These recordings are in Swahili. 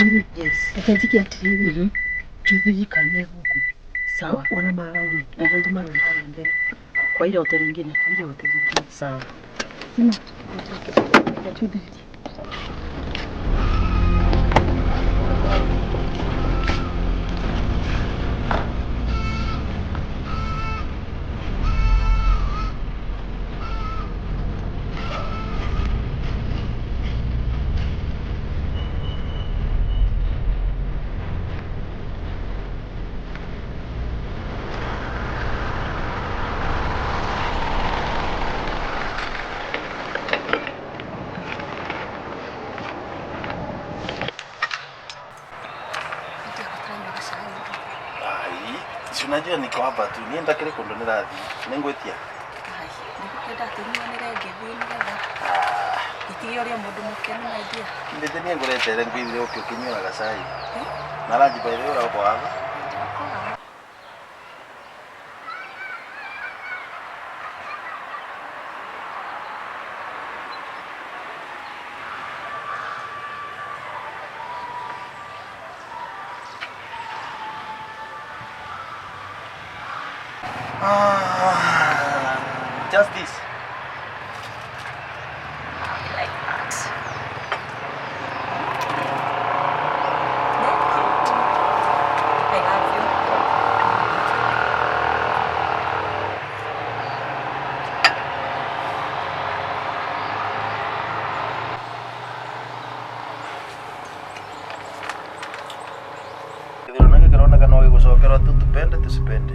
Yes. Akanziki atiri. Juzi kane huku. Sawa. Wana mahali. Tuma ndio. Kwa ile hoteli nyingine, ile hoteli nyingine. Sawa. Sina. Juzi. Unajua niko hapa tu, nienda kile kondo nirathi. Nengwetia. Ai, nikukenda tunyonere ngethi ngetha. Itiyo ria mundu mukenu na idea. Ndete ni ngorete ere ngwithire ukio kinywa gacai. Na rangi baire ura uko hapa. Just this. Like that. Thank you. I love you. Kirona kana gigucokera tutupende tusipende.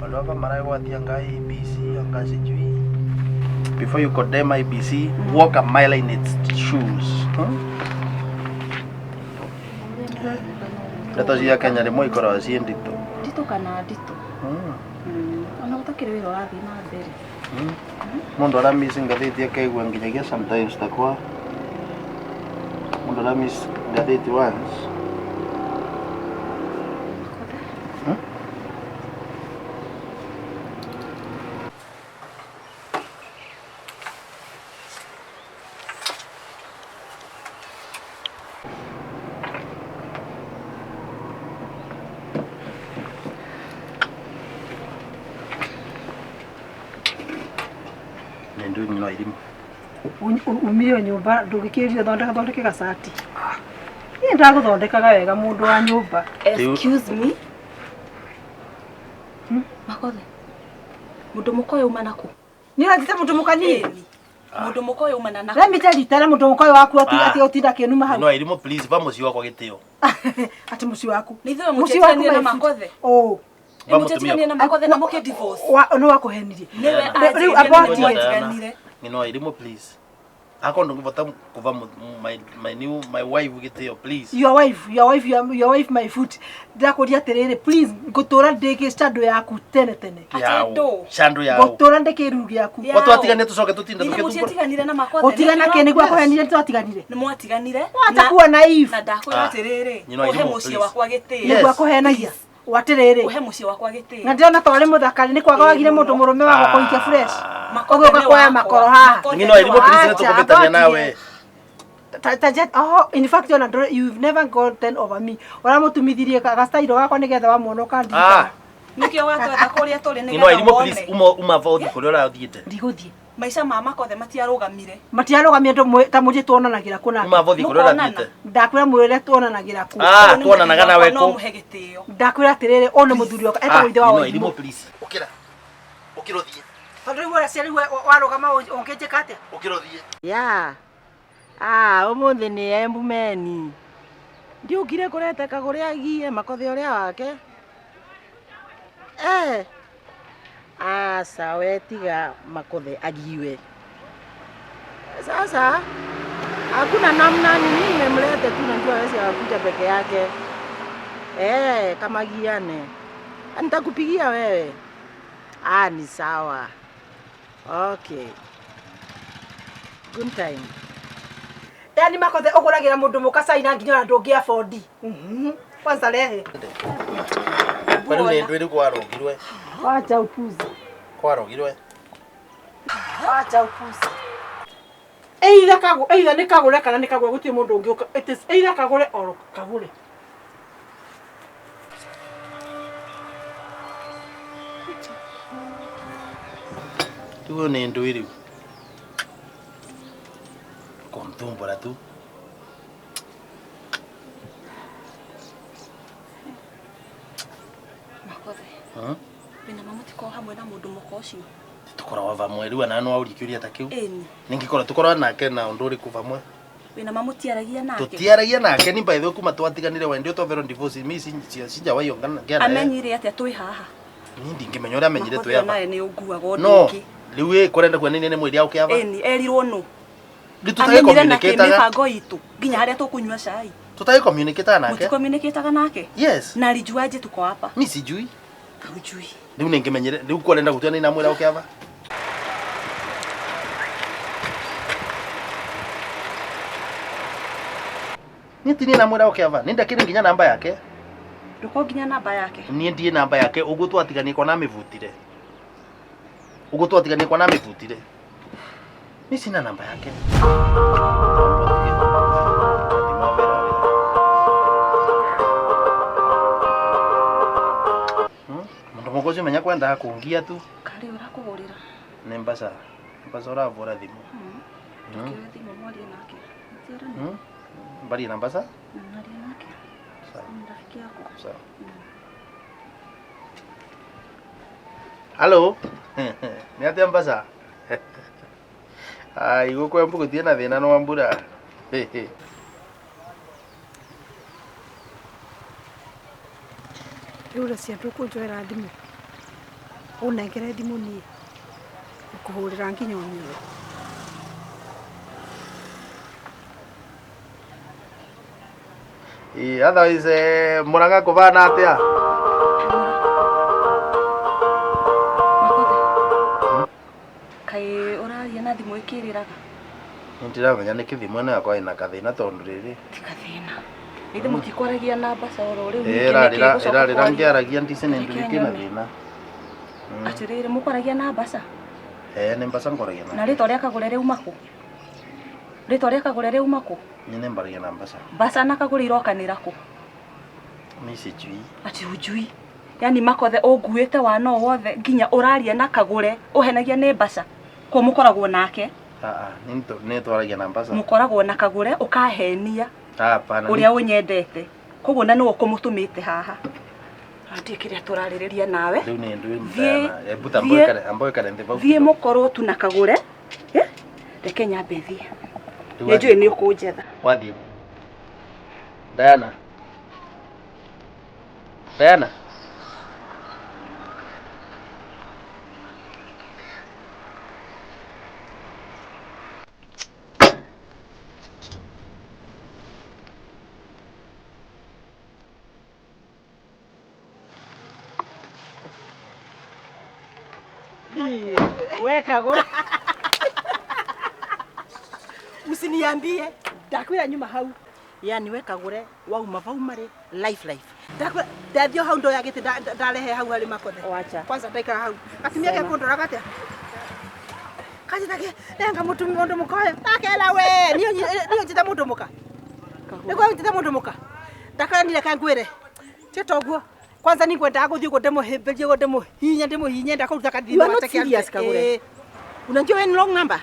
Walova mara gwatia ngai IBC angasijui. Before you condemn IBC, walk a mile in its shoes. Dato cia Kenya rimwe ikoragwo ciĩ nditũ. Nditũ kana nditũ. Ona utakire wĩra ũrathiĩ na mbere. Mundu aramiss ngathĩti akaigua nginyagia sometimes takwa. Mundu aramiss ngathĩti once. Ndio ni elimu. Umio nyumba ndugikirio thondeke gacati. Ni ndaguthondekaga wega mundu wa nyumba. Excuse me. Makothe. Mundu mukoyo uma naku. Ni ratite mundu mukanyini. Mundu mukoyo uma naku. Let me tell you, tell mundu mukoyo waku ati utinda kinuma hau. No elimu please, vamos mucio kwa gitio. Ati mucio waku. Ni thwe mucio na Makothe. Oh. Mucio na Makothe na muke divorce. No wakuhenirie. Niwe Riu about no elimu please. Akondo ngivota kuva my wife gitio please. Your wife my foot. Ndakuria atiriri please ngutura ndiki stando yaku tene. Atendo. Stando yao. Ngutura ndiki rugi yaku. Watu atigane tucoke tutinda tukitumba. Mutiganire na Makothe. Utigana ke nigwa kuhenire twatiganire. Ni mwatiganire. Watakuwa naive. Na ndakwira atiriri. Uhe mucie wakwa gitio. Nigwa kuhenagia. Watiriri. Uhe mucie wakwa gitio. Na ndiona tole muthakari ni kwaga wagire mundu murume wa gukoikia fresh. Makoga kwa makoro haha. Ngino elimu please tupoketania nawe. In fact you've never gotten over me. Ora mutumithirie gastairo gakwa nigetha wa mwono kandi. Nikio watwetha kuria tuli nigetha. Ngino elimu please uma vothi kuria urathite. Ndiguthie. Maica ma Makothe matiarugamire. Matiarugamire ta murie tuonanagira kuna. Uma vothi kuria urathite. Ndakwira mwire tuonanagira ku. Tuonanaga nawe ku. No muhegitio. Ndakwira atiriri one muthuri waka eta withe wa Ngino elimu please. Ukirothie. Tondu wera ciari warugama ongeje kate. Ukirothie. Ya. Umuthi ni embumeni. Ndiukire kurete kaguria agie Makothe uria wake. Sawa tiga Makothe agiwe. Sasa hakuna namna, mimi nimemleta tu, najua hawezi kuja peke yake. Kama giane. Nitakupigia wewe. Ni sawa. Okay. Good time. Yani Makothe ukuragira mundu mukacaina nginya ndungi afford. Kwanza lehe. Kwani ni ndwiri kwarogirwe? Wacha upuzi. Kwarogirwe? Wacha upuzi. Either nĩ kagũre kana nĩ kagũre gũtirĩ mũndũ ũngĩ ũka. It is either kagũre or kagũre. Tuo nĩ ndũĩ rĩu. Komthumbũra tu. Makothe. Wĩna mamũtiko hamwe na mũndũ mũko ũcio. Tukoragwo vamwe rĩu ana no aũrĩkĩũria ta kĩu. Ĩni. Ningĩkorwo tukorwo nake na ũndũ ũrĩkũ vamwe. Wĩna mamũtiaragia nake. Tutiaragia nake ni by the way kuma twatiganire wa ndio tovero divorce mimi sijawahi ongana ngana. Amenyire atĩa twĩ haha. Ni ndingĩmenya ũrĩa amenyire twĩ hapa. Naye nĩ ũnguaga ũndũ No, ũngĩ. rĩu kwenda kuonania nĩ mwĩrĩ yake hapa. Ĩni, erirwo nũ. Tutake communicate mibango itu nginya harĩa tũkũnyua cai. Tutake communicate nake. Mũtikomunicate nake? Yes. Na alijuaje tuko hapa? Mimi sijui. Hujui. Rĩu ningĩmenyere rĩu kwenda gũtua nĩ na mwĩrĩ wake hapa. Nitini na mwĩrĩ wake hapa. Nenda kile nginya namba yake. Nduko nginya namba yake. Niĩ ndie namba yake ũguo twatiganie kwa na mĩvutire. Ũguo twatiganie kwa na mĩvutire. Mimi sina namba yake. Mũndũ mũgocio menya kwenda kuungia tu. Kari urakũgũrĩra. Nĩ mbasa. Mbasa ũravũra thimũ. Tukĩoya thimũ mwarie nake. Nĩtĩrani. Mbari na mbasa? Mwarie nake. Sawa. Rafiki yako. Sawa. Hello. Nĩ atĩa mbasa? Ai gũkũ mbuku tie na thĩna no mbura. Rĩu rĩcia ndũkũnjoera thimũ. Ũnengere thimũ niĩ. Ngũhũrĩra nginya ũnyue. Otherwise Murang'a kũvana atĩa? Makothe. Kaĩ ũraria na thimũ ĩkĩrĩraga? Nĩndĩramenya nĩ kĩthimo ĩno yakwa ĩna kathĩna tondũ rĩrĩ. Ti kathĩna. Ithe mũtikwaragia na mbaca oro rĩu Ĩrarĩra ngĩaragia ndice nĩ ndũrĩ kĩna thĩna. Atĩrĩrĩ mũkwaragia na mbaca? Nĩ mbaca ngoragia na. Na rĩtwa rĩa kagũre rĩuma kũ? Rĩtwa rĩa kagũre rĩuma kũ? Nĩ mbaragia na mbaca. Mbaca na kagũre irokanĩra kũ? Mimi sijui. Ati hujui. Yani Makothe ũnguĩte wana wothe nginya ũraria na kagũre ũhenagia nĩ mbaca. Ko mũkoragwo nake? Nĩ twaragia na mbaca. Mũkoragwo na kagũre ũkahenia. Hapana. Ũrĩa ũnyendete. Koguo na nĩwe ũkũmũtũmĩte haha. Ati kĩrĩa tũrarĩrĩria nawe. Rĩu nĩ ndũĩ mbuta mboe kare ndĩva. Thiĩ mũkorwo tu na kagũre. Reke nyambe thiĩ. Nĩnjũĩ nĩ ũkũnjetha. Wathiĩ. Diana. Diana. Weka go. Usiniambie. Ndakwira nyuma hau. Yani we kagũre wauma vau marĩ life. Ndathio hau ndo yagĩte ndarehe hau harĩ Makothe. Wacha. Kwanza ndaikara hau. Atumia ke kũndoraga atĩa? Kaji nake nenga mũtumia mũndũ mũkoyo. Nakela we. Niyo njita mũndũ mũka. Nĩgwa njita mũndũ mũka. Ndakanire kangwĩre. Tetoguo. Kwanza ningwenda gũthiĩ gũ ndĩmũhĩmbĩrie gũ ndĩmũhinya ndakũruta kathima gake. Unajua wewe ni wrong number.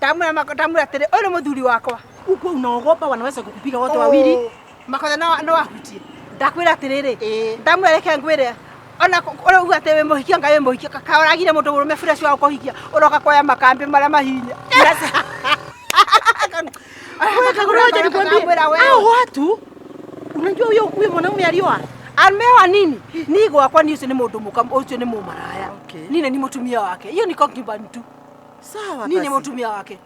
Ndamwĩra atĩrĩ ũyũ nĩ mũthuri wakwa. Uko unaogopa wanaweza kukupiga wote wawili. Makothe no ahutie. Ndakwĩra atĩrĩrĩ. Ndamwĩreke ngwĩre. Ona ũrauga atĩ we mũhikia ngawe mũhikia kaoragire mũndũ mũrũme fresh wa kũhikia. Ũroka kwaya makambi marĩa mahinya. Wewe kagũre acha nikwambie. Hao watu unajua huyo mwanaume alioa. Ameoa nini? Ni gwakwa ni ucio ni mũndũ mũka ucio ni mũmaraya. Nini ni mũtumia wake. Hiyo ni concubine tu. Sawa basi. Nini mũtumia wake.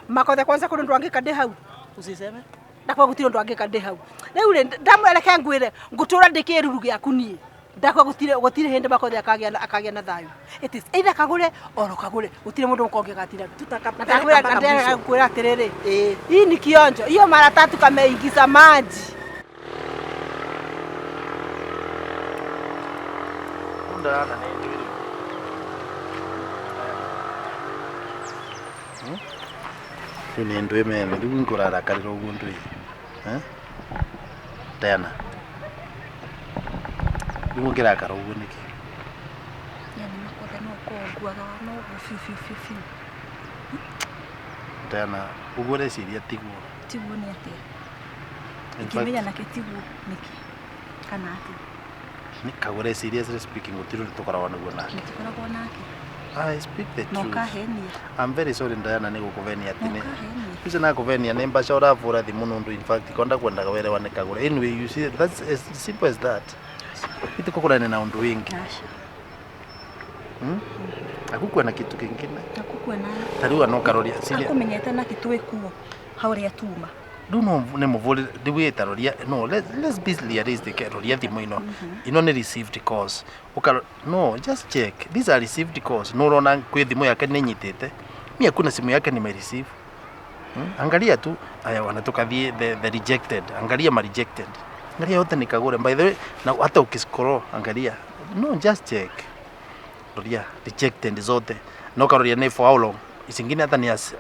Makothe kwanza kũndũ ndũ angĩka ndĩ hau. Usiseme. Ndakwa gũtirĩ ndũ angĩka ndĩ hau. Rĩu ndamweleke ngwĩre ngũtũra ndĩkĩruru gĩaku niĩ. Ndakwa gũtirĩ hĩndĩ Makothe akagĩa na thayũ. It is either kagũre oro kagũre. Gũtirĩ mũndũ mũkonge gatira. Ndakwĩra atĩrĩrĩ. Hii ni kionjo. Hiyo mara tatu kameingiza maji. Diana nĩ ndũĩ. Rĩu nĩ ndũ ĩmene rĩu ngũrarakarĩra ũguo ndũ Diana rĩu ũngĩrakara ũguo nĩkĩ? Yani makothe no kũnguaga no fiu. Diana ũguo ũreciria tiguo. Tiguo nĩ atĩa? Ingĩmenya nake tiguo nĩkĩ? Kana atĩa? Nĩ Kagũre seriously speaking gũtirĩ ũndũ tũkoragwo naguo nake. Tũkoragwo nake. I speak the truth. No kahenia. I'm very sorry Diana nĩ gũkũvenia atĩ No kahenia. Hizo na kuvenia ni mbasha uravura thimu nundu in fact konda kwenda kawere ne Kagure. Anyway you see that's as simple as that. Itu kukurane na undu wingi. Akukwe na kitu kingine. Akukwe na. Tariwa no karoria sile. Akumenyete na kitu ekuo. Hauria tuma. Duno ne muvole the way taroria no let's be realistic roria thimu ino. Ino ne received calls. No just check. These are received calls. No rona kwe thimu yake ni nyitete. Mimi hakuna simu yake nime receive. Angalia tu aya wanatoka the rejected. Angalia ma rejected. Angalia yote ni Kagure. By the way, na hata ukiscroll angalia. No just check. Roria rejected zote. No karoria ne for how long? Isingine hata ni as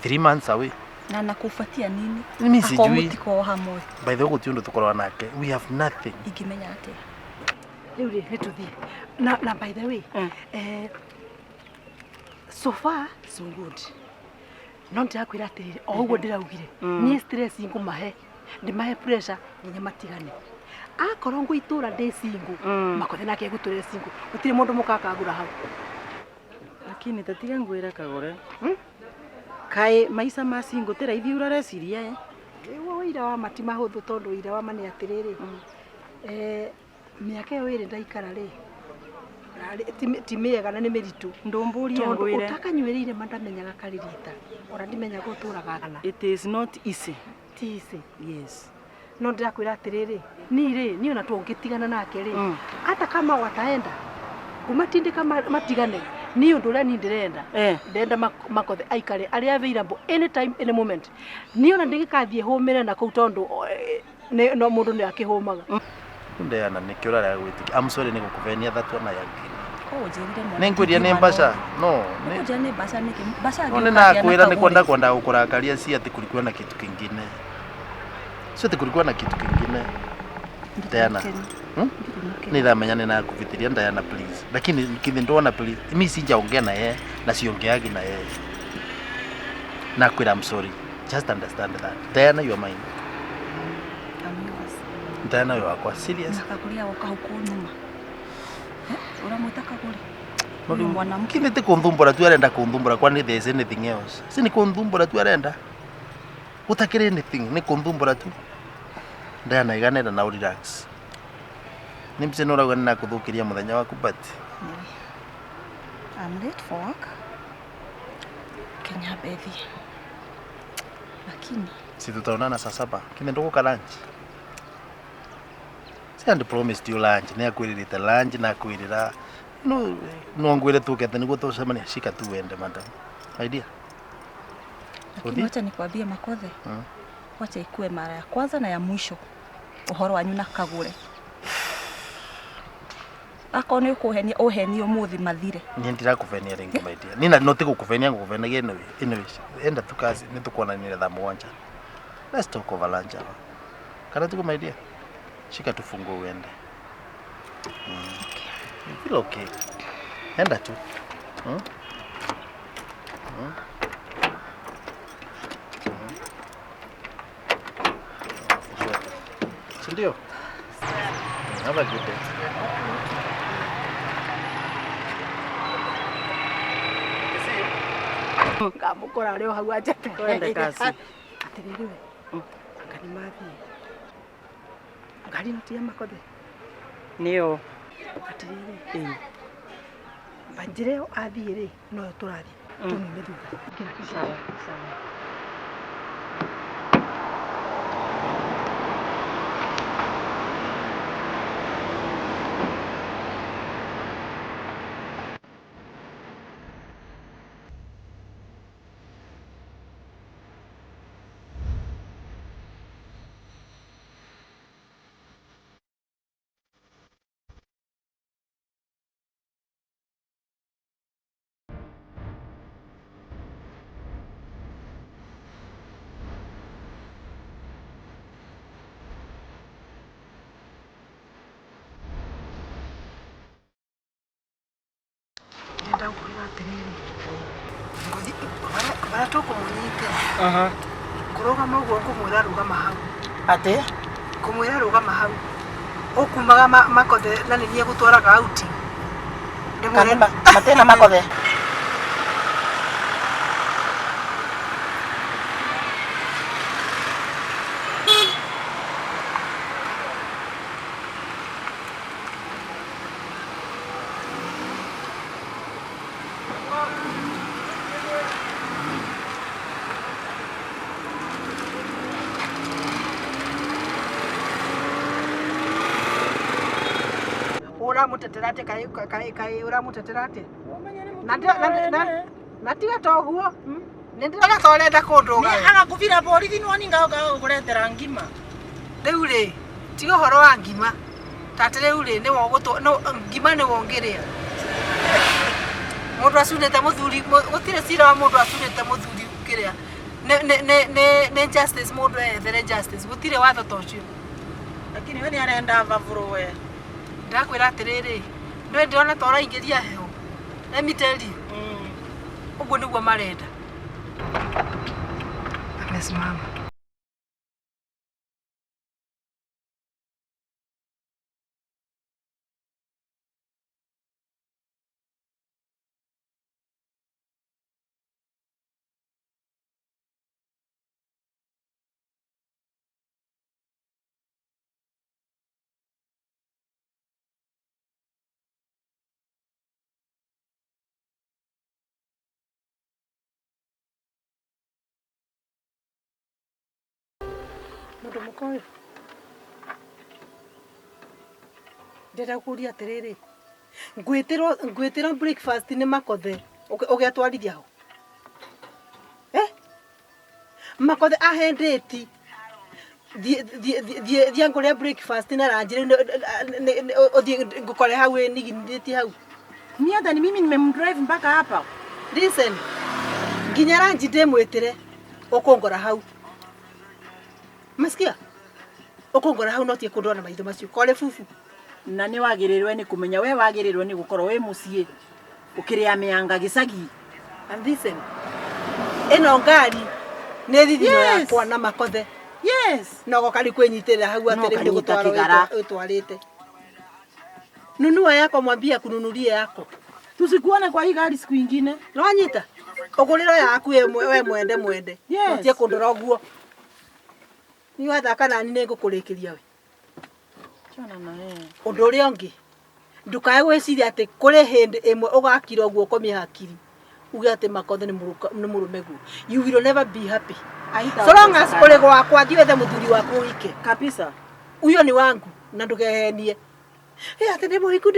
3 months away. Na nakufuatia nini? Mimi sijui. Tiko hamwe. By the way gutiundu tukorwa nake. We have nothing. Ingimenya ate. Rĩu rĩ nĩtũthiĩ na by the way so far so good. No ndĩrakwĩra atĩrĩrĩ o ũguo ndĩraugire niĩ stress ngũmahe ndĩmahe pressure nginya matigane. Akorwo ngũ itũra ndĩ single makothe nake gũtũrĩre single gũtirĩ mũndũ mũkakagũra hau. Lakini tatiga ngwĩra Kagore kaĩ maica ma single tĩra ithi ũrareciria Ewa wĩra wa mati mahũthũ tondũ wĩra wa mane atĩrĩrĩ mĩaka ĩyo ĩrĩ ndaikara rĩ ti mĩega na nĩ mĩritũ ndũmbũria ngwĩre utakanyuĩrĩire mandamenyaga karirita ora ndimenya gũtũraga kana. It is not easy. Ti easy. Yes. No ndĩrakwĩra atĩrĩrĩ niĩ ona tũngĩtigana nake rĩ hata kama wataenda kumatindĩka matigane ni ũndũ ũrĩa niĩ ndĩrenda ndenda makothe aikare arĩa available anytime any moment. Niĩ ona ndĩgĩkathiĩ hũmĩre na kũu tondũ no mũndũ nĩ akĩhũmaga. Diana nĩ kĩora rĩa gwĩtĩkia. I'm sorry nĩ gũkũvenia that one yake. Njĩrire mwana. Nĩ ngwĩria nĩ mbasha. No. Nĩ mbasha nĩkĩ? Mbasha ngĩ. No nakwĩra nĩ kwenda gũkũrakaria si ati kulikuwa na kitu kingine. Si ati kulikuwa na kitu kingine. Diana. Nithamenya nina kuvitiria Diana please. Lakini kithi ndona please. Mimi sijaongea na yeye na siongeagi na yeye. Nakwĩra I'm sorry. Just understand that. Diana you are mine. Diana you are serious. Nakakuria wakahuko nyuma. Uramwita Kagure. Mwanamke nite kundhumbura tu arenda kundhumbura kwani there is anything else. Si ni kundhumbura tu arenda. Utakire anything ni kundhumbura tu. Diana iganera na relax. Nimse no ragwa na kuthukiria muthenya waku but I'm late for work. Kenya baby. Lakini si tutaonana saa 7. Kine nduguka lunch. Si and promised you lunch. Ni akwirite lunch na akwirira no ngwire tukete niguo tucemania shika tu wende madam. Idea. Lakini wacha nikwambie Makothe. Wacha ikue mara ya kwanza na ya mwisho. Uhoro wanyu na Kagure. Akone kuhenia oheni umuthi mathire. Ni ndirakuvenia ringi my dear. Nina noti gukuvenia ngukuvenia anyway. Enda tukazi nitukuonanire thaa 7. Let's talk over lunch. Kana tuko my dear. Shika tufungue uende. You feel okay? Enda tu. Sindio? Have a good day. Ngamũkora rĩo hau ajate. Twende kazi. Atĩrĩrĩ we. Ngani mathiĩ. Ngari natia Makothe. Nĩyo. Atĩrĩrĩ. Banjire athiĩ rĩ no tũrathiĩ. Tũnyume thutha. Sawa, sawa. atiriri nguthi bara tukumunyite kurugama uguo ngumwira rugama hau ate kumwira rugama hau ukumaga makothe na ninie gutwaraga auti kanima matena makothe muteterate kai ura muteterate na tiga toguo nindiraga torenda kunduga agakuvira borithi nwani ngao kuretera ngima riu ri tiga horo wa ngima tate riu ri ni woguto no ngima ni wongiria mundu asunete muthuri gutire cira wa mundu asunete muthuri ukiria ne justice mundu ethere justice gutire watho tocio lakini we ni arenda vavuru we ndakwira atiriri ndwe ndiona tora ingiria heho let me tell you uguo niguo marenda amesimama mundu mukoyo ndenda kuria atiriri ngwitiro breakfast ni makothe ugiatwarithia ho makothe ahendeti thia nguria breakfast na ranjire uthie ngukore hau niginithiti hau miata ni mimi nimemdrive mpaka hapa listen nginya ranji ndimwitire ukongora hau Masikia? Ukongora hau notie kundona maitho macio kore fufu na ni wagirirwe ni kumenya we wagirirwe ni gukorwo we mucie ukiria mianga gicagi and listen eno ngari ne thithino yakwa na makothe no gokari kwenyitira hau atiri ndi gutwara utwarite nunua yako mwambia kununulia yako tusikuone kwa hii gari siku nyingine no anyita uguriro yaku we mwende notie kundora guo ni wathaka na ni ngukurikiria we chona na undu uri ongi ndukae gwiciria ati kuri hindi imwe ugakira guo komia hakiri uge ati makothe ni murumegu you will never be happy so long as uri gwakwa thiothe muthuri waku wike kabisa uyo ni wangu na ndugehenie ati ndimohiku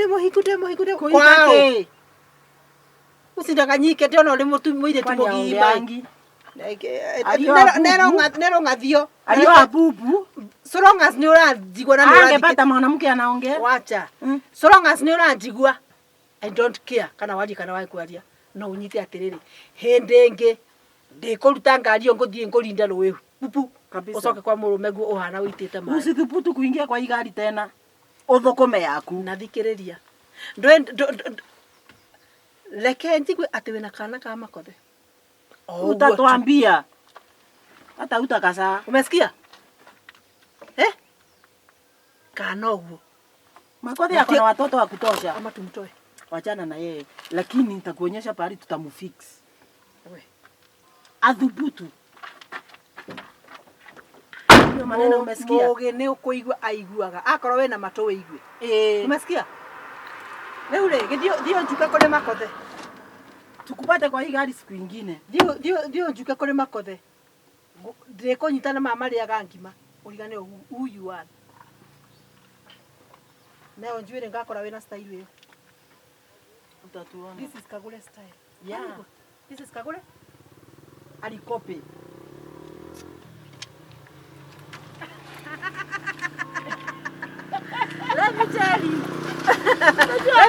kwake usindaganyike ndiona uri muire tumogiimbangi nero ngathio alio abubu so long as ni uranjigwa na ni angepata mwanamke anaongea wacha so long as ni uranjigwa I don't care kana waji kana wai kwaria no unyite atiriri hendenge ndikuruta ngari yo nguthie ngurinda ruwe pupu kabisa ucoke kwa murumegu uhana uitite mai usithubutu kuingia kwa igari tena uthukome yaku nathikiriria leke njigwe ati wina kana ka makothe utatuambia hata utakasa umesikia kana uguo makothe yako na watoto wa kutosha ama tumtoe wachana na yeye lakini nitakuonyesha pahali tutamufix we adhubutu ndio maneno umesikia moge ni ukuigwa aiguaga akorwo we na mato we igwe umesikia leo dio njuka kule makothe tukupate kwa hii gari siku nyingine dio njuka kule makothe ndiko nyitana mama riaga ngima urigane huyu wana leo njuire ngakora we na style hiyo utatuona this is Kagure style yeah this is Kagure alikope let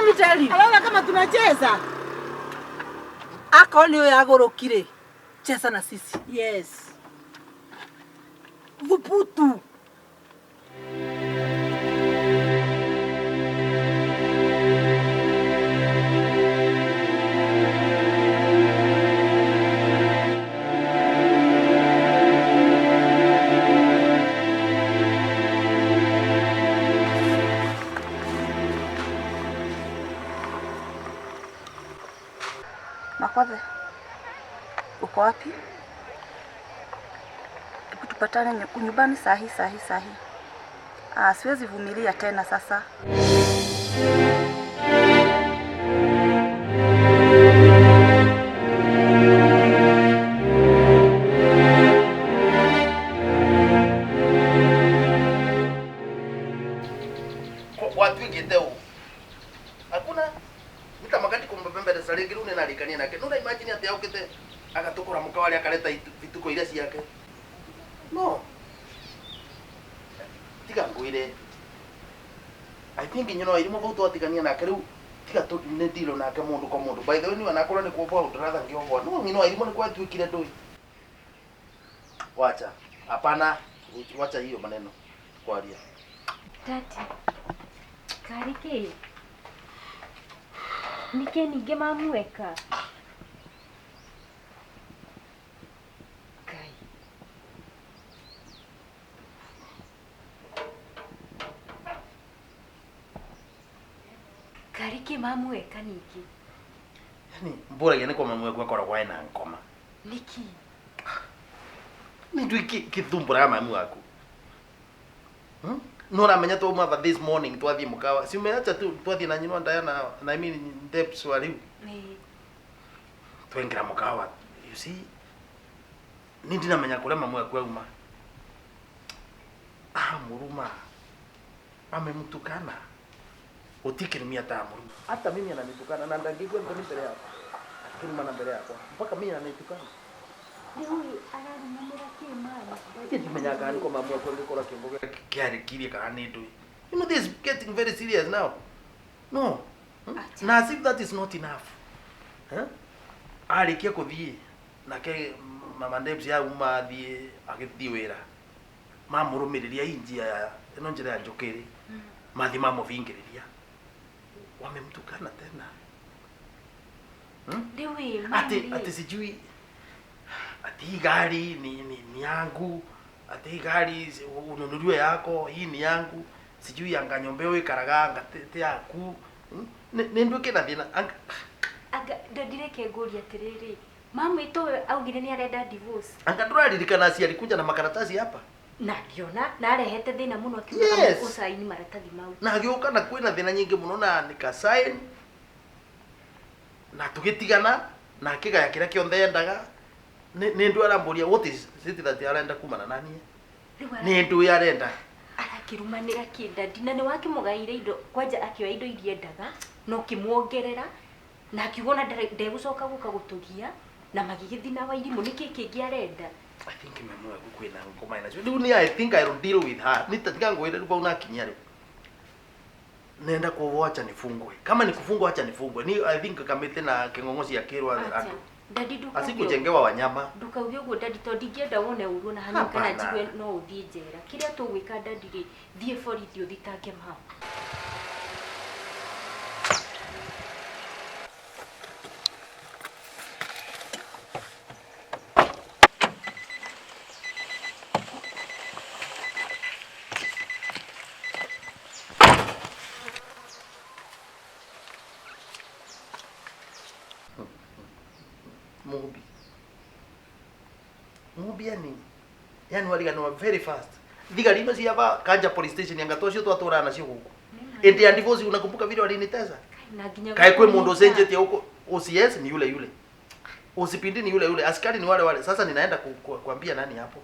me tell you alaona kama tunacheza ako niyo yagurukire cheza na sisi yes dhubutu ako wapi? Hebu tupatane nyumbani sahi. Siwezi vumilia tena sasa. Hakuna nita makati kumbembele salingi rune nalikania nake. Nuna imagine ati aukite agatukura mukawali akaleta vituko ile yake. No. Tiga ngwire. I think irimu bauto atikania nake riu tiga tu ne dilo nake mundu kwa mundu. By the way ni wanakora ni kuoboa utratha ngioboa. No irimu ni kwa tuikire ndoi. Wacha. Hapana, wacha hiyo maneno kwalia. Tati. Karike. Nike nige mamweka. Kai. Karike mamweka niki. Yani mbora yene kwa mamweka kwa kwa ina ngoma. Niki. Ni twiki kithumbura mamu waku. No ramenya to mother this morning twathie mukawa. Si umeacha tu twathie na nyinwa Diana na I mean Debs waliu. Twengira mukawa. You see? Ni ndinamenya kuria mamu waku auma. Muruma. Amemtukana. Utikirumia ta muruma. Hata mimi ananitukana na ndangigwe mbele yako. Kiruma na mbele yako. Mpaka mimi ananitukana. Huyu anarumamira kimana. Ndimenya gani kwa mamu waku ngikora kimboga kiari kiri kana nidu. You know this is getting very serious now. No. Na as if that is not enough. Alikia kuthie nake mama Debs ya uma thie agithie wira. Mamurumiriria injia ino njira ya njukiri. Mathi mamuvingiriria. Wamemtukana tena. Dewe Ati sijui ati gari ni yangu, ati gari ununuliwe yako, hii ni yangu, sijui anganyombewe karaganga tete yaku. Nenduke na thina aga dadire kegoria terere. Mama ito augire ni arenda divorce. Anga nduraririkana si alikuja na makaratasi hapa. Na ndiona na arehete thina muno akiuga kama usaini maratathi mau. Na agioka na kwina thina nyingi muno na nika sign. Na tugitigana na kigaya kiria kionthe endaga. Ni ndu aramburia what is it that arenda kumana nani? Ni ndu arenda. Arakirumanira kindadi na ni wake mugaire indo kwanja akioya indo iria endaga no kimuongerera na akiuga ndegucoka guka gutugia na magigithina wa irimu niki kingi arenda. I think memwe kwina ngoma ina. Riu ni I think I will deal with her. Nitatiga ngwire riu bauna kinya riu. Nenda kuoacha nifungwe. Kama nikufungwa acha nifungwe. Ni I think kamete na kingongozi ya kirwa andu. Dadi duka asikujengewa wanyama. Duka ugo dadi to digienda wone uru na hani kana jigwe no uthie njera. Kiria tugwika dadi ri thie borithi uthitange maha. Mubi yani waliganwa very fast. Thigari ino ciaba Kanja police station yanga tocio twatura nacio guku. Ende ya divorce unakumbuka vile waliniteza? Na ginya kai kwe mundu cenjetie huko OCS ni yule yule. OCPD ni yule yule. Askari ni wale wale. Sasa ninaenda kuambia nani hapo?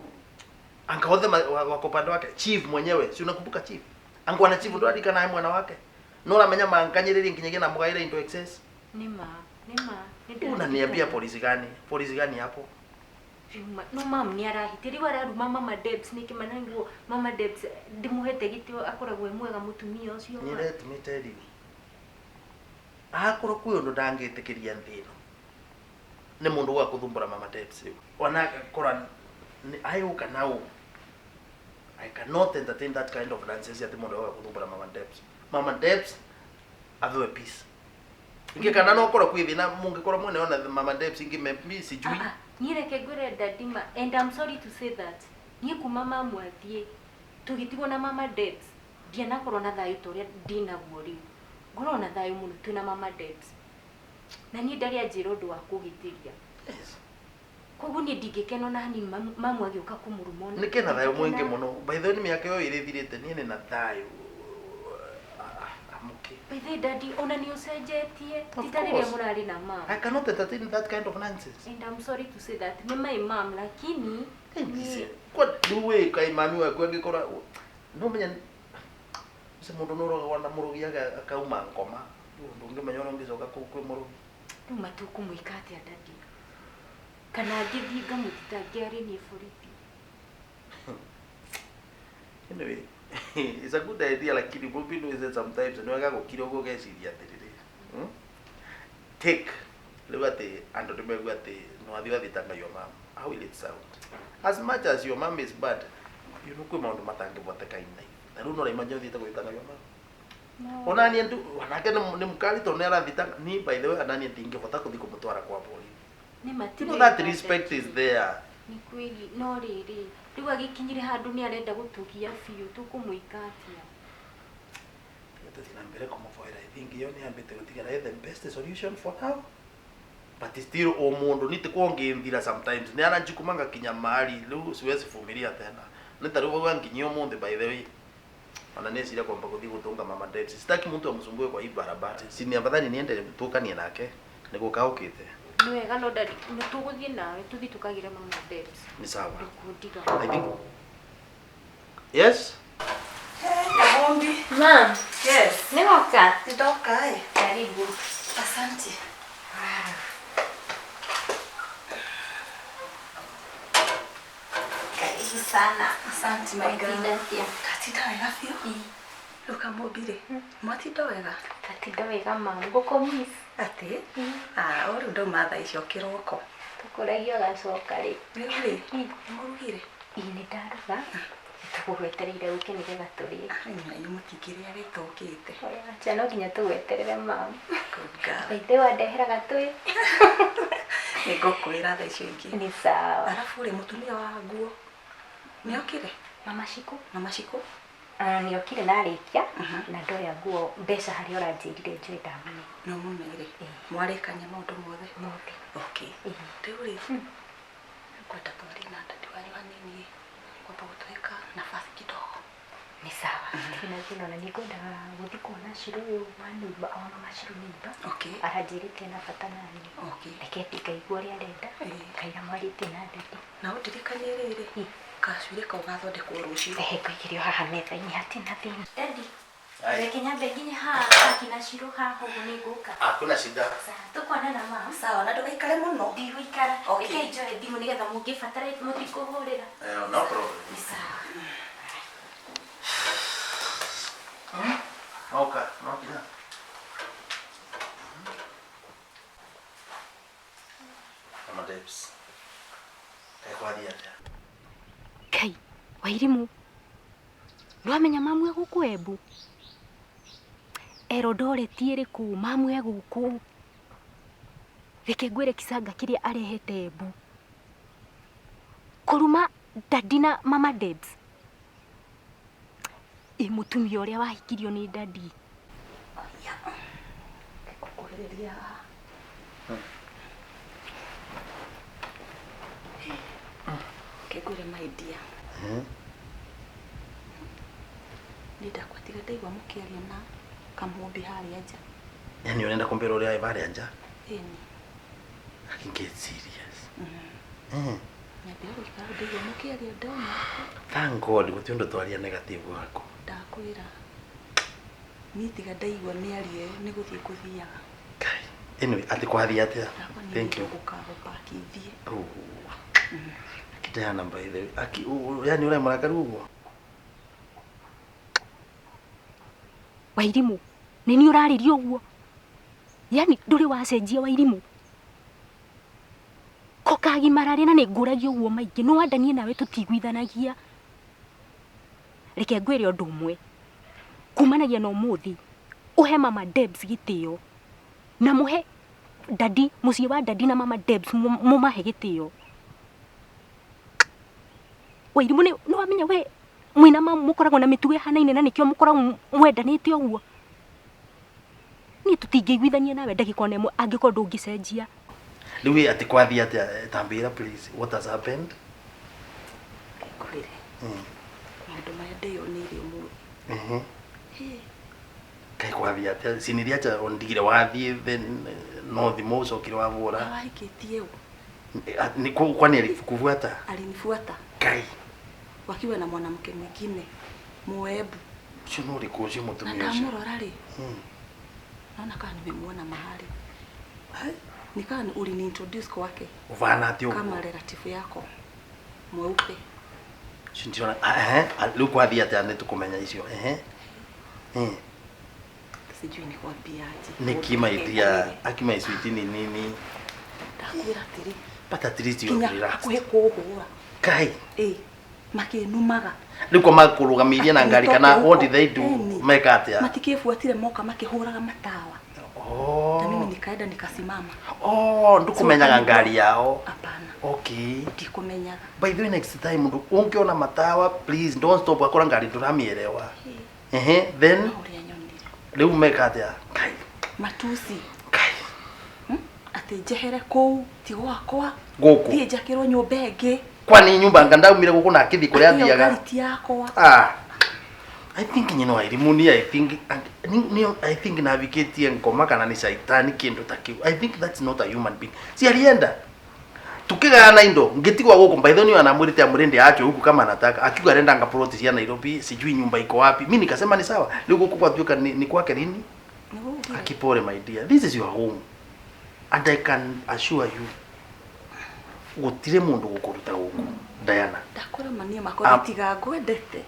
Angaothe wako pande wake. Chief mwenyewe. Si unakumbuka chief? Angwa na chief ndo alika naye mwana wake. Nora menya manganyiriri nginyege na mugaire into excess. Nima. Unaniambia polisi gani? Polisi gani hapo? No mam ni arahitiri wararuma mama Debs nikimana nguo mama Debs ndimuhete gitio akoragwe mwega mutumia ucio. Ni let me tell you. Akoro kuyo ndo ndangitikiria nthino. Ni mundu wa kuthumbura mama Debs. Ona kora ayuka nao. I cannot entertain that kind of nonsense at mundu wa kuthumbura mama Debs. Mama Debs have a peace. Inge kana no kora kwithina mungikora mwene ona mama Debs inge me sijui. Nireke gwire dadima and I'm sorry to say that. Ni kuma mama athie. Tugitigwo na mama Debs. Ndiana korwo na thayu toria ndina guori. Ngoro na thayu muno twina mama Debs. Na ni ndari anjira undu wa kugitiria. Yes. Koguo ni ndingĩkena na hanini mamu agĩũka kũmũruma. Nĩ kena thayo mwingi muno. By the way ni mĩaka yo ĩrĩthirĩte niĩ nĩ na thayo. Amuke. By the way, Daddy, ona nĩ ũcenjetie. Tita rĩrĩa mũrarĩ na mama. I cannot entertain that kind of nonsense. And I'm sorry to say that. Nĩ my mom, lakini Kwa duwe kai mami wa kwenge kora. No menya se mundu no roga wana murugi akauma ngoma. Ndungimenya ona ngicoka kwe murugi. rĩu matukũmwĩka atĩa Daddy? Kana ngĩthiĩ ngamũthitangia arĩ niĩ borithi? Anyway, it's a good idea lakini Bobby knows that sometimes no wega gukira ugo geciria atiriri. Take rĩu ati andu ndimegwa ati no athi wathitanga your mom. How will it sound? As much as your mom is bad, you know kwe maundu matangĩboteka ina. Na rĩu no raimanya uthite gwithanga your mom. Ona ni ndu wanake ni mukali to nera thitanga ni by the way anani ndingĩbota kuthi kumutwara kwa borithi. Nĩ You know that respect is there. Nĩ kweli no rĩrĩ rĩu agĩkinyire handũ nĩ arenda gũtũgia biũ tũkũmwĩka atĩa? Tutina mbere kumuvoera I think hiyo ni ambite gutigara the best solution for now. But still o mundu nite kuongethira sometimes ni anajukumanga kinya mali rĩu siwezi vumilia tena. Nitaruva wanginyio munde by the way. Ana nesira kwamba kuthi gutunga mama debs. Sitaki mtu amsumbue kwa hii barabara. Si ni afadhali niende tukanie nake nigukaukite. Nĩ wega no Daddy, nĩ tũgũthiĩ nawe tũthiĩ tũkagĩre mama debs. Ni sawa. Ndũkũndiga. I think. Yes? Kabombi. Mom. Yes. Nĩgoka. Ndoka Karibu. Asante. Karibu sana. Asante my girl. Katinda Katinda wega biũ. Luka Mobire. Mwatinda wega. Katinda wega mama. Ngũkũmiss. Ati? Ũrĩ ndauma thaa icio kĩroko. Tũkũragio gacoka rĩ. Rĩu mũrugire. Nĩ ndaruga. Tũgwetereire ũke nĩgetha tũrĩe. Nĩ mũtingĩrĩa rĩtũkĩte. Acha no nginya tũgweterere mama. Kũnga. Ithe wandehera gatũĩ. Nĩ ngũkwĩra thaa icio ingĩ. Nĩ sawa. Arabu rĩ mũtumia wa nguo. Nĩokire? Mama Shiku. Mama Shiku? Nĩokire na arĩkia na ndoya nguo mbeca harĩa ũranjĩrire njoe ndamenya. No mũmere. Mwarĩkania maũndũ mothe? Mothe. Okay. Rĩu rĩ kwenda twarie na ndati wanyu hanini kwamba gũtwĩka nafasi kidogo. Nĩ sawa. Ndina thĩna na nĩngwendaga gũthiĩ kuona Shiro ũyũ wa neighbor wa mama Shiro neighbor. Okay. Aranjĩrĩte na bata nani. Okay. Reke ndikaigua ũrĩa arenda. Kaira mwarĩtie na ndati. Na ũndirikanie rĩrĩ. Kacuire kau gathondekwo rũciũ. Ngũigĩrio haha metha-inĩ hatina thĩna. Daddy. Reke nyambe nginya haha akina Shiro haha ũguo nĩngũka. Hakuna shida. Sawa. Tũkwana na mama. Sawa na ndũgaikare mũno. Ndigũikara. Okay. Reke njoe thimũ nĩgetha mũngĩbatara mũtikũhũrĩra. No problem. Nĩ sawa. Okay, no kina. Mama Debs. Ekwaria. Kai, Wairimu. Nĩwamenya mamu e gũkũ Embu? Eldoret ĩrĩ kũ? Mamu e gũkũ. Reke ngwĩre kisanga kĩrĩa arehete Embu. Kũruma Daddy na mama Debs. Mũtumia ũrĩa wahikirio nĩ Daddy. Ngũkuhĩrĩria haha. Ngĩngwĩre my dear. Nĩ ndakwatiga ndaigua mũkĩaria na Kamũmbi harĩa nja. Yani unaenda kumbera ule aibare anja? Ĩni. I can get serious. Nyambia gũikara ndaigua mũkĩaria ndauma. Thank God gũtirĩ ũndũ twaria negative wako. Ndakwĩra. Niĩ tiga ndaigua nĩarie nĩ gũthiĩ kũthiaga. Kai. Anyway, ati kwathia atia? Thank you. Gũkagũpaki ithiĩ. Oh. Kitaya namba ile. Aki yani ule mrakaru huo. Wairimu, nini ũrarĩrio ũguo? Yani ndũrĩ wacenjia Wairimu. Kokagimararia na nĩngũragio ũguo maingĩ. No wandanie nawe tũtiguithanagia. Reke ngwĩre ũndũ ũmwe. Kumanagia na ũmũthĩ. Ũhe mama Debs gĩtĩo. Na mũhe Daddy, mũciĩ wa Daddy na mama Debs mũmahe gĩtĩo. Wairimu nĩ wamenya we mwina mamu mũkoragwo na mĩtugo ĩhanaine na nĩkĩo mũkoragwo mwendanĩte ũguo. Niĩ tũtingĩiguithania nawe ndagĩka ona ĩmwe angĩkorwo ndũngĩcenjia. Riu ati kwathi atia tambira please. What has happened? Kwire. Maundu maya ndiyonirie muno. Kai kwathi atia siniria cha ondigire wathi then no thimo ucokire wavura. Awahikitie u. Ni kwani alikufuata? Alinifuata. Kai. Wakiwa na mwanamke mwingine Moebu. Sio no rikoje mutumia ucio. Namurora ri. Naona kama nimemuona mahali. Nikaa uliniintroduce kwake. Uvana atio. Kama relative yako. Mweupe. Sindiona leo kwathi atia netukumenya icio Sijui nikwambiaje. Nikimaitia akimaiswiti ni nini? Ndakwira tiri. Pata trist yo relax. Akwe kuhura. Kai. Makinumaga. Liko makurugamiria na ngari kana what did they do? Meka atia. Matikifuatire moka makihuraga matawa. Na mimi nikaenda nikasimama. Ndukumenyaga ngari yao. Hapana. Okay. Ndikumenyaga. By the way next time ndu ungiona matawa please don't stop akora ngari nduramielewa. Then leo meka atia. Kai. Matusi. Kai. Ati jehere kou ti gwakwa. Goko. Thie njakirwo nyumba ĩngĩ. Kwani nyumba ngandaumire guku na kithi kuria thiaga. I think I think navigating ngoma kana ni shaitani kindu takiu. I think that's not a human being. Si alienda. Tukigana indo ngitigwa guku mbaithoni anamwirite amurende yake huku kama anataka. Akiuga renda ngaploti cia Nairobi, sijui nyumba iko wapi. Mimi nikasema ni sawa. Leo guku kwa tuka ni kwake lini? Akipore my dear. This is your home. And I can assure you gutire mundu gukuruta guku Diana. Ndakora mania makora tiga ngwendete.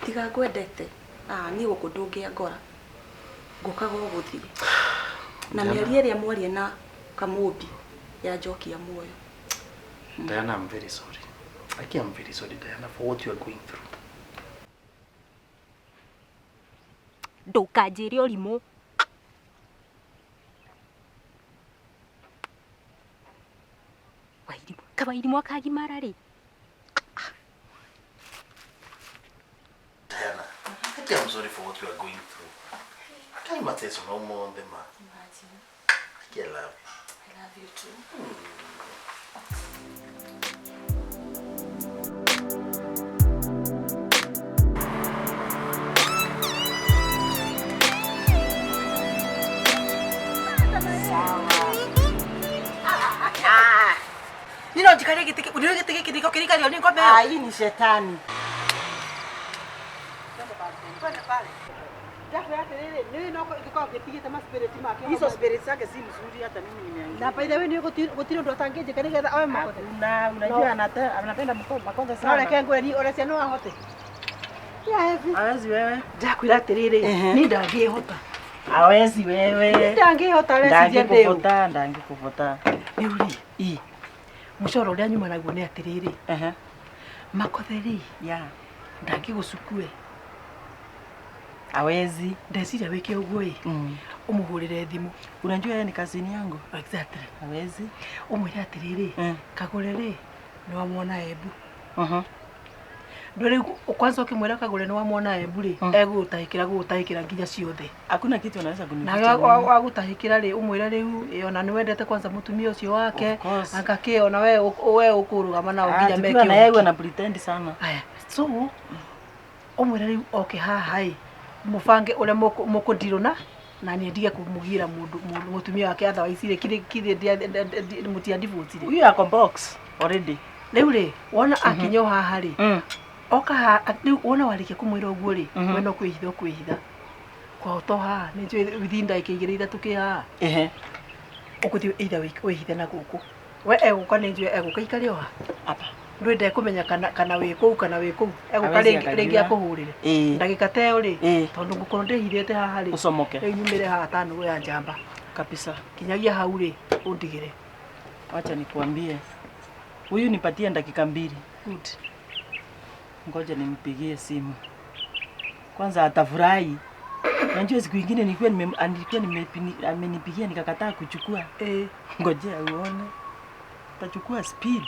Tiga ngwendete. Ni guku ndungia ngora. Ngukaga guthie. Na miaria ria mwaria na Kamũmbi ya njokia muoyo. Diana, I'm very sorry. I am very sorry Diana for what you are going through. Ndukanjire ũrimũ. Kawairimu akagimara ri. Diana, I am sorry for what you are going through. I can't imagine no more on the man. Imagine. I can't love you. I love you too. Nino jikare gitike, unio gitike kidiko kirika leo ni ngome. Hii ni shetani. Kwenda pale. Japo yake nini noko ikikao kitigite ma spirit make. Hizo spirit zake si mzuri hata mimi nimeangalia. Na by the way ni gutiro ndo tangeje kanige awe makote. Unajua anapenda makonde sana. Sasa kengwe ni ore seno ahote. Ya hivi. Hawezi wewe. Jakwira atiriri ni ndangihota. Hawezi wewe. Ndangihota resi jende. Ndangikuvuta. Ni uri. Mucoro uria nyuma naguo ni atiriri. Makotheri. Ya. Ndangigucukue. Hawezi. Ndeciria wike uguo umuhurire thimu. Unajua yeye ni kazini yangu. Exactly. Hawezi. Umwira atiriri. Kagure ri no amwona Embu. Ndore kwanza ukimwira Kagure no amwona Embu ri egutahikira nginya ciothe. Hakuna kitu anaweza kunificha. Na wagutahikira ri umwira riu ona ni wendete kwanza mutumia ucio wake akakiona we ukurugama na nginya meke. Na yeye ana pretend sana. Aya. So umwira riu okay hai mufange ule mukundiruna na ni ndige kumugira mundu mutumia wake atha waicire kire mutia divorce. Huyu ako box already. Riu ri wona akinyo haha ri oka riu wona warike kumwira uguo ri we no kwihitha kwa utoha ni njui within ndagika igiri ithatu kia ukuthi either wihithe na guku we eguka ni njui eguka ikari oha apa ndwende kumenya kana wiku kana wiku eguka ringi akuhurire ndagika teo ri tondu ngukorwo ndihithete haha ri ucomoke riu nyumire haha tanu ya njamba kabisa kinyagia hau ri undigire. Acha nikuambie huyu nipatie dakika 2. Good. Ngoja nimpigie simu kwanza, atafurahi. Unajua siku nyingine nilikuwa amenipigia nikakataa kuchukua. Ngojea uone tachukua speed.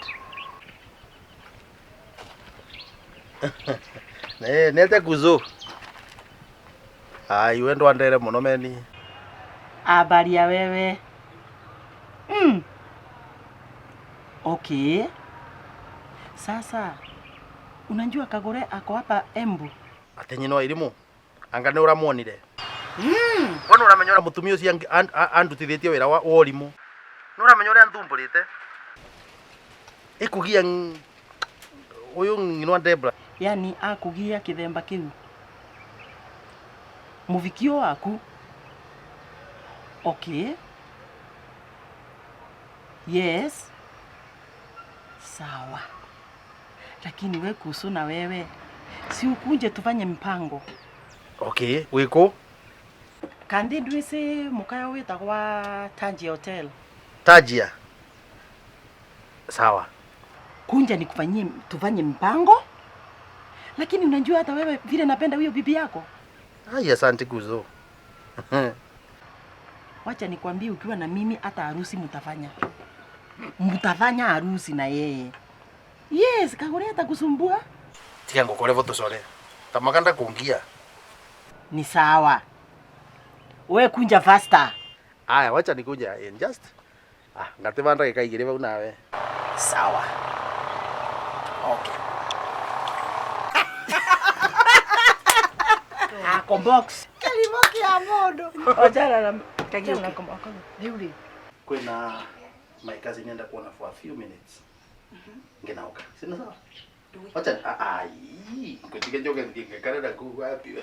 Nete kuzo. Ai wendo andere muno meni. Habari ya wewe? Okay. Sasa unajua Kagore ako hapa Embu. Ate nyina wa irimu. Anga ni uramuonire. Wona uramenyora mutumia ucio andutithitie wira wa urimu. Ni uramenyora nthumburite. Ikugia uyu ng'inwa Debra. Yani akugia kithemba kiu. Muvikio waku. Okay. Yes. Sawa. Lakini we kuhusu na wewe, si ukunje tufanye mpango. Okay, wiko? Kandi ndwise mukaya witagwa Tangia Hotel. Tajia. Sawa. Kunja nikufanyie tufanye mpango. Lakini unajua hata wewe vile napenda huyo bibi yako. Ai, asante Kuzo. Wacha nikwambie ukiwa na mimi hata harusi mtafanya. Mtafanya harusi na yeye. Yes, Kagore atakusumbua. Tika ngokore voto sore. Tamakanda kuingia. Ni sawa. Wewe kunja faster. Aya, wacha nikuja in just. Ngate vanda ke kaigire vau nawe. Sawa. Okay. Kombox. Kalimoki ya modo. Ojala na kagioki. Riuri. Kwena my cousin nenda kuona for a few minutes. Ngenauka. Sina sawa. Wacha ai, ngotika joga ndinga karenda ku wapi.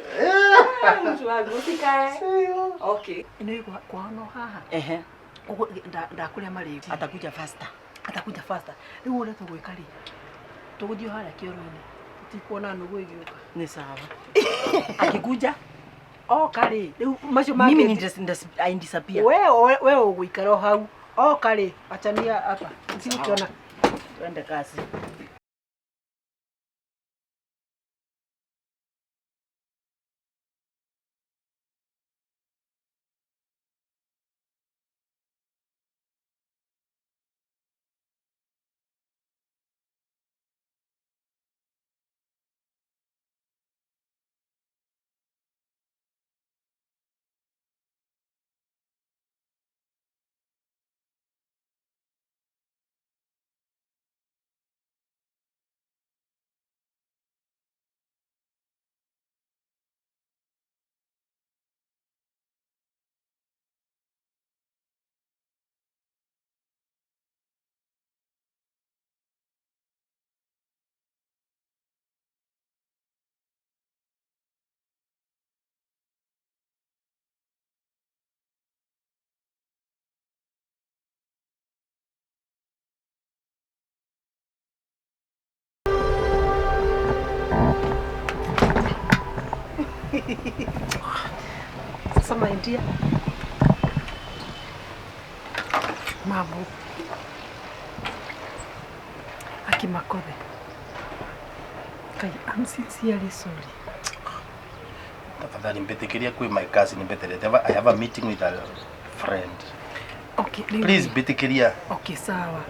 Mtu wangu sikae. Okay. Ino kwa no haha. Ehe. Ugo ndakuria mari. Atakuja faster. Atakuja faster. Riu ule tugwikari. Tuguthio hara kioro-ini. Tikuona nugu igioka. Ni sawa. Akikuja kari. Riu macio mimi ni disappear. Wewe ugwikara hau. Kari. Achania hapa. Sikuona. Twende kazi. Sasa maindia. Mambo. Akimakothe. Kai, I'm sincerely sorry. Tafadhali mbetikiria kwi my cousin mbeterete. I have a meeting with a friend. Okay, please mbetikiria. Okay, sawa.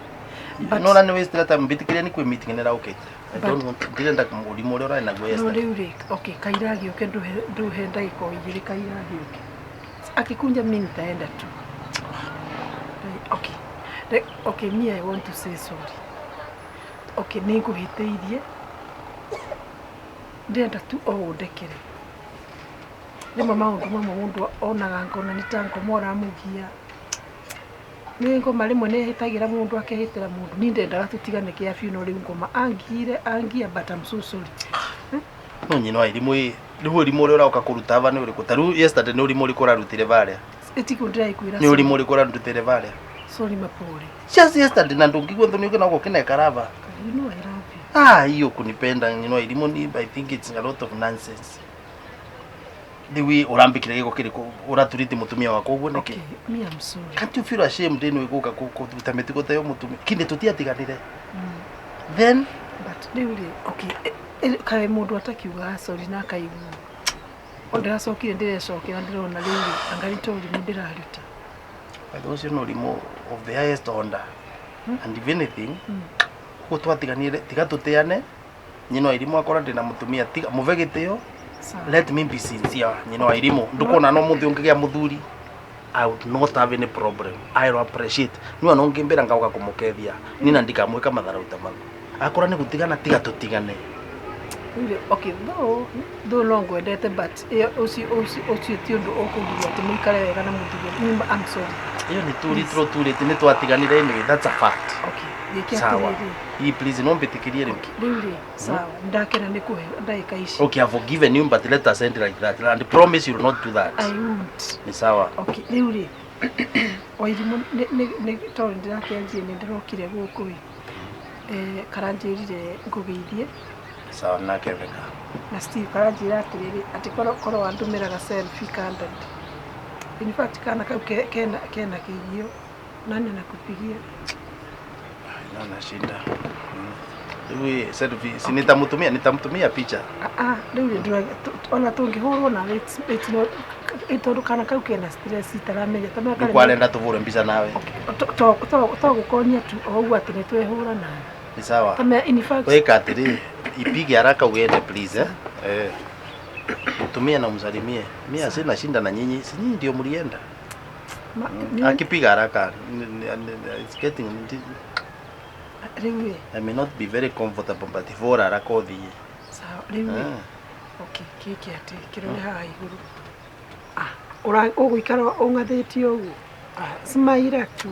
No na waste time mbetikiria ni kwi meeting nera okay. I don't want ndenda kumulimo uri ora na gwesta. No riuri. Okay, kairagi uke nduhe ndaiko igiri kairagi uke. Akikunja mimi nitaenda tu. Okay. Okay, me I want to say sorry. Okay, niguhiteirie. Ndenda tu ndekere. Nima maundu mamwe mundu onaga ngona nitangomora mugia. Ningo marimwe ne hitagira mundu akehitira mundu. Ni ndendaga tutigane kia funeral riu ngoma angia but I'm so sorry. No nyino irimu riu irimu uri ora kuruta va ni uri kutaru yesterday ni urimu uri kurarutire varia. Etiko ndiraikuira. Ni urimu uri kurarutire varia. Sorry mapole. Just yesterday na ndungigwa nthu ni uko nako kina karava. You know I love you. Hiyo kunipenda nyino irimu ni I think it's a lot of nonsense. Diwi urambikire giko kiriko uraturiti mutumia wako uguo niki. Okay, me I'm sorry. Can't you feel ashamed then wiguka kutametigo tayo mutumia kinde tutiatiganire. Then but really okay kai mundu atakiuga sorry na kaigu. Ondera sokire ndirecokera ndirona riu angarito uri ndiraruta. By those no limo of the highest order. And if anything ko twatiganire tiga tutiane nyino irimu akora ndina mutumia tiga muvegiteo. Let me be sincere, nyino irimu ndukona no muthi ungigia muthuri I would not have any problem. I will appreciate. Niwa nongimbira ngauka kumukethia. Nina ndikamwika matharauta magu. Akora ni gutigana tiga tutigane. Okay, though long wendete but ucio ti undu ukugiria ati muikare wega na muthige. I'm sorry. Iyo ni turi ni twatiganire ni that's a fact. Okay. Sawa. Please no mbitikirie riu. Riu sawa. Ndakena ni kuhe ndaika ici. Okay, I've forgiven you but let us end like that. And promise you will not do that. I won't. Ni sawa. Okay, riu Wairimu ni tori ndirakenjie ni ndirokire guku karanjirire ngugeithie. Sawa nake wega. Na Steve karanjira atiriri ati koro wandumiraga selfie candid. In fact kana kau kena kigio nani nakupigia. Nana shinda. Wewe selfie nitamtumia picha. Ndio ona tungihurwo na it's not itondo kana kau kena stress itaramenya tamwe kale. Nikwalenda tuvure mbica nawe. To gukonya tu ogwa ati nitwehura nawe. Ni sawa. Tamwe in fact weka atiri ipige haraka uende please Mtumie na msalimie. Mimi sina shinda na nyinyi. Si nyinyi ndio mlienda. Akipiga haraka it's getting Riwe. I may not be very comfortable but if ora haraka othie. Sawa riwe. Okay, kiki ati kirore haha iguru. Ora uguikara ungathitio ugu. Smile tu.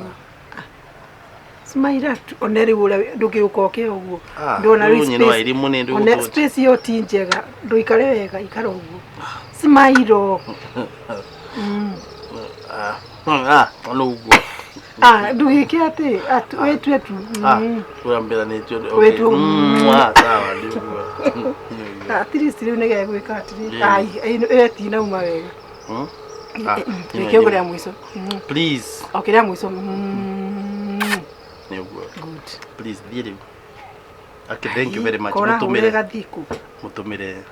Smile tu onere ura ndugiukoke ugu. Ndona space. One space yo ti njega nduikare wega ikara ugu. Smile. Ono ugu. Nduhike ati wetu. Urambira ni tio. Okay. Sawa ndio. At least riu nige gwika ati ti na uma wega. Nikiogora mwiso. Please. Okay, ria mwiso. Good. Please, dear. Okay, thank you very much. Mutumire.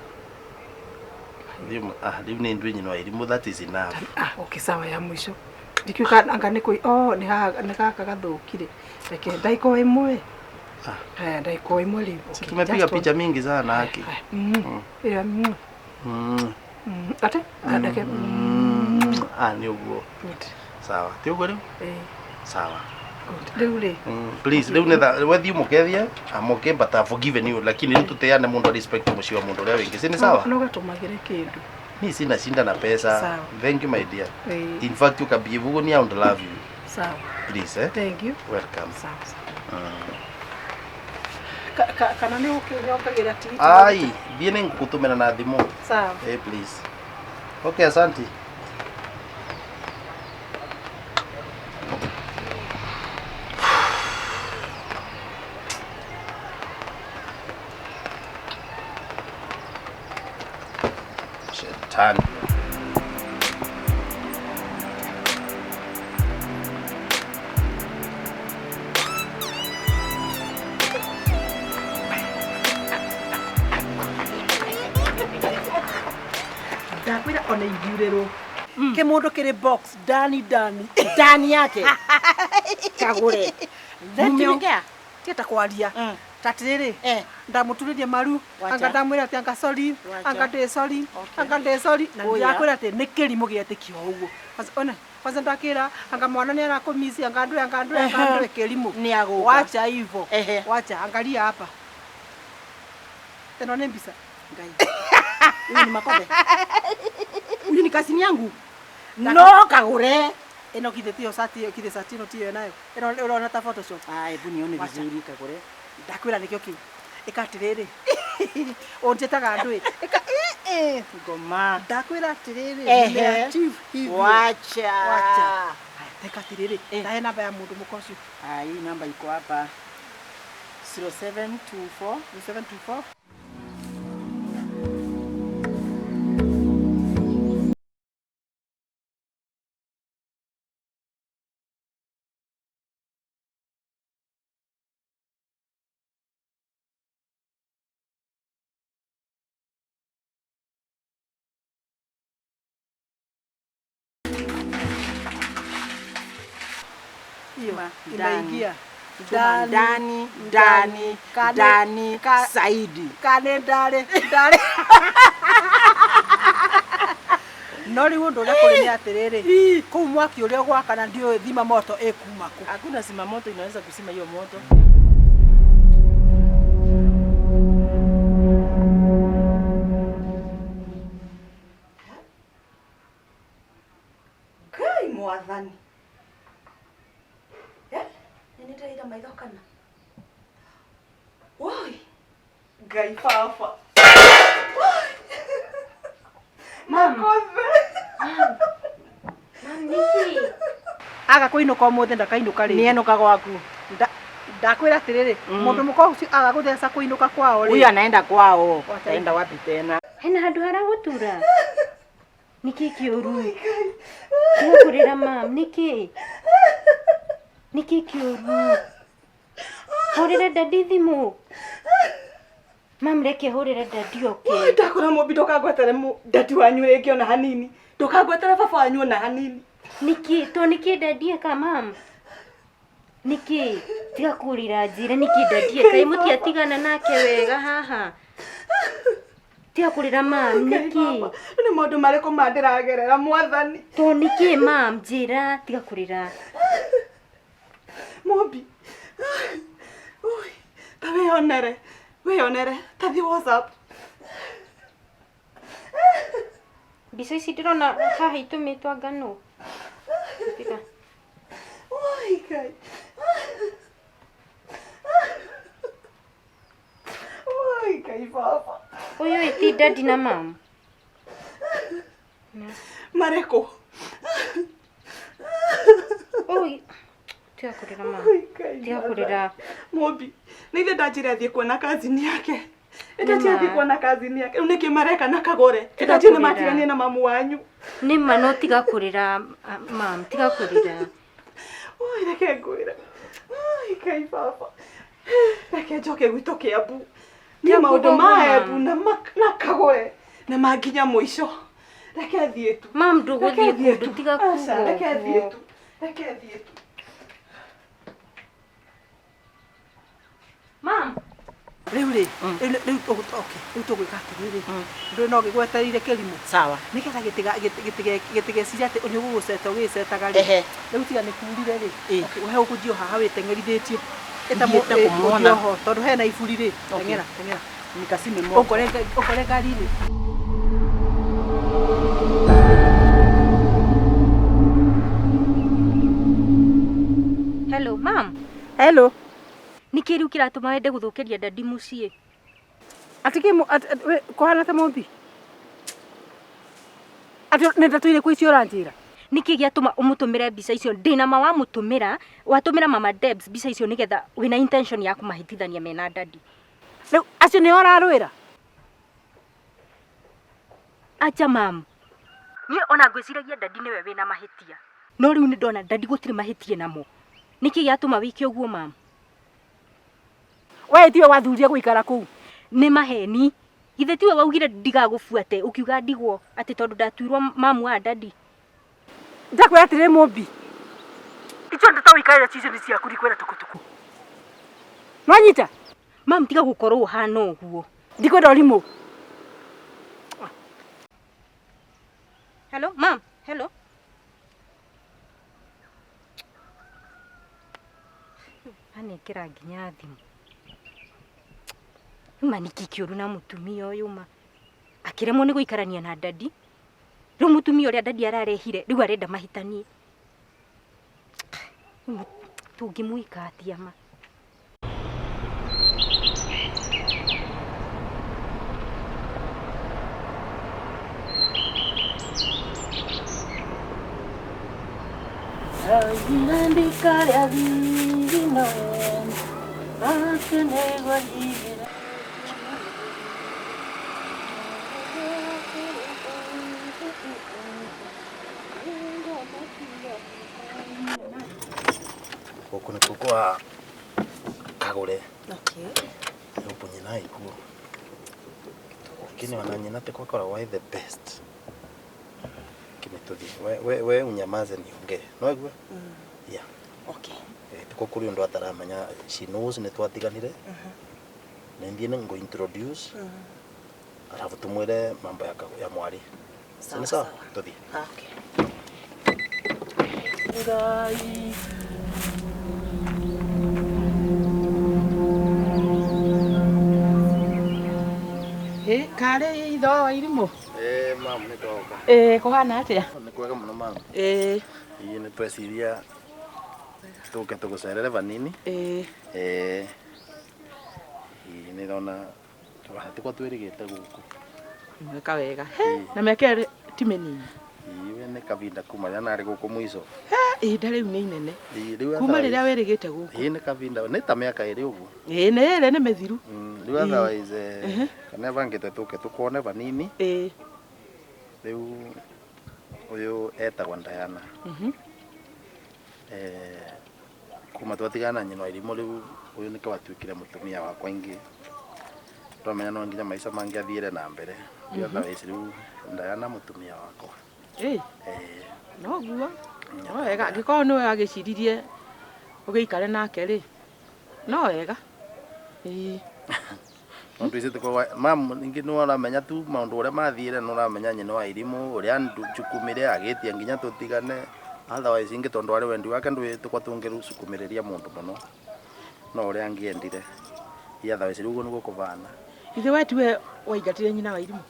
Live ni ndwi nyino irimu that is enough. Okay, sawa ya mwisho. Ndikiuka anga niko ni kaka gathukire. Reke ndaiko imwe. Ndaiko imwe ri. Tumepiga picha mingi sana haki. Ate? Ndake. Ni ugo. Good. Sawa. Ti ugo ri? Sawa. Good. Please, whether you mukethia, I'm okay but I've forgiven you. Lakini tuteane mundu respect mucio mundu uria wingi. Si ni sawa? No gatumagire kindu. Ni sina shinda na pesa. Sawa. Thank you my dear. In fact you can be I would love you. Sawa. Please, Thank you. Welcome. Sawa. Kana ni ukigira tikiti. Ai, viene ngukutumira na thimu. Sawa. Please. Okay, asante. Shetani. Ndakwira ona igurero. Kimundu kiri box ndani yake. Kagure. Mumeongea? Tieta kwaria. Tatiriri. Ndamuturirie maru. Anga ndamwira ati anga sorry. Anga de sorry. Na ndiakwira ati ni kirimu gietikio uguo. Ona kwanza ndakira anga mwana ni arakumisi anga ndu kirimu. Ni aguka. Wacha hivyo. Wacha angalia hapa. Tena ni mbisa. Ngai. Huyu ni makobe. Huyu ni kasini yangu. No Kagure. Eno kidetio sati no tio nayo. Eno unaona ta photoshop. Hebu nione vizuri Kagure. Ndakwira nikio kiu. Ikatiriri. Onjetaga ndui. Ngoma. Ndakwira atiriri. Wacha. Ikatiriri. Ndahe namba ya mundu mukocu. Hii namba iko hapa. 0724. Inaingia ndani Saidi kane ndale No riu undu uria kuri ni atiriri kuu mwaki uria gwakana ndio thima moto ikuma ku. Hakuna zima moto inaweza kusima hiyo moto. Kai mwathani. Nini ndaira maitho kana? Woi. Ngai baba. Niki. Aga kuinuka umuthi ndakainuka ri. Ni enuka gwaku. Ndakwira atiriri mundu muko aga gutheca kuinuka kwao ri. Huyu anaenda kwao. Ataenda wapi tena? Hena handu haragutura. Niki kiuru. Nikukurira mam, niki. Niki kiuru. Horera dadi thimu. Mam reke horera dadi oke. Ndakora mubi ndukagwetere dadi wanyu ringi ona hanini. Ndukagwetere baba wanyu ona hanini. Niki, to niki dadi eka mam. Niki, tiga kurira njire niki dadi eka imuti atigana nake wega haha. Tiga kurira mam, niki. Ni maundu mariku mandiragerera mwathani. To niki mam, njira tiga kurira. Mubi. Ui, ta wionere. Wionere, ta thi WhatsApp. Mbica ici ndirona haha itumitwo ngano. Tiga. Ui, Ngai. Ui, Ngai baba. Uyu iti dadi na mam. Mareko. Ui. Tiga kurira mam. Ui, Ngai. Tiga kurira. Mubi, ni ithe ndanjire athie kuona kazini yake. Ndathie athie kuona kazini yake. Riu niki mareka na kagore. Ndathie ni matiganie na mamu wanyu. Ni ma no tiga kurira mam, tiga kurira. Ui, reke ngwire. Ui, Ngai baba. Reke njoke gwitũ Kĩambu. Nĩ maũndũ ma Embu na kagore na manginya mũico. Reke thiĩ tu. Mam ndũgũthiĩ kũndũ tiga kuga. Reke thiĩ tu. Reke thiĩ tu. Mam. Riu ri, riu tugwika atiriri. Ndu no gigweterire kirimu. Sawa. Nigetha gitigeciria ati ni guguseta ugicetaga ri. Riu tiga ni kurire ri. Wehe ukujio haha witengerithetio. Eta kumuona. Tondu hena iburi ri. Tengera. Nikasime moto. Ukore ngari ri. Hello mam. Hello. Niki riu kiratuma wende guthukiria dadi mucii? Atiki kohana ta mombi. Ati nenda tuire kwicio ranjira. Niki giatuma umutumire mbica icio ndina ma wa mutumira watumira mama Debs mbica icio nigetha wina intention ya kumahitithania mena dadi. Riu acio ni orarwira. Acha mam. Ni ona ngwiciragia dadi niwe wina mahitia. No riu ni ndona dadi gutiri mahitie namo. Niki giatuma wiki uguo mam? We tiwe wathuria guikara kuu. Ni maheni. Ithe tiwe waugire ndigagubuate ukiuga ndigwo ati tondu ndatuirwo mamu wa dadi. Ndakwira atire mombi. Icio ndata wikaira cicio ni cia kuri kwera tukutuku. Nwanyita? Mam tiga gukorwo uhana uguo. Ndikwenda urimu. Hello mam, hello. Anekera nginya thimu. Uma niki kiuru na mutumia uyu ma. Akiremwo ni guikarania na dadi. Riu mutumia uria dadi ararehire riu arenda mahitanie. Tungimuika atia ma. Gũkũ nĩ kũkwa kagũre. Okay. Yupo nyina ikuo. Lakini wana nyina tekwa koragwo the best. Kimetuthi. We unyamaze niongee. No igwe? Yeah. Okay. Tuko kuri ndo ataramanya she knows ni twatiganire. Nendie ngo introduce. Alafu tumwele mambo ya mwari. Sawa sawa. Tuthi. Okay. Ngai. Kare itho wa irimu. Mamu nĩ ndoka. Kuhana atia? Nĩ kwega mũno mamu. Ĩĩ nĩ tweciria tũke tũgũcerere vanini. Nĩ rona tũtikwa twĩrĩgĩte gũkũ. Mweka wega. Na mĩaka ti mĩnini. Iwe nĩ kavinda kuma rĩrĩa narĩ gũkũ mũico. Ihinda rĩu nĩ inene. Kuma rĩrĩa wĩrĩgĩte gũkũ. Nĩ kavinda nĩ ta mĩaka ĩrĩ ũguo. Nĩ ĩrĩ nĩ mĩthiru. Rĩu otherwise kana bangĩte tũke tũkone vanini. Rĩu ũyũ etagwo Diana. Kuma twatigana nyina Irimũ rĩu ũyũ nĩke watuĩkire mũtumia wakwa ingĩ. Twamenya no nginya maica mangĩ athiĩre na mbere. Otherwise rĩu Diana mũtumia wakwa. No guo. No wega angĩkorwo nĩwe agĩciririe ũgĩikare nake rĩ. No wega. Nondu icete kwa mamu ningi no aramenya tu maundu uria mathiire no aramenya nyina wa Irimũ uria ndukumire agetia nginya tutigane. Otherwise ingi tondu ari wendi wake ndwitwa tungirusukumiriria mundu muno. No uria angiendire. Otherwise rĩu nĩguo kũvana. Ithe wetu we waingatire nyina wa Irimũ.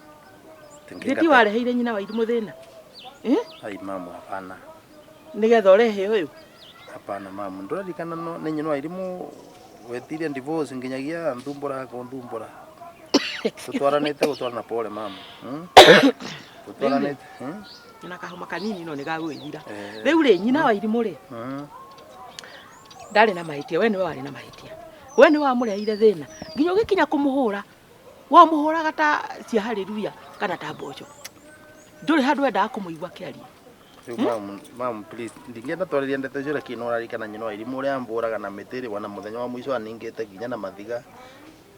Gĩti wareheire nyina wa Irimũ thĩna. Ai mamu hapana. Nigetha urehe uyu. Hapana mamu ndũrarikana no nĩ nyina wa Irimũ wetirie divorce nginyagia nthumbura kundhumbura. Tutwaranite gutwarana pole mamu. Tutwaranite. Na kahoma kanini no nigagwithira. Riu ri nyina wa Irimũ ri. Ndari na mahitia we niwe wari na mahitia. We ni wamureheire thĩna. Nginya ũgĩkinya kũmũhũra. Wamuhũraga ta cia haleluya kana ta mboco. Ndũrĩ handũ wendaga kũmũigua kĩaria. Mamu please ndingenda twarĩria ndeto icio reke no rarikana nyina wa Irimũ ũrĩa ambũraga na mĩtĩrĩ wana mũthenya wa mũico aningĩte nginya na mathiga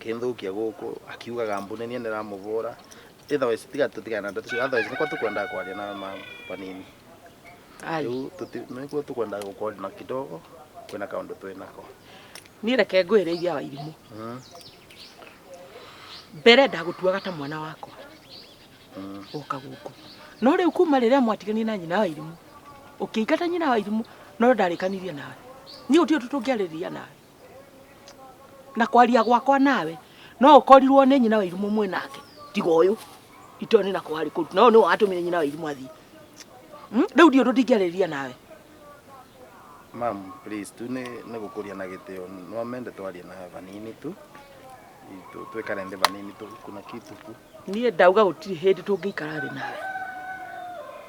kĩnthũkia gũkũ akiugaga mbune nĩ ndĩramũvũra. Otherwise tiga tutigana ndeto icio otherwise nĩkwa tũkwendaga kwaria na mamu panini. Rĩu nĩkwa tũkwendaga gũkorwo na kidogo kwĩna kaũndũ twĩnako. Niĩ reke ngwĩrĩithia wa Irimũ. Mbere ndagũtuaga ta mwana wakwa. Ũka gũkũ. No rĩu kuma rĩrĩa mwatigania na nyina wa Irimũ. Ũkĩingata nyina wa Irimũ no ndarĩkanirie nawe. Niĩ ũtio tũtũngĩarĩrĩria nawe. Na kwaria gwakwa nawe no ũkorirwo nĩ nyina wa Irimũ mwĩnake. Tiga ũyũ. Itoni na kwari kũu. No nĩ watũmire nyina wa Irimũ athi. Rĩu ndio tũtingĩarĩrĩria nawe. Mam please tu nĩ gũkũria na gĩtĩo no amende twarie nawe vanini tu. Twekare nde vanini tu kuna kitu tu. Niĩ ndauga gũtirĩ hĩndĩ tũngĩikara thĩ nawe.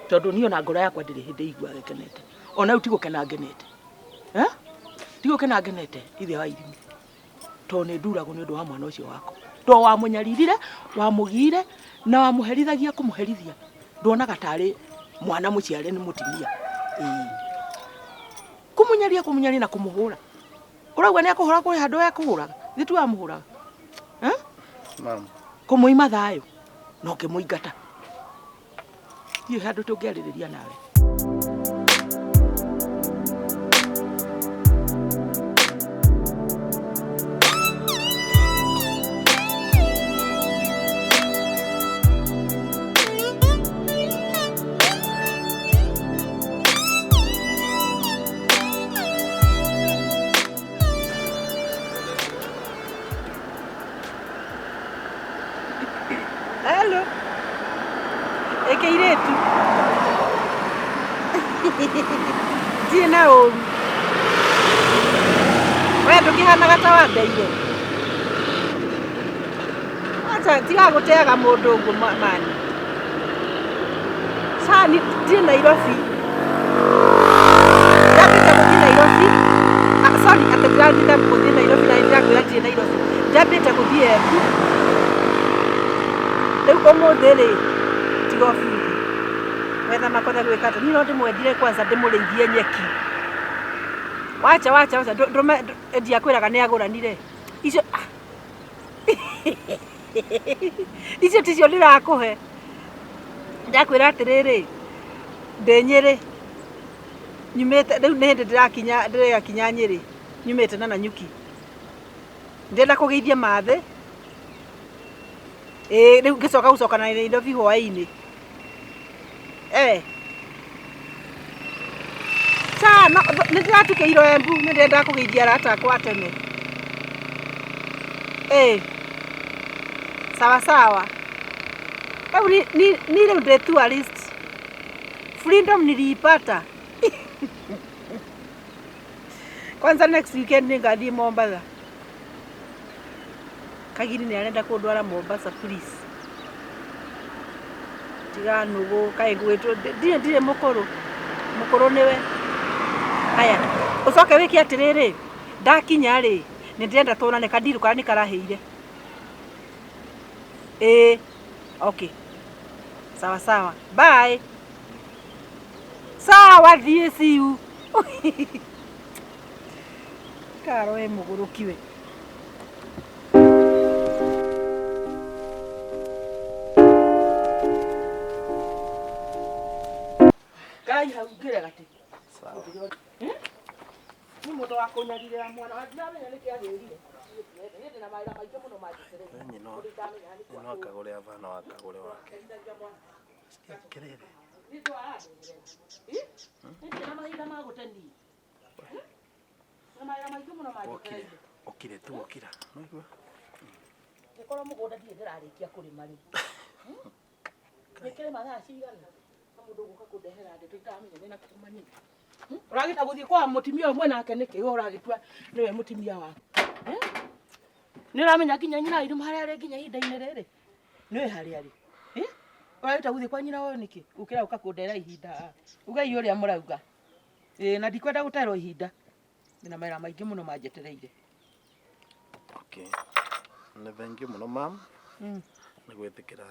Tondũ niĩ ona ngoro yakwa ndĩrĩ hĩndĩ igua gekenete. Ona rĩu tigũkena ngenete. Tigũkena ngenete ithe wa Irimũ. Tondũ nĩ nduragwo nĩ ũndũ wa mwana ũcio wako. Tondũ wamũnyaririre, wamũgire na wamũherithagia kũmũherithia. Nduonaga tarĩ mwana mũciare nĩ mũtumia. Kũmunyaria na kũmũhũra. Ũrauga nĩ akũhũra kũrĩ handũ ya kũhũraga. Gĩtu wamũhũraga. Mam. Kũmũima thayũ. No kĩmũingata. Hiyo handũ tũngĩarĩrĩria nawe. Hello. Ekeiretu. Tina ũru. Wewe ndũkĩhanaga ta wandeire. Acha tiga gũteaga mũndũ ũguo mani. Sani thiĩ Nairobi. Ndapĩta gũthiĩ Nairobi. Sorry, atendira gũthiĩ Nairobi na ndĩrakwĩra thiĩ Nairobi. Ndapĩta gũthiĩ Embu. Rĩu ũmũthĩ rĩ tiga bithi. Wetha makotha gwĩka atĩ niĩ no ndĩmwendire kwanza ndĩmũrĩithie nyeki. Wacha ndũme ndiakwĩraga nĩ agũranire. Icio icio ticio ndirakũhe. Ndakwĩra atĩrĩrĩ ndĩ Nyĩrĩ. Nyumĩte rĩu nĩ hĩndĩ ndĩrakinya Nyĩrĩ. Nyumĩte na Nanyuki. Ndĩrenda kũgeithia mathĩ. Rĩu ngĩcoka gũcoka na Nairobi hwaĩ-inĩ. Sana nä ndä ratukä iro Embu nä ndenda kå geithia arata akwa tene sawa sawa. Hebu ni rä u ndä tourist freedom niliipata. Kwanza next weekend nä ngathiä Mombasa. Kagiri nä arenda kå ndwara Mombasa please. Tiga nũgũ kaĩ gwĩtwo ndirĩ mũkũrũ nĩwe. Haya ũcoke wĩke atĩrĩrĩ, ndakinya rĩ nĩ ndĩrenda tuonane kandiru karĩa nĩ karahĩire. Okay sawa sawa bye. Sawa thiĩ see you. Karo we mũgũrũkiwe. Ngai hau ngĩre gatĩ. Sawa. Nĩ mũndũ wa kũnyarira mwana wa ndĩramenya nĩkĩ agĩrire. Nĩ na mawĩra maingĩ mũno mangĩterere. Nyina akagũre avana wakagũre wake. Kelele. Nĩ na mahinda ma gũteni. Na mawĩra maingĩ mũno mangĩterere. Okire tu okira. No igua. Ngĩkorwo mũgũnda ndirĩ ndĩrarĩkia kũrĩma rĩ. Ngĩkĩrĩma thaa cigana. Mũndũ gũka kũndehera ndeto itamenya nĩ na kũmani. Ũragĩta gũthiĩ kwa mũtimia ũmwe nake nĩkĩ we ũragĩtua nĩwe mũtimia wake. Nĩ ũramenya nginya nyina Irima harĩa arĩ nginya ihinda-inĩ rĩrĩ. Nĩwe harĩa arĩ. Ũragĩta gũthiĩ kwa nyina ũyũ nĩkĩ? Ũkĩra ũka kũndehera ihinda. Ugai ũrĩa mũrauga. Na ndikwenda gũterwo ihinda. Ndĩna mawĩra maingĩ mũno manjetereire. Okay. Nĩ thank you mũno mam. Nĩ gwĩtĩkĩra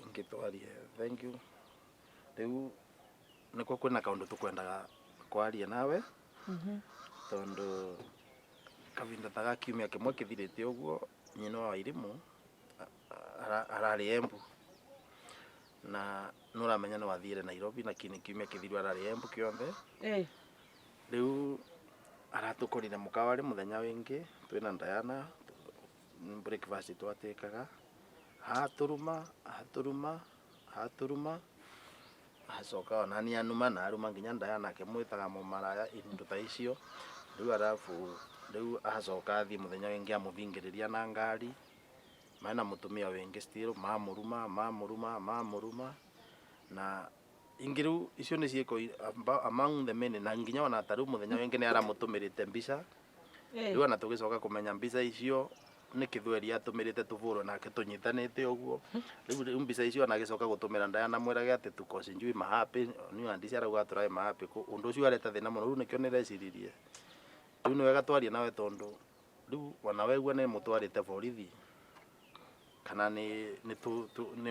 ingĩtwarie. Thank you. Rĩu nĩkuo kwĩna kaũndũ tũkwendaga kwaria nawe tondũ kavinda ta ga kiumia kĩmwe kĩthirĩte ũguo nyina wa Irimũ ararĩ Embu na nũramenya nĩ wathiĩre Nairobi na kiumia kĩthiru ararĩ Embu kĩothe. Rĩu aratũkorire mũkawarĩ mũthenya wĩngĩ twĩna Diana breakfast twatĩkaga haturuma acoka ona ni anuma na aruma nginya Diana akĩmwĩtaga mũmaraya indo ta icio. Rĩu arabu rĩu acoka athi mũthenya wĩngĩ amũvingĩrĩria na ngari maina mũtumia wĩngĩ still mamũruma na ingĩ rĩu icio nĩ ciĩko among the many na nginya ona tarĩu mũthenya wĩngĩ nĩ aramũtũmĩrĩte mbica. Rĩu ona tũgĩcoka kũmenya mbica icio nĩ kĩthweri atũmĩrĩte tũvũrwo nake tũnyitanĩte ũguo. Rĩu mbica icio ona agĩcoka gũtũmĩra Diana mwĩrage atĩ tukoci njui mahappy ni andisi arauga tũraĩ mahappy ũndũ ũcio areta thĩna mũno. Rĩu nĩkĩo nĩreciririe rĩu nĩ wega twarie nawe tondũ rĩu ona wegua nĩ mũtwarĩte borithi kana nĩ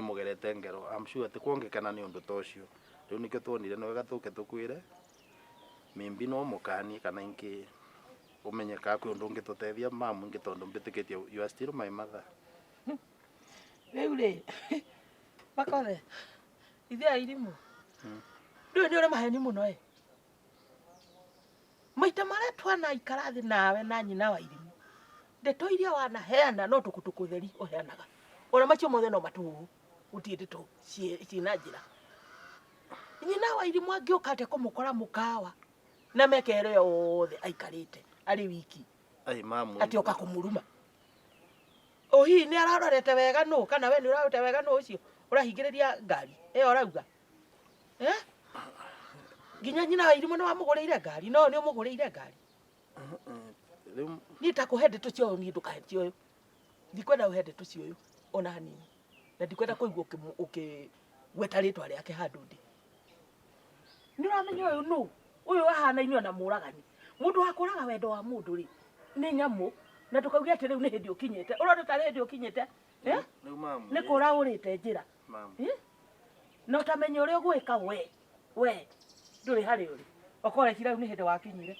mũgerete ngero. I'm sure atĩ kuongekana nĩ ũndũ ta ũcio. Rĩu nĩkĩo tuonire nĩ wega tũke tũkwĩre maybe no mũkanie kana ingĩ umenyeka kwĩ ũndũ ũngĩtũteithia mamu ingĩ tondũ mbĩtĩkĩtie you are still my mother. Rĩu rĩ Makothe ithe a Irimũ rĩu nĩ ũrĩ maheni mũno maita marĩa twanaikara thĩ nawe na nyina wa Irimũ ndeto iria wanaheana no tũkũtũkũ theri ũheanaga. Ona macio mothe no matũũ gũtirĩ ndeto ciĩna njĩra. Nyina wa Irimũ angĩũka atĩ kũmũkora mũkawa na mekere yothe aikarĩte arĩ wiki ati oka kumuruma. Hihi nĩ ararorete wega nũ kana we nĩ ũrarorete wega nũ ũcio ũrahingĩrĩria ngari ũrauga nginya nyina wa Irimũ nĩ wamũgũrĩire ngari no nĩ ũmũgũrĩire ngari. Niĩ takũhe ndeto cio niĩ ndũkahe cio ndikwenda ũhe ndeto cio ona hanini na ndikwenda kũigua ũkĩgweta rĩtwa rĩake handũ ndĩ. Nĩ ũramenya ũyũ nũ ũyũ ahanaine na mũragani mũndũ wa kũraga wendo wa mũndũ rĩ nĩ nyamũ na tukauge atĩ rĩu nĩ hĩndĩ ũkinyĩte ũrona ta hĩndĩ ũkinyĩte nĩ kũra ũrĩte njĩra na ũtamenya ũrĩa ũgwĩka we ndũrĩ harĩ ũrĩ ũkorekira rĩu nĩ hĩndĩ wakinyire.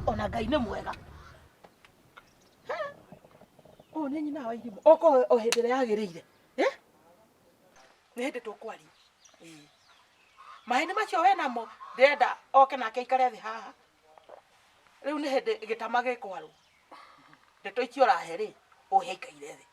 Ona Ngai nĩ mwega ũyũ nĩ nyina wa Irimũ oka o hĩndĩ ĩrĩa yagĩrĩire nĩ hĩndĩ tũkwaria. Maheni macio we namo ndĩrenda oke nake aikare thĩ haha. Rĩu nĩ hĩndĩ gĩtama gĩkwarwo ndeto icio ũrahe rĩ ũhe ikaire thĩ.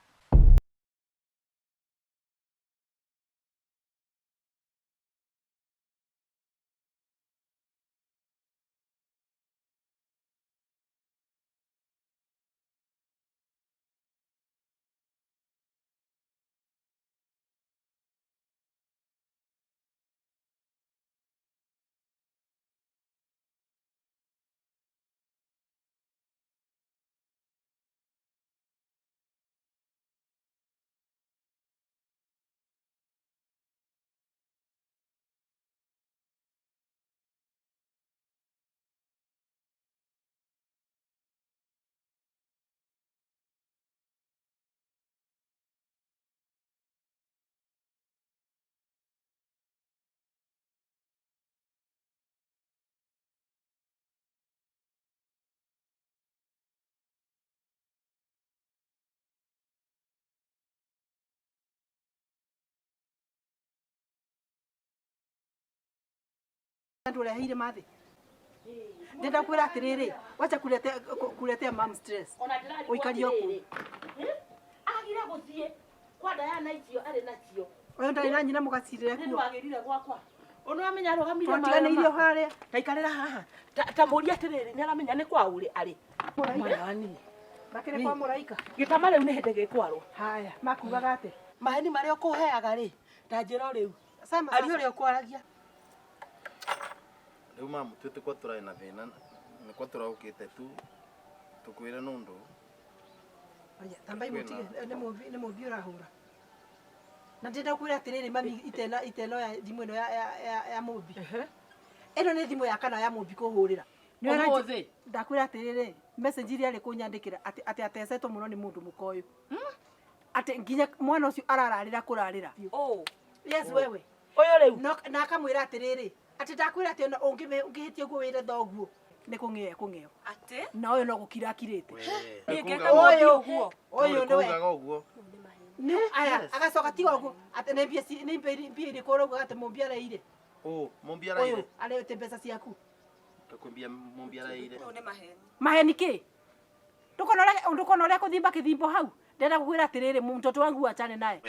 Ndio hile mathi. Ndenda kwira atiriri, wacha kuletea mom stress. Uikari oku. Agira guthie kwa Diana icio ari nacio. Wewe ndari na nyina mugacirire Nĩ wagĩrire gwakwa. Ono amenya arugamire Twatigane irio haria. Taikarĩra haha. Ta mũria atĩrĩrĩ nĩ aramenya nĩ kwa ũrĩ arĩ. Mwana wani. Bakire kwa mũraika. Gĩtama rĩu nĩ hĩndĩ gĩkwarwo. Haya, makugaga ate. Maheni marĩa ũkũheaga rĩ. Ta njĩra rĩu. Sama Ari ũrĩa ũkwaragia. Rĩu mamu twĩte kwa tũraĩ na thĩna nĩ kwa tũraũkĩte tu tũkwĩre nũndũ. Aya, tambai mutige nĩ mũmbi ũrahũra. Na ndenda kwira atiriri mami iteno ya thimu ino ya mũmbi. Ĩno nĩ thimũ ya kana ya mũmbi kũhũrĩra. Ũmũthĩ. Ndakwira atiriri message iria arĩ kũnyandĩkĩra ati atecetwo mũno nĩ mũndũ mũkoyo. Ati nginya mwana ũcio arararĩra kũrarĩra. Oh. Yes wewe. Ũyũ rĩu. Na akamwĩra atiriri ati ndakwira ati ona ũngĩhĩtie ũguo wĩre thoguo nĩ kũng'eo. Ati? Na ũyũ no gũkira akirĩte. Ũyũ nĩwe. Ũguo. Ni aya agacoka tiga ũguo ati nĩ mbia irĩ kũrauga ati mũmbi araire. Oh, mũmbi araire. Ũyũ arete mbeca ciaku. Takwambia mũmbi araire. Ũyũ nĩ maheni. Maheni ki? Ndukona ũrĩa kũthimba kĩthimbo hau. Ndenda kukwĩra atiriri mtoto wangu achane naye.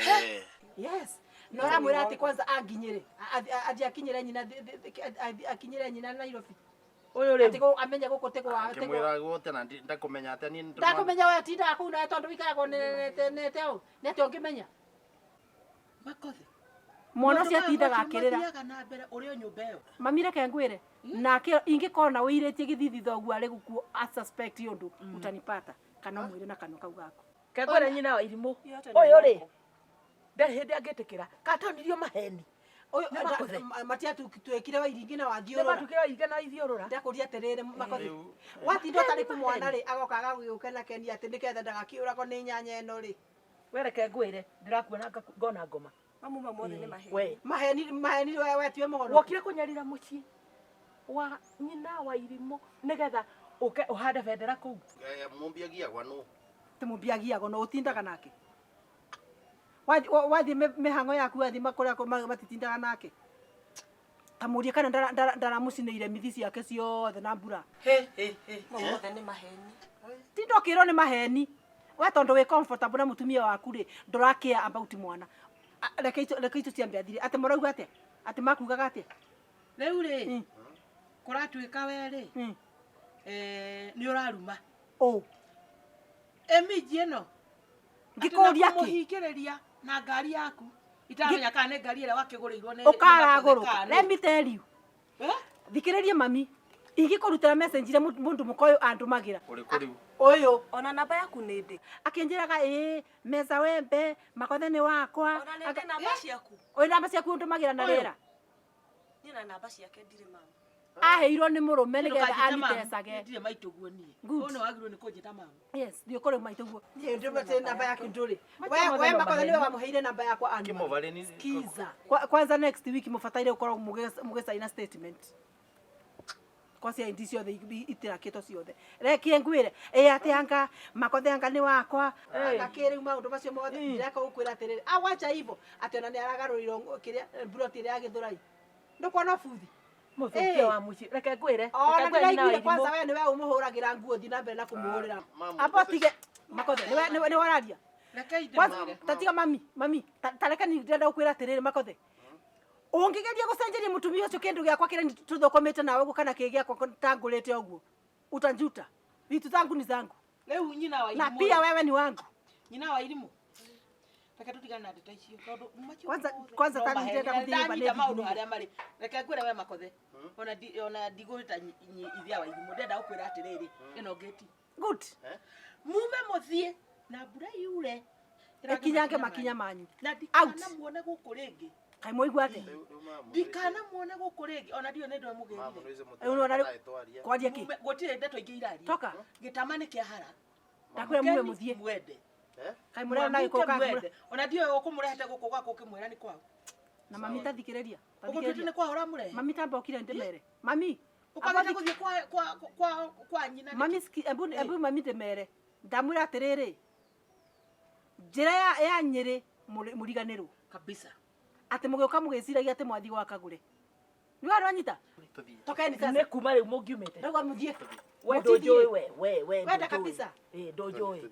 Yes. No ramwĩra ati kwanza anginyire. Athi akinyire nyina Nairobi. Ũyũ rĩu. Ati amenya gũkũ tego wa tego. Kĩmwĩra gũte na ndakũmenya atĩ ni ndakumenya wewe tinda kuu na tondu wikaragwo nete au nete ungimenya Makothe. Mwana ũcio atindaga akĩrĩra. Mathiaga na mbere ũrĩ o nyũmba ĩyo. Mami reke ngwĩre nake ingĩkorwo wĩirĩtie gĩthithi thoguo arĩ gũkuo a suspect yondu utanipata kana mwĩre na kanwa kau gako. Kengwĩre nyina wa irimũ. Ũyũ rĩ. Ndarĩ hĩndĩ angĩtĩkĩra. Katonirio maheni. Ũyũ matiatu twekire wa iringi na wathiũrũra. Matukire wa iringi na ithiũrũra. Ndakuria atiriri Makothe. Watinda ũtarĩ kũmwana rĩ agoka agagũgĩũka na keni atĩ nĩketha ndagakĩũragwo nĩ nyanya ĩno rĩ. Wereke ngwĩre ndĩrakuona ngona ngoma. Mamu mothe nĩ maheni. We. Maheni wewe tiwe mũgono. Wokire kũnyarira mũciĩ wa nyina wa irimũ nĩgetha ũke ũhande bendera kũu. Mũmbi agiagwa nũ? Ti mũmbi agiagwo no ũtindaga nake. Wathi mĩhango yaku wathi makũrĩa matitindaga nake. Tamurie kana ndaramucinĩire mithi ciake ciothe na mbura. Mothe nĩ maheni. Tindo kĩrwo nĩ maheni. We tondu wĩ comfortable na mutumia waku rĩ ndũrakĩa about mwana. Reke itu ciambe athire. Ati marauga atia? Ati makugaga atia? Rĩu rĩ. Kũratuĩka we rĩ. Nĩ ũraruma. Oh. Emiji ĩno. Ngĩkũria kĩ? Mũhingĩrĩria na ngari yaku. Itamenya kana nĩ ngari ĩrĩa wakĩgũrĩirwo nĩ. Ũkaragũrũka. Let me tell you. Thikĩrĩria mami. Ingĩkũrutĩra message ire mũndũ mũkoyo andũmagĩra. Ũrĩkũ rĩu? Ũyũ. Ona namba yaku nĩ ndĩ. Akĩnjĩraga meza wembe Makothe nĩ wakwa. Ona nĩ namba ciaku. Oĩ namba ciaku ndũmagĩra na rĩera. Niĩ na namba ciake ndirĩ mama. Aheirwo nĩ mũrũme nĩgetha anitecage. Ndirĩ maitũguo niĩ. Ũno wagĩrĩirwo nĩ kũnjĩta mama. Yes, ndio kũrĩ maitũguo. Ndio namba yaku ndũrĩ. We Makothe nĩwe wamũheire namba yakwa anu. Kĩmovareni. Kiza. Kwanza next week mũbataire gũkorwo mũgĩcaina statement. Kosia indi ciothe itirakĩtwo ciothe. Reke ngwĩre ati anga Makothe anga nĩ wakwa. Akĩrĩu maũndũ macio mothe ndireka gũkwĩra atĩrĩrĩ. Awacha hivyo ati ona nĩ aragarũrirwo kĩrĩa broti ĩrĩa ya Gĩthũrai. Ndũkona buthi. Mũthũkia wa mũciĩ. Reke ngwĩre. Ona ndĩraiguire kwanza we nĩwe ũmũhũragĩra nguo thi na mbere na kũmũhũrĩra. Amba tige Makothe nĩ wararia. Reke inde. Tatiga mami. Tareka ni ndĩrenda gũkwĩra atĩrĩrĩ Makothe. Ũngĩgeria gũcenjeria mũtumia ũcio kĩndũ gĩakwa kĩrĩa tũthũkomete nawe gũkana kĩ gĩakwa tangũrĩte ũguo. Utanjuta. Vitu zangu ni zangu. Rĩu nyina wa irimũ. Na pia wewe ni wangu. Nyina wa irimũ. Reke tutigane na ndeto icio tondũ kwanza tani ndĩrenda gũthiĩ baneti maũndũ harĩa marĩ. Reke ngwĩre we Makothe. Ona ndigũrĩta ithia wa irimũ. Ndenda gũkwĩra atĩrĩrĩ ĩno ngeti. Good. Mume mũthiĩ na mbura yure. Ekinyange makinya manyu. Na ndikanamuone gũkũ rĩngĩ. Kai moigua atĩa? Ndikanamuone gũkũ rĩngĩ ona ndio nĩ ndwe mũgĩrire. Kwaria kĩ? Gũtirĩ ndeto ingĩ iraria. Toka. Gĩtama nĩ kĩahara. Ndakwĩra mume mũthiĩ. Mwende. Kai mũrera na gĩkũka mwende. Ona ndio ũkũmũrehete gũkũ gwakũ ũkĩmwĩra nĩ kwao. Na mami tathikĩrĩria. Ũgũtuĩte nĩ kwao ũramũrehe. Mami tamba okire ndĩmere. Mami. Ũkagĩte gũthiĩ kwa nyina. Mami ebu mami ndĩmere. Ndamwĩra atĩrĩrĩ. Njĩra ya Nyĩrĩ mũriganĩrwo. Kabisa. Ati mũgĩũka mũgĩciragia ati mwathi gwa Kagũre. Ni wari wanyita. Tuthie. Tokeni sasa. Nĩ kuma rĩu mũngiumĩte. Ndauga muthie. We ndũnjũĩ we. Wenda kabisa. Ndũnjũĩ.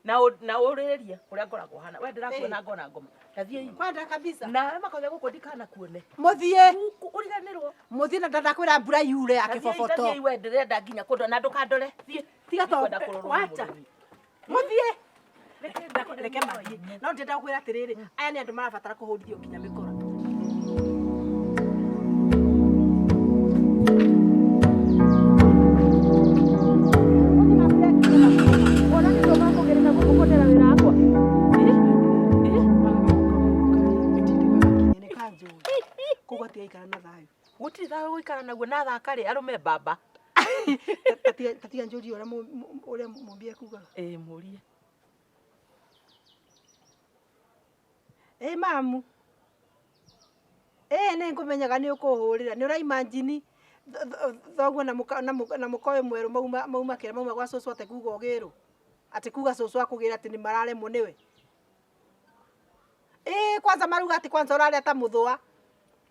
Na ũrĩrĩrie ũrĩa ngoragwo hana. We ndĩrakuona ngona ngoma. Tathiĩ. Kwenda kabisa. Na we makothe gũkũ ndikanakuone. Muthie. Ũriganĩrwo. Muthie na ndakwĩra mbura yure ya kĩboboto. Tathiĩ we ndĩrenda nginya kũndona na ndũkandore. Thiĩ. Tiga to. Wacha. Muthie. Reke mathiĩ. No ndĩrenda kwĩra atĩrĩrĩ, aya nĩ andũ marabatara kũhũrithio nginya mĩkora. Gũtirĩ thaũ gũikara naguo na thaka rĩ arũme mbamba. Tatiga njũrie ũrĩa mũmbia kugaga. Mũrie. Mamu. Nĩ ngũmenyaga nĩ ũkũhũrĩra. Nĩ ũraimagine thoguo na mũkowe mwerũ mauma kĩrĩa mauma gwa cũcũ ate kuga ũgĩrwo. Atĩ kuga cũcũ akũgĩra atĩ nĩ mararemwo nĩwe. Kwanza maruga atĩ kwanza ũrarĩa ta mũthũa.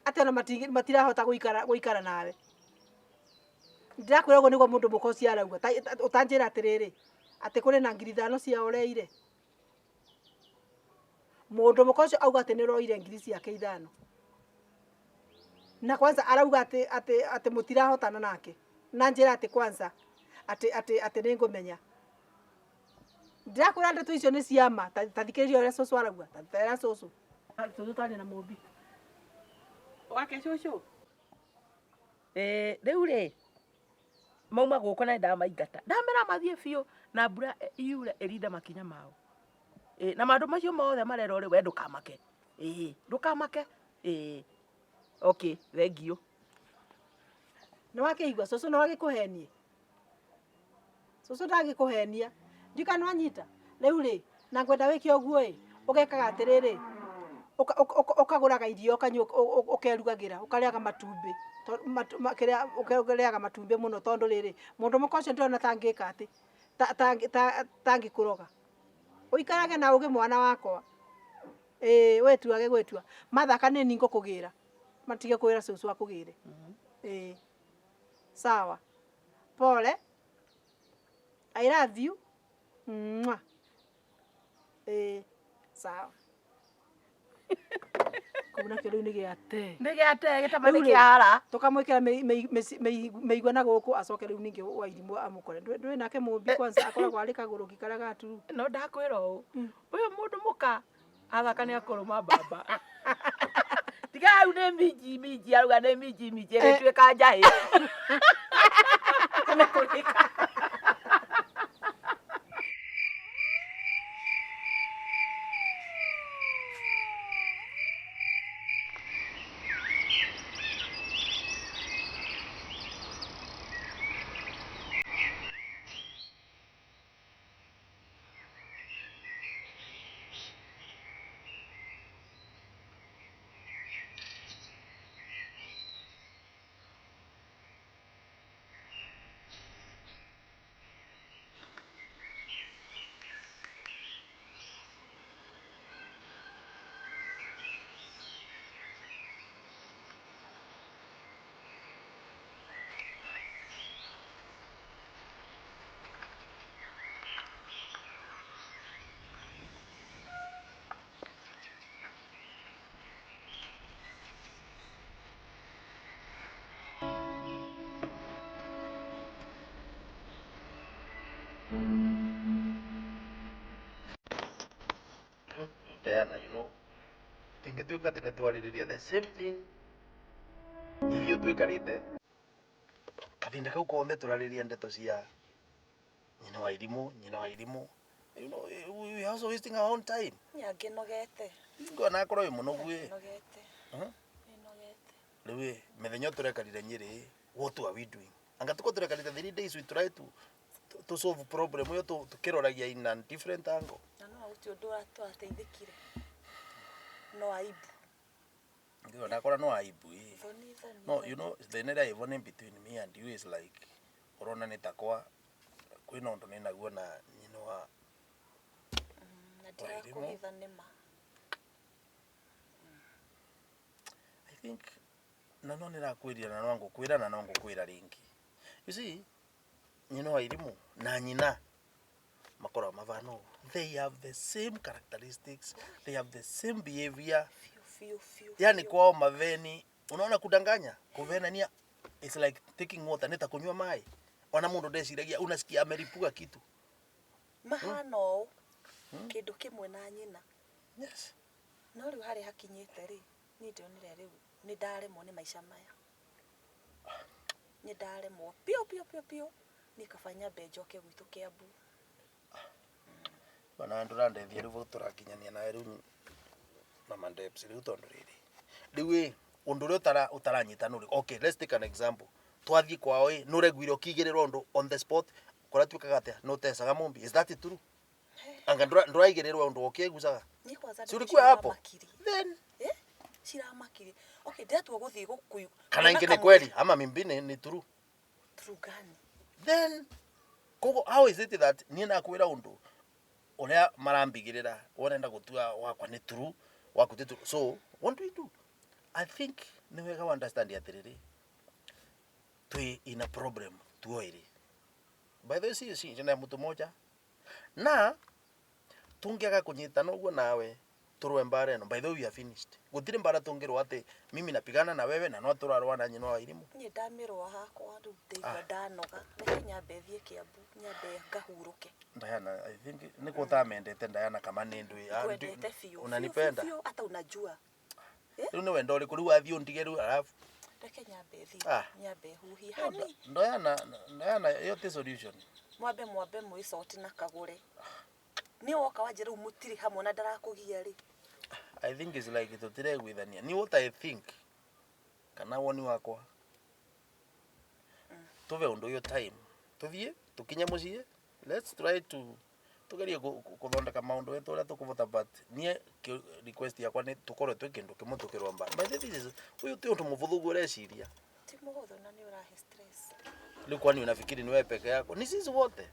Atĩ ona matirahota gũikara nawe. Ndirakwĩra ũguo nĩguo mũndũ mũka ũcio arauga. Ũtanjĩra atĩrĩrĩ, atĩ kũrĩ na ngiri 5 cia ũreire. Mũndũ mũka ũcio auga atĩ nĩ ũroire ngiri ciake 5. Na kwanza arauga atĩ mũtirahotana nake. Na njĩra atĩ kwanza atĩ nĩ ngũmenya. Ndirakwĩra ndeto icio nĩ ciama. Tathikĩrĩria ũrĩa cũcũ arauga. Tathera cũcũ. Cũcũ twarĩ na mũmbi. Wake cũcũ. Rĩu rĩ mauma gũkũ na ndamaingata. Ndamera mathiĩ biũ na mbura yure ĩrinde makinya mao. Na maũndũ macio mothe marera ũrĩ we ndũkamake. Ndũkamake. Okay, thengio. Nĩ wakĩigua cũcũ nĩ wagĩkũhenie. Cũcũ ndagĩkũhenia. Ndika nĩ wanyita. Rĩu rĩ na ngwenda wĩke ũguo ũgekaga atĩrĩrĩ. Ũkagũraga irio ũkanyua ũkerugagĩra ũkarĩaga matumbĩ. Ũkarĩaga matumbĩ mũno tondũ rĩrĩ mũndũ mũka ũcio ndĩrona tangĩka atĩ tangĩkũroga. Ũikarage na ũgĩ mwana wakwa. Wetuage gwetua. Mathaka nĩ ningo kũgĩra. Matige kwĩra cũcũ akũgĩre. Sawa. Pole. I love you. Mwah. Sawa. Kuna kĩrĩu nĩ gĩate. Nĩ gĩate gĩtamani kĩara. Tũkamwĩkĩra meigua na gũkũ acoke rĩu ningĩ Wairimũ amũkore. Ndũĩ nake mũmbi kwanza akoragwo arĩ kagũrũ gĩkara gaturu. No ndakwĩra ũũ. Ũyũ mũndũ mũka athaka nĩ akũrũma mbamba. Tiga hau nĩ minji aruga nĩ minji ĩrĩtuĩka njahĩ. Nĩ kũrĩka. Diana, you know, tingetuĩka atĩ nĩtwarĩrĩria the same thing ithuĩ twĩkarĩte kahinda kau kothe tũrarĩria ndeto cia nyina Wairimũ. You know, we also wasting our own time. Nyangenogete. Ngona akorwo wĩ mũnogu Nyangenogete. Nyangenogete. Rĩu mĩthenya tũrekarire Nyĩrĩ, what are we doing? Anga tuko tũrekarire 3 days we try to solve problem yo tukĩroragia in a different angle. No ũtio twateithĩkire. No aibu. Ngona akora no aibu. No, you know, the nether even in between me and you is like corona nitakwa kwina undu ninaguo na nyina wa I think na no nirakwĩria na no ngũkwĩra na no ngũkwĩra ringi. You see, nyina wa Irimu na nyina makora mavano. They have the same characteristics, they have the same behavior. Yani kwao maveni, unaona kudanganya, kuvenania it's like taking water, neta kunywa mai. Ona mundu ndeciragia unasikia ameripuka kitu. Mahano kindu kimwe na nyina. Yes. No riu hari hakinyite ri, ni ndionire riu ni ndaremwo ni maica maya. Ni ndaremwo pio nikafanya benjoke gwitu Kiambu. Bana ndurandethia riu turakinyania na riu mama Debs riu tondu riri. Riu undu ri utaranyita nuri. Okay, let's take an example. Twathie kwao nuregwire ukigirira undu on the spot kora twikaga atia no tesaga Mumbi. Is that true? Anga nduraigirirwa undu ukigucaga. Ni kwanza si ulikuwa hapo? Then shiramakiri. Okay, ndatwa guthie gukuyu. Kana ingi ni kweli ama mimbi ni true? True gani? Then kogo how is it that ni nakwira undu uria marambigirira wonenda gutua wakwa ni true wakuti true? So what do we do? I think ni wega understand atiriri twi in a problem tuoiri. By the way, si jina mtu moja na tungiaga kunyitana uguo nawe turwe mbara no. By the way, we are finished. Gutire mbara tungirwa ati mimi napigana na wewe na no turarwa na nyina wa Irimu. Ni ndamirwa hakwa ndu ndeigua ndanoga reke nyambe thie Kiambu nyambe ngahuruke. Diana, I think niko tamendete Diana kama nindwi unanipenda hata unajua riu ni wendo uri kuri wathie undige riu alafu reke nyambe thie nyambe huhi hani Diana yote solution mwambe muisoti na kagure ni woka wanje riu mutiri hamwe na ndarakugia ri. I think it's like tutire gwithania ni what I think kana woni wakwa tuve undu yo time tuthie tukinye mucie. Let's try to tugerie kuthondeka maundu wetu uria tukuvota, but nie request yakwa ni tukorwe twi kindu kimwe tukiromba. By the way, uyu ti undu muvuthu ureciria ti muhuthu na ni urahe stress. Riu kwani unafikiri ni wewe peke yako? Ni sisi wote.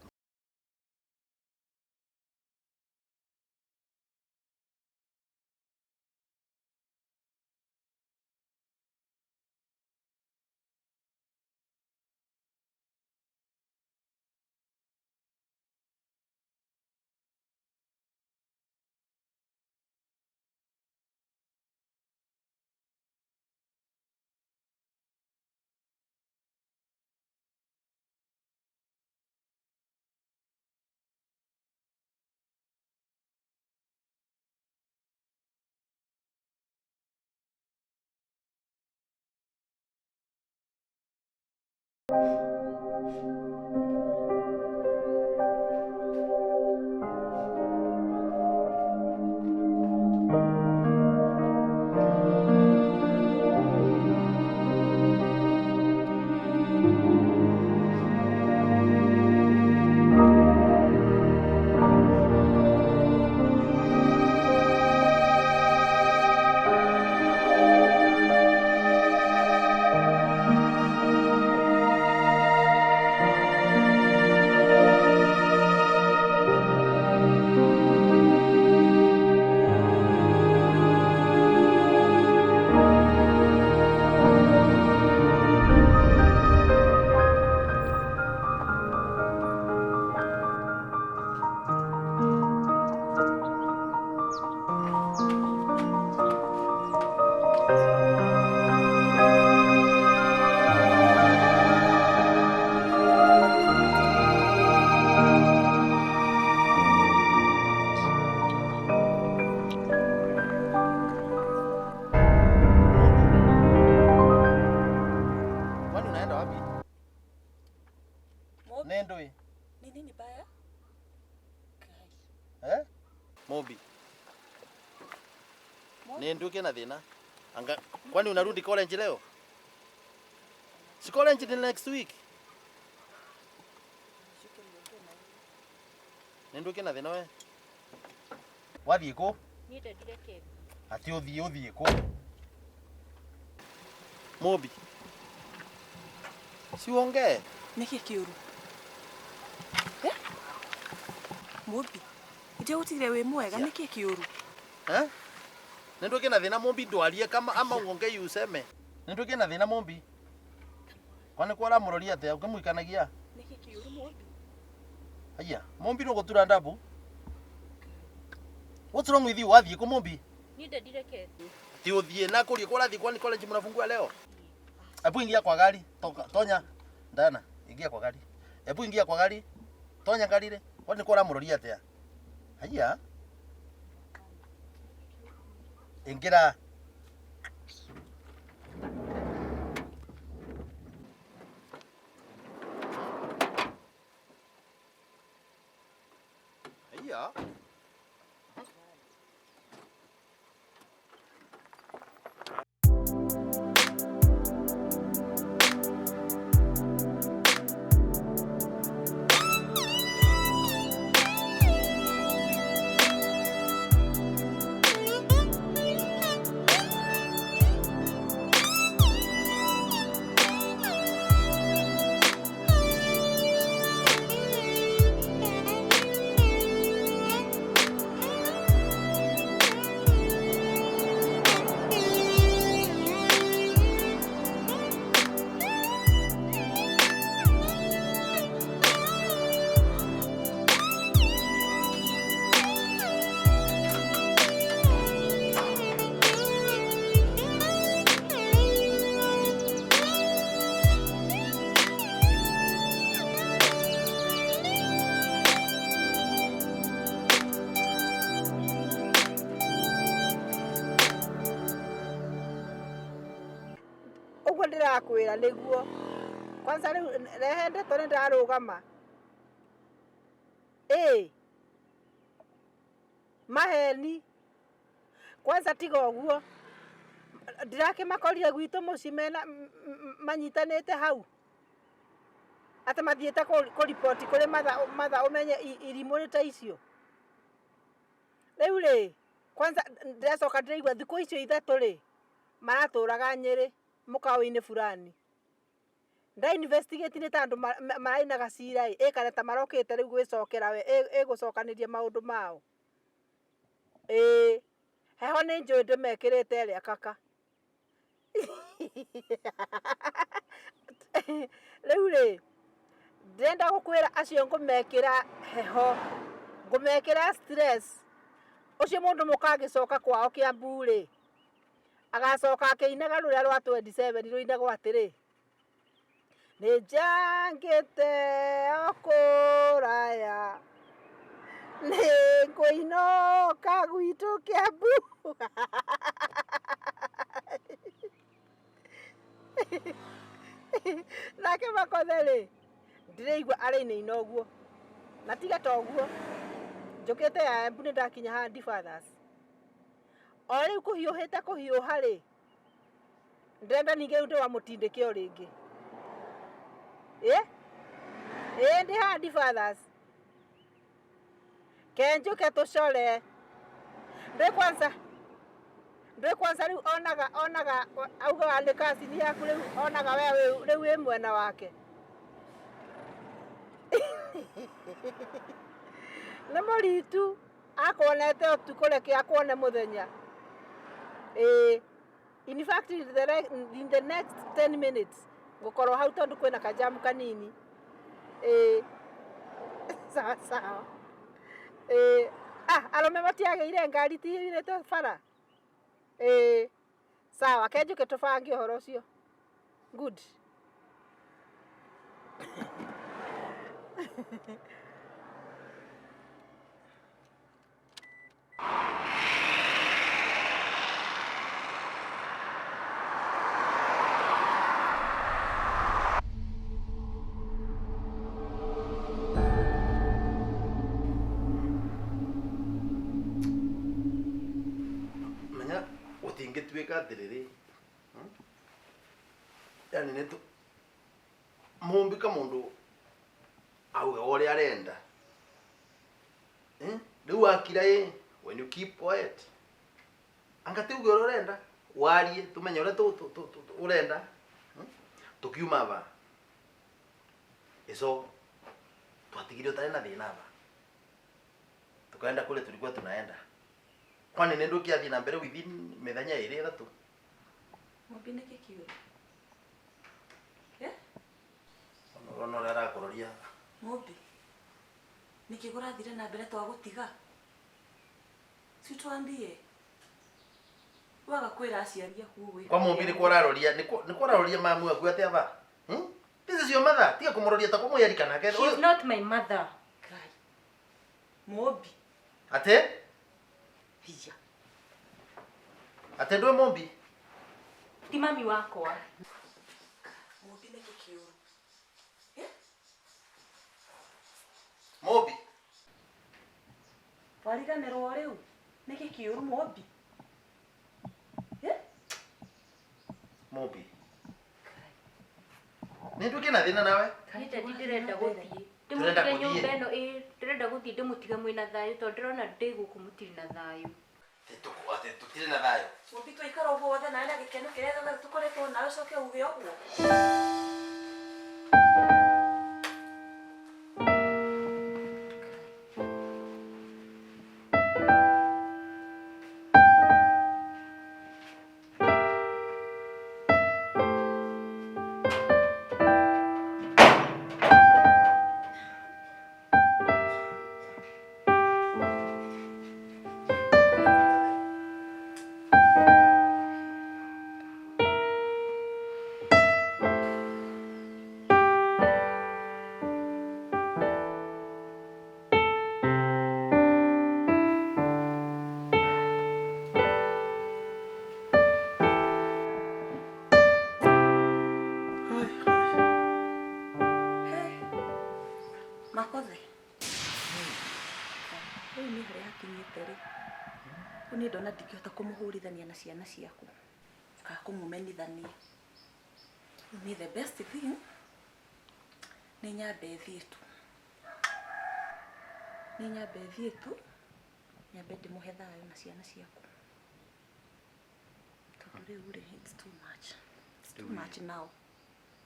Nendoi. Ni nini baya? Mumbi. Nenduke na thina. Anga kwani unarudi college leo? Si college ni next week. Nenduke na thina we. Wathie ko? Ni ndendire Kiambu. Ati uthie ko? Mumbi. Si uongee. Niki kiuru. Mumbi. Ije utire we mwega niki kiuru. Nenduke na thina Mumbi ndwarie kama ama uongee useme. Nĩ ndũkĩna thĩna Mũmbi. Kwani kwa mũroria atĩa ũkĩmũikanagia? Nĩkĩ kĩũru Mũmbi? Aya, Mũmbi no gũtura ndabu. What's wrong with you? Wathiĩ kũ Mũmbi? Niĩ ndendirekete. Ti ũthiĩ na kũria kwa kwani college mnafungua leo? Hebu ingia kwa gari. Tonya. Ndana, ingia kwa gari. Hebu ingia kwa gari. Tonya gari ile. Kwani kwa mũroria atĩa? Aya. Ingira. Aya. Uguo ndirakwira niguo. Kwanza riu rehe ndeto ni ndarugama. Maheni. Kwanza tiga uguo. Ndirakimakorire gwitu muci mena manyitanite hau. Ate mathiete ku report kuri matha umenye irimu ni ta icio. Riu ri kwanza ndiracoka ndiraigua thiku icio ithatu ri maraturaga Nyeri mukawa-ini fulani. Nda investigate ni tandu marainaga cira kana ta marokite riu gwicokera we gucokaniria maundu mao. Heho ni njui ndimekirite ria kaka. Riu ri ndenda gukwira acio ngumekira heho, ngumekira stress. Ucio mundu mukagicoka kwao Kiambu ri agacoka akĩinaga rũrĩa rwa 27 rũinagwo atĩrĩ nĩ njangĩte okũraya nĩ ngũinũka gwitũ Kiambu. Nake Makothe rĩ ndĩraigua arainaina ũguo na tiga ta ũguo njũkĩte ya Embu nĩ ndakinya Handi Fathers. O rĩu kũhiũhĩte kũhiũha rĩ ndĩrenda ningĩ ndĩ wa mũtindĩke o rĩngĩ. Ndĩ Handi Fathers. Ke njũke tũcore. Ndĩ kwanza rĩu onaga augaga nĩ kasini yaku rĩu onaga we rĩu wĩ mwena wake. Nĩ mũritu akwonete ũtukũ reke akwone mũthenya. In fact in the next 10 minutes ngukorwo hau tondu kwina kajamu kanini. Sawa. Arome matiageire ngari tiyirite bara. Sawa kenjuke tubange uhoro ucio. Good. Tuĩka atĩrĩrĩ yani nĩ Mũmbi ka mũndũ auga ũrĩa arenda rĩu akira when you keep quiet anga tiuge ũrĩa ũrenda warie tumenye ũrĩa ũrenda tukiuma ba eso twatigire ũtarĩ na thĩna ba tukaenda kule tulikuwa tunaenda. Kwani nendo kiathi na mbere within methenya ĩrĩ ĩthatũ Ng'ombe nĩ kĩkiũru. Ono rara kuroria. Ng'ombe. Nĩkĩ kũrathire na mbere twa gũtiga? Si twambie. Waga kwĩra aciari aku gwĩ. Kwa Mũmbi nĩ kwararoria, nĩ kwararoria mamu aku atia ba? This is your mother. Tiga kumuroria ta kumuyari kana ke. She's not my mother. Cry. Ng'ombe. Ate? Hiya. Ate ndwe Mũmbi? Ti mami wakwa. Ng'ombe nĩ kĩkiũru. Mũmbi. Wariganĩrwo rĩu. Nĩ kĩkiũru Mũmbi. Mũmbi. Nĩ nduke na thina nawe? Nita ndirenda gũthiĩ. Ndĩrenda Ndĩmũtige gũthiĩ. nyũmba ĩno ndĩrenda gũthiĩ ndĩmũtige mwĩna thayũ tondũ ndĩrona ndĩ gũkũ mũtirĩ na thayũ. Ate tutire na thayũ. Ng'ombe twaikara ũguo wothe nawe na gĩkeno kĩrĩa tũkoretwo nawe ũcoke uge ũguo. Makothe. Rĩu nĩ harĩa hakinyĩte rĩ. Rĩu nĩ ndona ndingĩhota kũmũhũrithania na ciana ciaku. Kana kũmũmenithania. Rĩu the best thing nĩ nyambe thiĩ tu. Nĩ nyambe thiĩ tu. Nyambe ndĩmũhe thayũ na ciana ciaku. Tondũ rĩu rĩ, it's too much. It's too much now.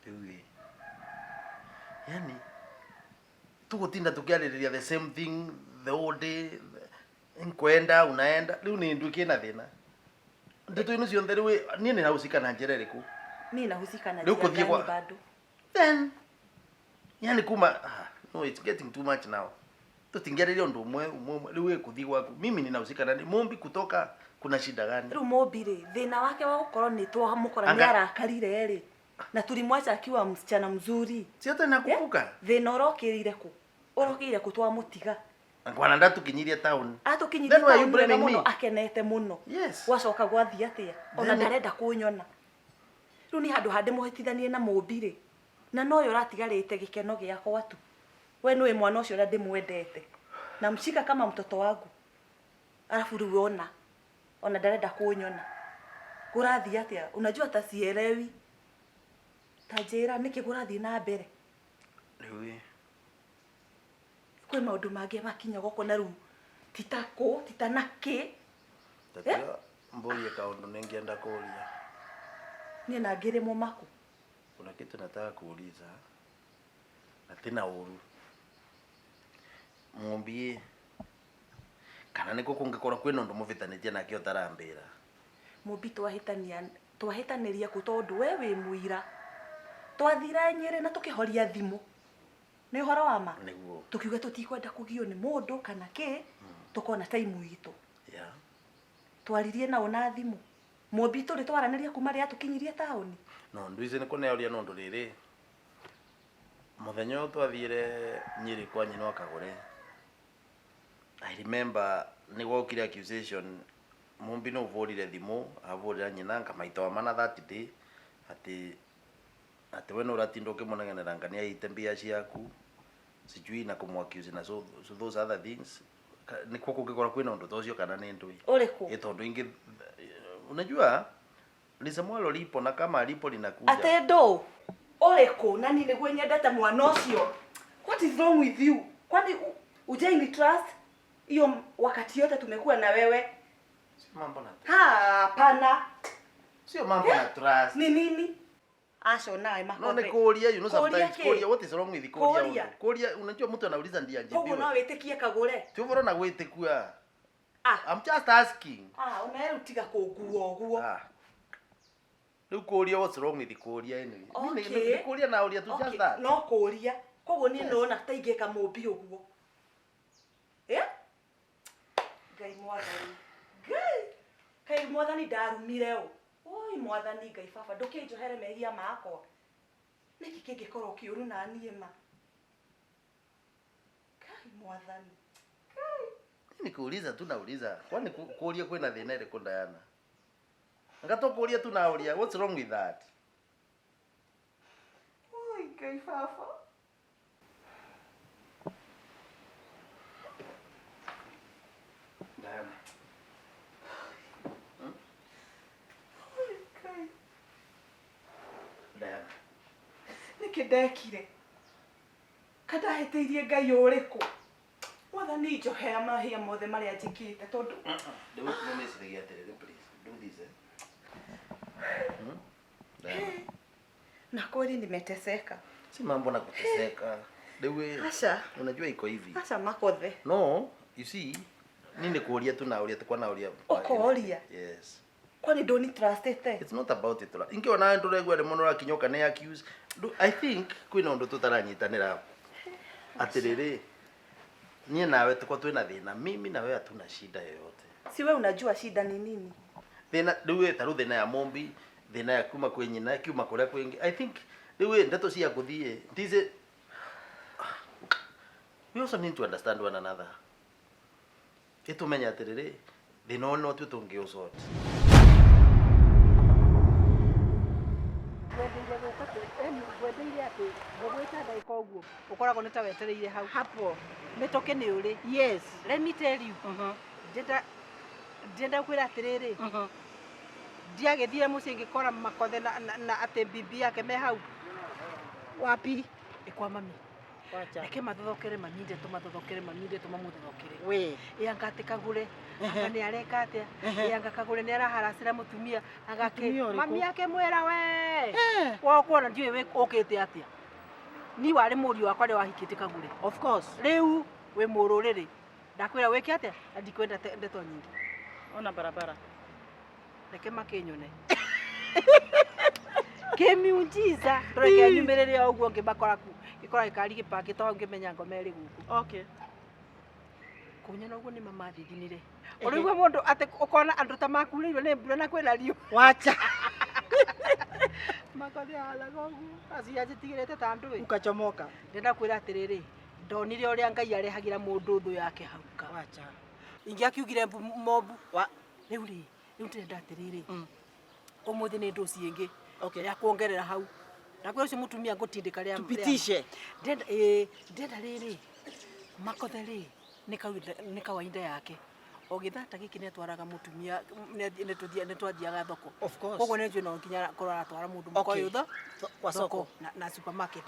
Rĩu yani tugutinda tukiarĩrĩria the same thing the whole day. Nkwenda unaenda rĩu nĩ nduke na thina. Ndeto-inĩ ciothe rĩu niĩ nĩ nahusika na njĩra ĩrĩkũ? Mimi nahusika na Rĩu kũthiĩ kwa bado. Then yani kuma no, it's getting too much now. Tutingereria ndo umwe rĩu kũthiĩ gwaku. Mimi ninahusika na Mũmbi kutoka kuna shida gani? Rĩu Mũmbi rĩ, thĩna wake wa gũkorwo nĩ twamũkora nĩ arakarire rĩ. Na tulimwacha akiwa msichana mzuri. Si hata nakumbuka. Thĩna ũrokĩrire kũ? Ũrokĩrire kũ twamũtiga? Ngwana ndatukinyirie town. Atukinyirie town wega mũno akenete mũno. Yes. Gwacoka gwathia atĩa? Ona ndarenda kũnyona. Rĩu nĩ handũ hande mũhĩtithanie na Mũmbi rĩ. Na no yo ratigarĩte gĩkeno gĩakwa tu. We nĩwe mwana ũcio ũrĩa ndĩmwendete. Na mshika kama mtoto wangu. Alafu rĩu ona ndarenda kũnyona. Kũrathia atĩa? Unajua tasielewi. Tajera niki kũrathiĩ na mbere. Rĩu kwĩ maũndũ mangĩ makinya gũkũ na rĩu titanakĩ. Tatio mborie kaundu ningeenda kuulia. Niĩ na ngĩrĩ mũmaku. Kuna kitu nataka kuuliza. Na tena uru. Mũmbi kana niko kungĩkorwo kwĩna ũndũ mũvitanĩtie nake ũtarambĩra. Mũmbi twahĩtanĩria kũ tondũ we wĩ mũira. Twathira Nyĩrĩ na tũkĩhoria thimũ. Nĩ ũhoro wa ma? Nĩguo. Tukiuga tũtikwenda kũgio nĩ mũndũ kana kĩ, tukona time itũ. Yeah. Twaririe nao na thimũ. Mũmbi tũrĩ twaranĩria kuma rĩa tũkinyirie taũni. No nduize nĩ kũneoria no ndũ rĩrĩ. Mũthenya twathire Nyĩrĩ kwa nyina Kagũre. I remember nĩ gwokire accusation Mũmbi no ũvũrire thimũ, avũrĩra nyina ngamaita wa mana that day ati we no ũratinda ũkĩmũnenganĩra ngania ite mbia ciaku sijui na kũmwaccuse na so those other things. Nĩ kwa kũngĩkorwo kwĩna ũndũ ta ũcio kana nĩ ndũi? Ũrĩkũ? Tondũ ingi unajua lisemwalo lipo na kama lipo linakuja. Ate ndo ũrĩkũ na ni nĩguo nyendete mwana ũcio. What is wrong with you? Kwani ujaini trust hiyo wakati yote tumekuwa na wewe? Sio mambo na Hapana. Sio mambo na trust. Ni nini? Aso nae makope. No ni kuulia, you know sometimes kuulia, what is wrong with kuulia? Kuulia, unajua mtu anauliza ndiye ajibiwe. Huko na wetikia Kagũre. Tuvoro na gwitikua. I'm just asking. Unaerutiga kũguo ũguo. Riu kuria what's wrong with kuria anyway? Okay. Kuria na uria tu just that. No kuria. Koguo ni ndona ta ingeka mumbi uguo. Ngai mwathani. Kai mwathani ndarumire u. Oi mwathani Ngai baba ndukinjohere mehia makwa. Niki kingikorwo kiuru na niĩ ma. Kai mwathani. Nikuuliza tu nauliza. Kwani kuria kwina thina ile kundayana? Ngato kuria tu nauria. What's wrong with that? Oi Ngai baba. Diana. Diana. Niki ndekire. Kadahiteirie Ngai uriku. Mwathani njohera mahia mothe maria njikite tondu. Don't promise to get it, please. Do this. Diana. Na kweli nimeteseka. Si mambo na kuteseka. Dewe. Asha. Unajua iko hivi. Asha makothe. No, you see, nini kuuria tu nauria tu kwa nauria. Ukoria. Yes. Kwani ndoni trustete? It's not about it. Ingiwa nawe nduregwa muno rakinyoka ne accuse. I think kwina undu tutaranyitanira. Atiriri. Nie nawe tuko twina thina. Mimi na wewe hatuna shida yoyote. Si wewe unajua shida ni nini? Thina ndiwe taru thina ya mombi, thina ya kuma kwe nyina, kuma kuria kwingi. I think ndiwe ndeto cia kuthie. Ndize we also need to understand one another. Itumenya atiriri. Thina ono tu tungiusort. Wendeire ati ngũgwĩta ndaika ũguo ũkoragwo nĩ ta wetereire hau Hapo. mĩtũkĩ nĩ ũrĩ. Yes. Let me tell you, ndĩrenda kwĩra atĩrĩrĩ, ndiagĩthire mũciĩ ngĩkora makothe na atĩ bibi yake me hau. Wapi? Kwa mami. Wacha. Reke mathothokere maminde tũmathothokere maminde tũmamũthothokere. We. Yanga atĩ kagũre anga nĩ areka atĩa, yanga kagũre nĩ araharacĩra mũtumia agakĩ mami yake mwĩra we wokuona ndiũĩ wĩ ũkĩte atĩa. Ni warĩ mũriũ wakwa rĩ wahikĩte kagũre. Of course. Rĩu wĩ mũrũrĩrĩ ndakwĩra wĩke atĩa na ndikwenda ndeto nyingĩ. Ona barabara. Reke makĩnyone. Kĩmiujiza tũreke nyumĩrĩre o ũguo ngĩmakora ku gĩkora gĩkari gĩpangĩte hau ngĩmenya ngoma ĩrĩ gũkũ. Okay. Kunyana ũguo nĩ mamathinire. Ũrĩigua mũndũ atĩ ũkona andũ ta makurĩirwo nĩ mbura na kwĩna riũ. Wacha. Makothe halaga ũguo acia njitigĩrĩte ta andũ ĩ. Ukachomoka. Ndĩrenda kwĩra atĩrĩrĩ, ndonire ũrĩa Ngai arehagĩra mũndũ thũ yake hauka. Wacha. Ingĩakiugire mobu. Rĩu ndĩrenda atĩrĩrĩ. Ũmũthĩ nĩ ndũ ciĩngĩ. Okay, ya kuongerera hau. Na kwa ũcio mũtumia ngũtindĩka rĩa Tupitishe. Ndĩrenda rĩrĩ. Makothe rĩ nĩ kawaida yake. Ogithata gĩkĩ nĩ atwaraga mũtumia nĩ twathiaga thoko. Of course. Koguo nĩ njũĩ no nginya korwo atwara mũndũ mũkoyo tho kwa soko na supermarket.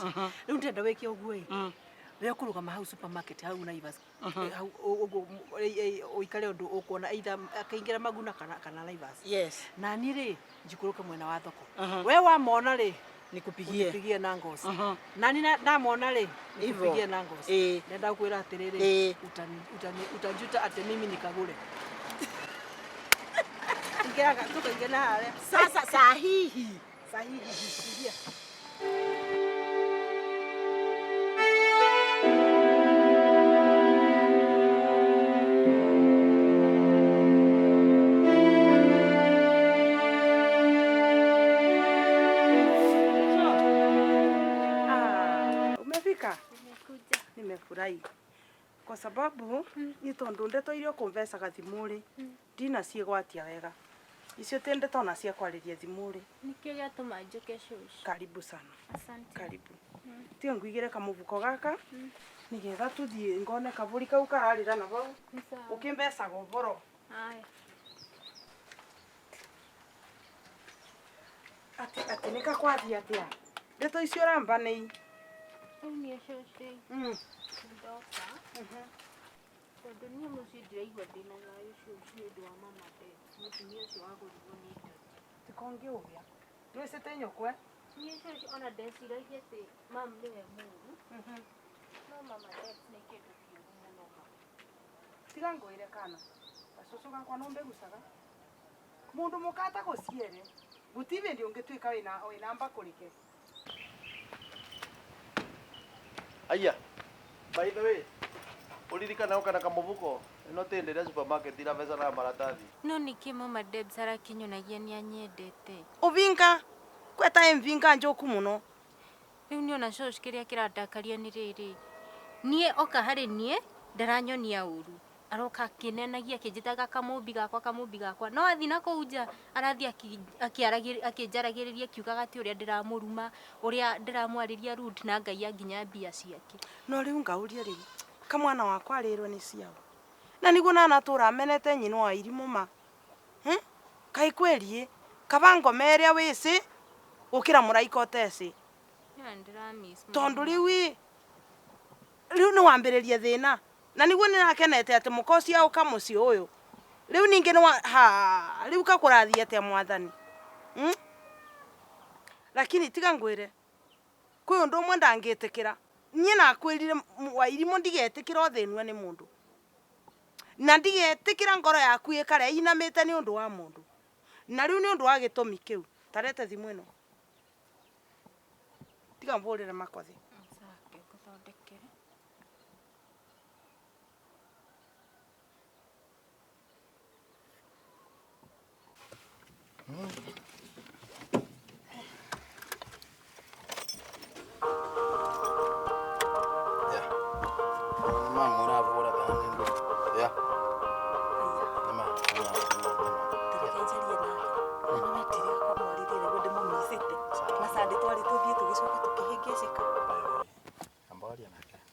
Rĩu ndĩrenda wĩke ũguo ĩ. We ũkũrũgama hau supermarket hau Naivas. Hau ũguo ũikare ũndũ ũkuona either akaingĩra Maguna kana Naivas. Yes. Na niĩ rĩ njikũrũke mwena wa thoko. We wamona rĩ nikupigie na ngoci. Na ni ndamona rĩ nikupigie na ngoci. Nenda kwĩra atĩrĩrĩ utanjuta atĩ mimi nikagũre. Ingĩaga tukaingĩ na harĩa. Sasa sahihi. Sahihi. Nimefurahi kwa sababu ni tondu ndeto irio kumvecaga thimuri ndina ciegwatia wega icio ti ndeto na cia kwariria thimuri nikio giatuma njuke shush. Karibu sana. Asante. Karibu. Tio nguigire kamuvuko gaka nigetha tuthie ngone kavuri kau kararira na vau ukimbecaga uboro. Haya. Ati nikakwathia atia ndeto icio ramba nei Ni shush. Ndoka. Tondu niĩ mũciĩ ndiraigua ndĩna thayũ shush nĩ ũndũ wa mama death. Mũtumia ũcio wagũrirwo nĩ indo. tikongiugia twicite nyukwe Niĩ shush ona ndeciragia atĩ mam nĩwe mũru. No mama death nĩ kĩndũ kĩũru mũno. tiga ngwire kana gacucu gakwa no mbĩgucaga mũndũ mũkata gũciere Gutibe ndio ungetuika wina mbakurike. Aya. By the way, uririkana ukana kamubuko no tendere supermarket ira pesa na maratathi. No niki mama Debs arakinyonagia ni anyendete. Uvinga kweta mvinga njoku muno. Riu ni ona shosh kiria kiradakaria ni riri. Nie oka hari nie ndaranyonia uru. Aroka kinenagia kijitaga kamumbi gakwa no athi na kuja arathi akijaragiriria kiugaga ti uria ndiramuruma uria ndiramwariria rude na ngai nginya mbia ciake. No riu ngauria riu kamwana wakwa rirwo ni ciao na niguo nana tura menete nyino wa irimu ma kai kweli kabango meria wisi ukira muraiko tesi ya ndiramis tondu riu ni wambiririe thina na niguo nirakenete ati mukosi au kamuci uyu riu ninge ni riu kakurathia ate mwathani lakini tiga ngwire kwi undu mwe ndangitikira nie nakwirire wa irimu ndigetikira othenwe ni mundu na ndigetikira ngoro yaku ikare inamite ni undu wa mundu na riu ni undu wa gitumi kiu tarete thimu ino tiga mburire makothi sake kuthondekere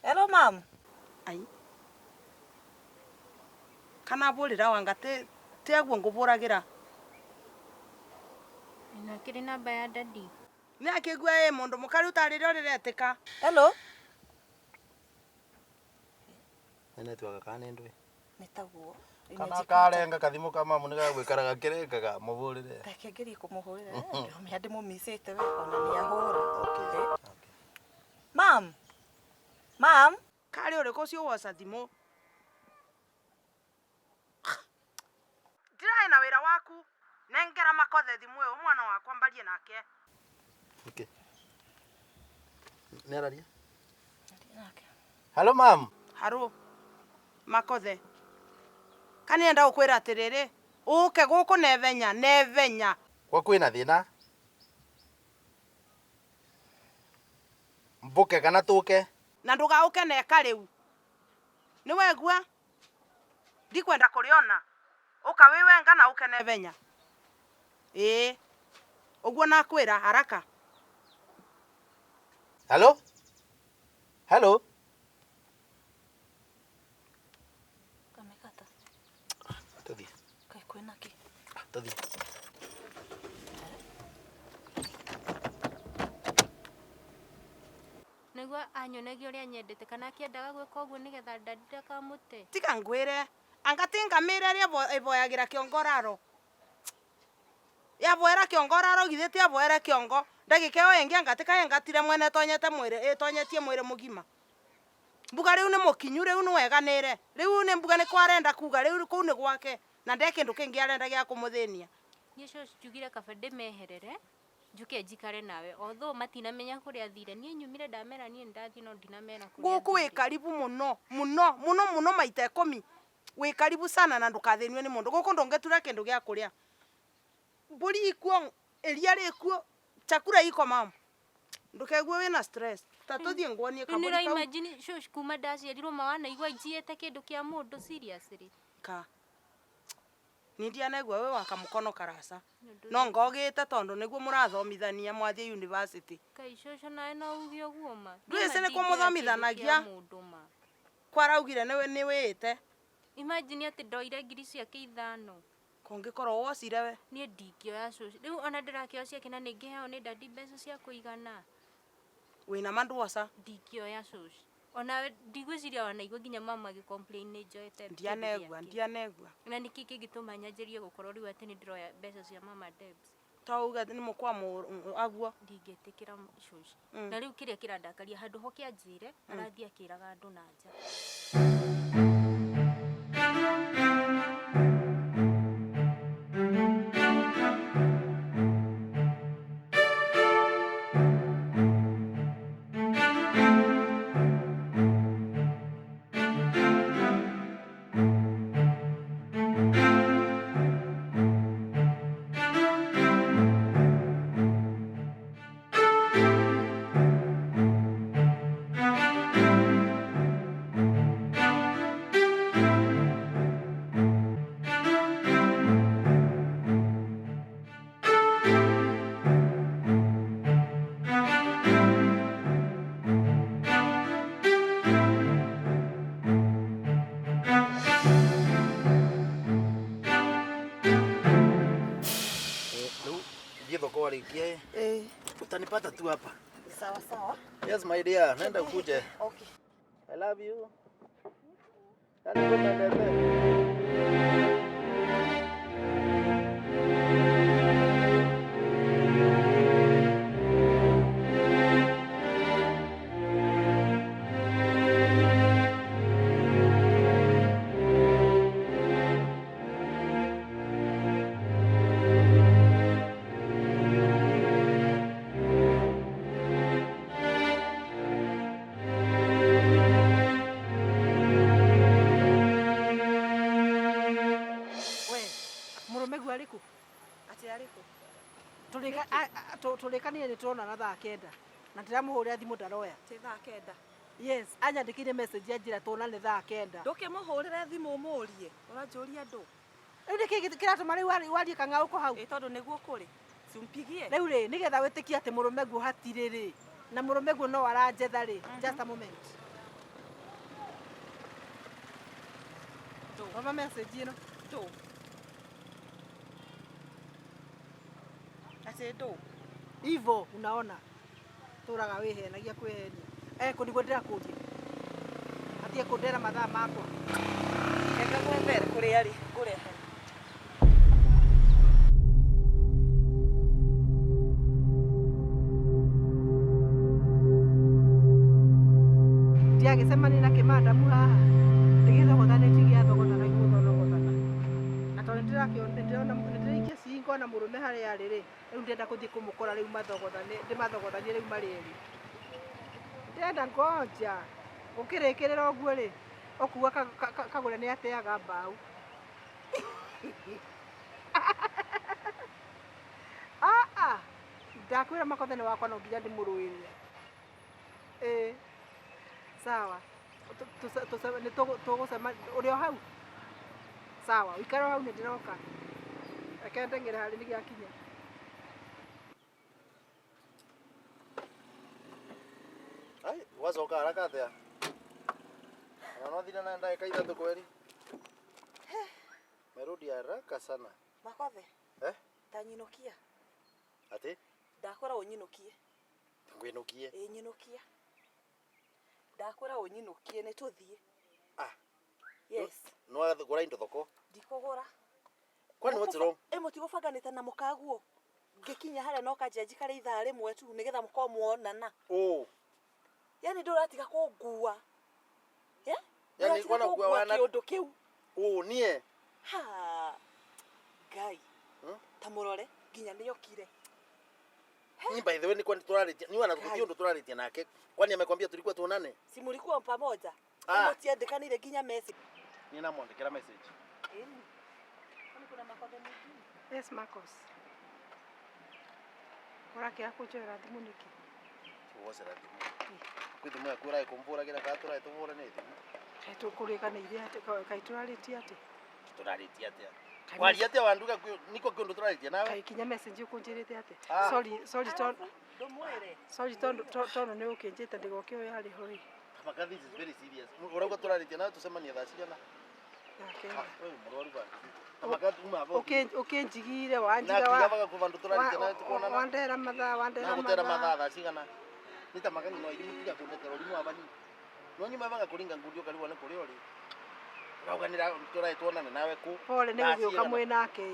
Hello mom. Ai. Kana burira wanga te aguo nguburagira. ina kiri namba ya daddy. Ni akigwa mundu mukari utarire uriretika. Hello. Nene tu akakane ndwe. Nitaguo. Kana karenga kathimu kama muniga gwikaraga kirengaga muburire. Takengeri kumuhurira. Ndio mihande mumisite we ona ni ahura. Okay. Mom. Kari uri ko cio woca thimu. Ndirai na wira waku. Nengera makothe thimu uyu mwana wakwa mbarie nake. Okay. Neraria. Hello mom. Haro. Makothe. Kani enda ukwira atiriri. Uke guku nevenya. Kwa kwina thina? Mbuke kana tuke? Na ndugauke neka riu. Ni wegua? Ndikwenda kuriona. Uka wiwenga na uke nevenya. Uguo nakwira haraka. Hello? Kamekata. Tuthi. Kai kwena ki? Tuthi. Nigua anyonagia uria nyendete kana akiendaga gwika uguo nigetha daddy akamute. Tiga ngwire. Angatinga mire ria iboyagira kiongoraro. Yaboera kiongoraro githeti yaboera kiongo. Ndagika yo yengi angatika yengatire mwene tonyete mwire tonyetie mwire mugima. Mbuga riu ni mukinyu riu ni weganire. Riu ni mbuga ni kwarenda kuga riu kuu ni gwake na ndekindu kingi arenda gia kumuthenia. Nicio njugire kaba ndimeherere. Njuke njikare nawe. Although matinamenya kuria thire. Nie nyumire ndamera nie ndathi no ndinamera kuria. Guku wi karibu muno maita 10. Wi karibu sana na ndukathenwe ni mundu. Guku ndongetura kindu gia kuria. Mburi ikuo eria rikuo chakura iko mama. Ndukegwe wina stress. Tatuthie ngwonie kaburi kau. Nira imagine shosh kuma daci yadirwo mawana igwa ijiete kindu kia mundu seriously. Ka. Nindia negwa we wakamukono karasa. No ngogite tondu niguo murathomithania mwathie university. Kai shosho nae no ugio guoma. Ndwese ni kumuthomithanagia. Kwaraugire ni wite. Imagine ati ndoire ngiri ciake 5. Kongikorwo wocire we. Nie ndingioya shosho. Riu ona ndirakioya ciake na ningiheo ni daddy mbeca cia kuigana. Wina manduoca. Ndingioya shosho. Ona ndigwiciria wana igwa nginya mama agicomplain ni njoete. Ndianegwa. Na niki kingituma nyanjirie gukorwo riu ati ni ndiroya mbeca cia mama Debs. Tauga ni mukwa aguo. Ndingetikira shosho. Na riu kiria kirandakaria handu ho kianjire arathia kiraga andu na nja. Kia. Utanipata tu hapa. Sawa sawa. Yes my dear, nenda ukuje. Okay. I love you. Yaani kupendeze. Tulikania ni tuona na thaa kenda na ndiramuhurira thimu ndaroya Ti thaa kenda. yes anyandikire message anjira tuonane thaa kenda Ndukimuhurire thimu umurie uranjuria ndu riu niki kiratuma riu warie kang'au ko hau tondu niguo kuri simpigie riu ri nigetha witikie ati murume guo hatiri ri na murume guo no aranjetha ri just a moment mama message ino ndu ati ndu hivyo unaona turaga wihenagia kwihenia kuniguo ndirakuria atie kundera mathaa makwa eka gwembere kuri ari kurehe ndiagicemania na kimadamu haha ndigithogothanĩtie gĩathogotana igũthogotana na tondũ nĩndĩraikia cingo na mũrũme harĩa arĩ rĩ rĩu ndĩrenda gũthiĩ kũmũkora rĩu ndĩmathogothanie rĩu marĩ erĩ ndĩrenda ngoja ũkĩrĩkĩrĩra ũguo rĩ ũkuga kagũre nĩ ateaga mbaũ ndakwĩra makothene wakwa no nginya ndĩmũrũĩrĩre sawa tũgũcema ũrĩ o hau sawa ũikare hau nĩ ndĩroka reke ndeng'ere harĩ nĩ gĩakinya Ai, wacoka haraka atia? Unathina na ndagĩka ithatũ kweri? Merudi haraka sana. Makothe ta nyinukia Ati? ndakwĩra ũnyinukie Ngwinukie. nyinukia ndakwĩra ũnyinukie nĩ tũthiĩ yes No gũra indo thoko? ndikũgũra Kwani what's wrong? Mũtigũbanganĩte na mũkaguo ngĩkinya harĩa no kanjenji karĩ ithaa rĩmwe tu nĩgetha mũkorwo muonana yani ndũratiga kũngua yani kwana kuwa wana kĩũndũ kĩu nie ha Ngai ta mũrore nginya nĩokire ni by the way ni kwani turaritia ni wana tukio ndo turaritia nake kwani amekwambia tulikuwa tuonane si mlikuwa pamoja mtiandikanire nginya message nina mwandikira message kwani kuna makosa mengine yes Marcos urake akujoera thimu niki tuwose la thimu kwithimu ya kura ikumbura kila katura ituvura ni thimu tukurikaniire ati kaituraritie ati turaritia ati kwari ati wanduka niko kiondo turaritia nawe kaikinya message ukunjirite ati sorry tono ni ukinjite ndigoke oyo ari hoi kama this is very serious urauga turaritia nawe tusemanie thacigana wewe murwaru bana kama uma hapo ukinjigire wanjiga nakigabaga kuvandu turaritia nawe tukonana wandera mathaa thacigana nita magani no irimu tiga kundetera urimu abani no nyuma banga kuringa ngudio kali wane kuri ori rauganira turai tuonane nawe ku pole ni gugioka mwe nake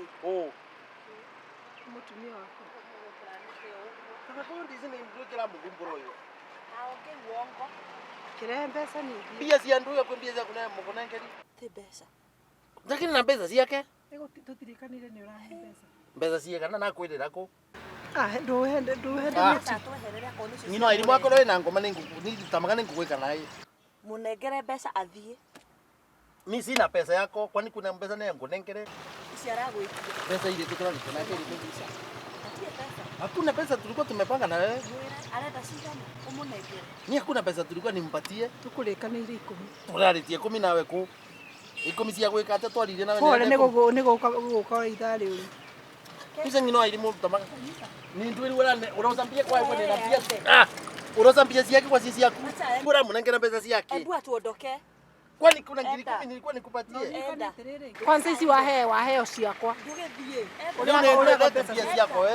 mutumia wako kama kundi zime ndukira mugumburo yo aonge uongo kire pesa ni bia si anduya kwambia za kuna mukona ngeri ti pesa lakini na pesa siake ego tutirikanire ni urahe pesa siake na kwirira ko nduhende Nino airimu akoro na ngoma ni tamagane ngugweka naye munengere pesa athie mimi sina pesa yako kwani kuna pesa na yangu nengere isiaragwitia pesa ile tukala nikona kile pesa hakuna pesa tulikuwa tumepanga na wewe arenda cigana umunengere ni hakuna pesa tulikuwa nimpatie tukurekanire 10 turaritie 10 nawe ku 10 cia gwika ate twarire nawe pole ni guka ithari uri kisa ngino airimu tamaga ni ndwiri urozambia kwa hivyo ninaambia urozambia siaki kwa sisi yako bora mnengera pesa siaki hebu atuondoke kwani kuna ngiri 10 nilikuwa nikupatie kwanza hizi waheo ciakwa ndugithie unaona pesa siako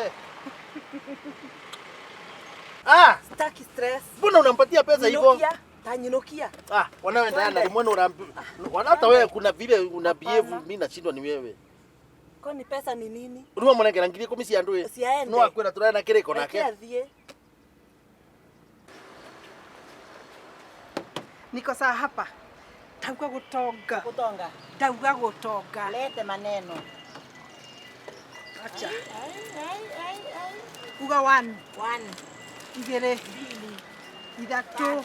Sitaki stress. Mbona unampatia pesa hivyo? Tanyinukia. Wanawe Diana ni mwana hata wewe kuna vile una behave mimi nashindwa ni wewe. Kwani pesa ni nini? Uruma mwanengera ngiri 10 cia ndwe. No akwira turana kiriko nake. Niko saa hapa. Tauga gutonga. Gutonga. Tauga gutonga. Lete maneno. Acha. Uga 1. 1. Igere. 2. Ithatu.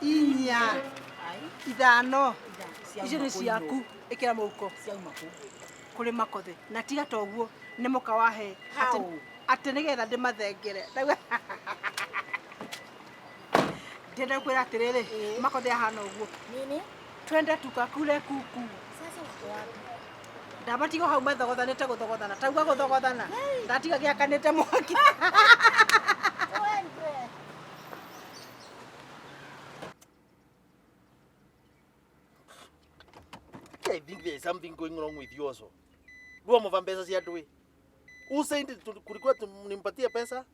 Inya. Ithano. Icio ni ciaku. Ikira muko. Kuri makothe. Na tiga toguo ni muka wahe. Ati nigetha ndimathengere. Ndenda kwira atiriri makothe ahana uguo. Nini? Twende tukakule kuku. Sasa wako wapi? Ndabatigo hau mathogothanite guthogothana. Tauga guthogothana. Ndatiga giakanite mwaki. I think there is something going wrong with you also. Ruwa mva pesa cia ndwe. Who said kulikuwa nimpatie pesa?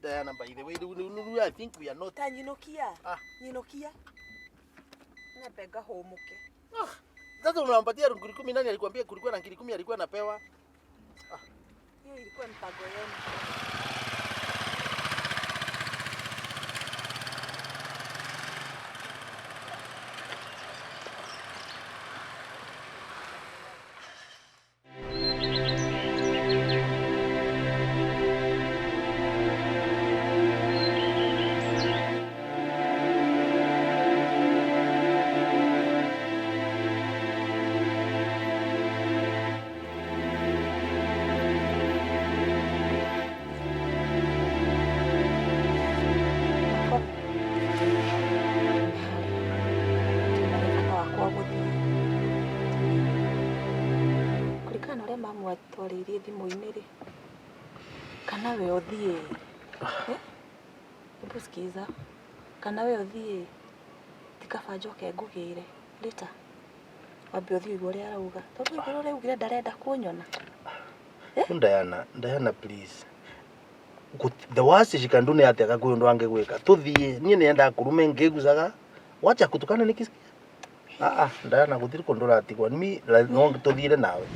Diana, by the way, I think we are not. Tanyinukia. Nyinukia. Napega homuke. Sasa unampatia ngiri 10 nani alikwambia kulikuwa na ngiri 10 alikuwa anapewa? Hiyo ilikuwa mpango yenu. Twaririe thimu-ini ri kana we uthie sikiza kana we uthie tikaba njoke ngugire leta wambe uthie igwo ria arauga tondu igwo ria ugire ndarenda kunyona Diana please the worst she can do ni ati akaguyo ndo angegwika tuthie nie nienda kurume ngiguzaga wacha kutukana nikisikia Diana guthiri kondora atigwa ni no tuthire nawe.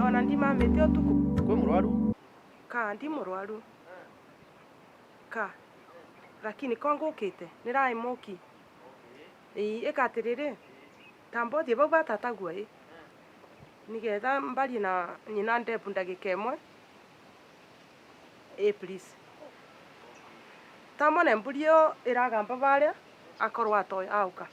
Ona ndima mete utuku. Kwe murwaru? Ndi murwaru. Lakini kongo ukite nirai moki. Ikatiriri. Tambo thie bau batatagua nigetha mbari na nyina ndepu ndagika imwe. Please. Tamone mburio iragamba baria akorwa atoy auka.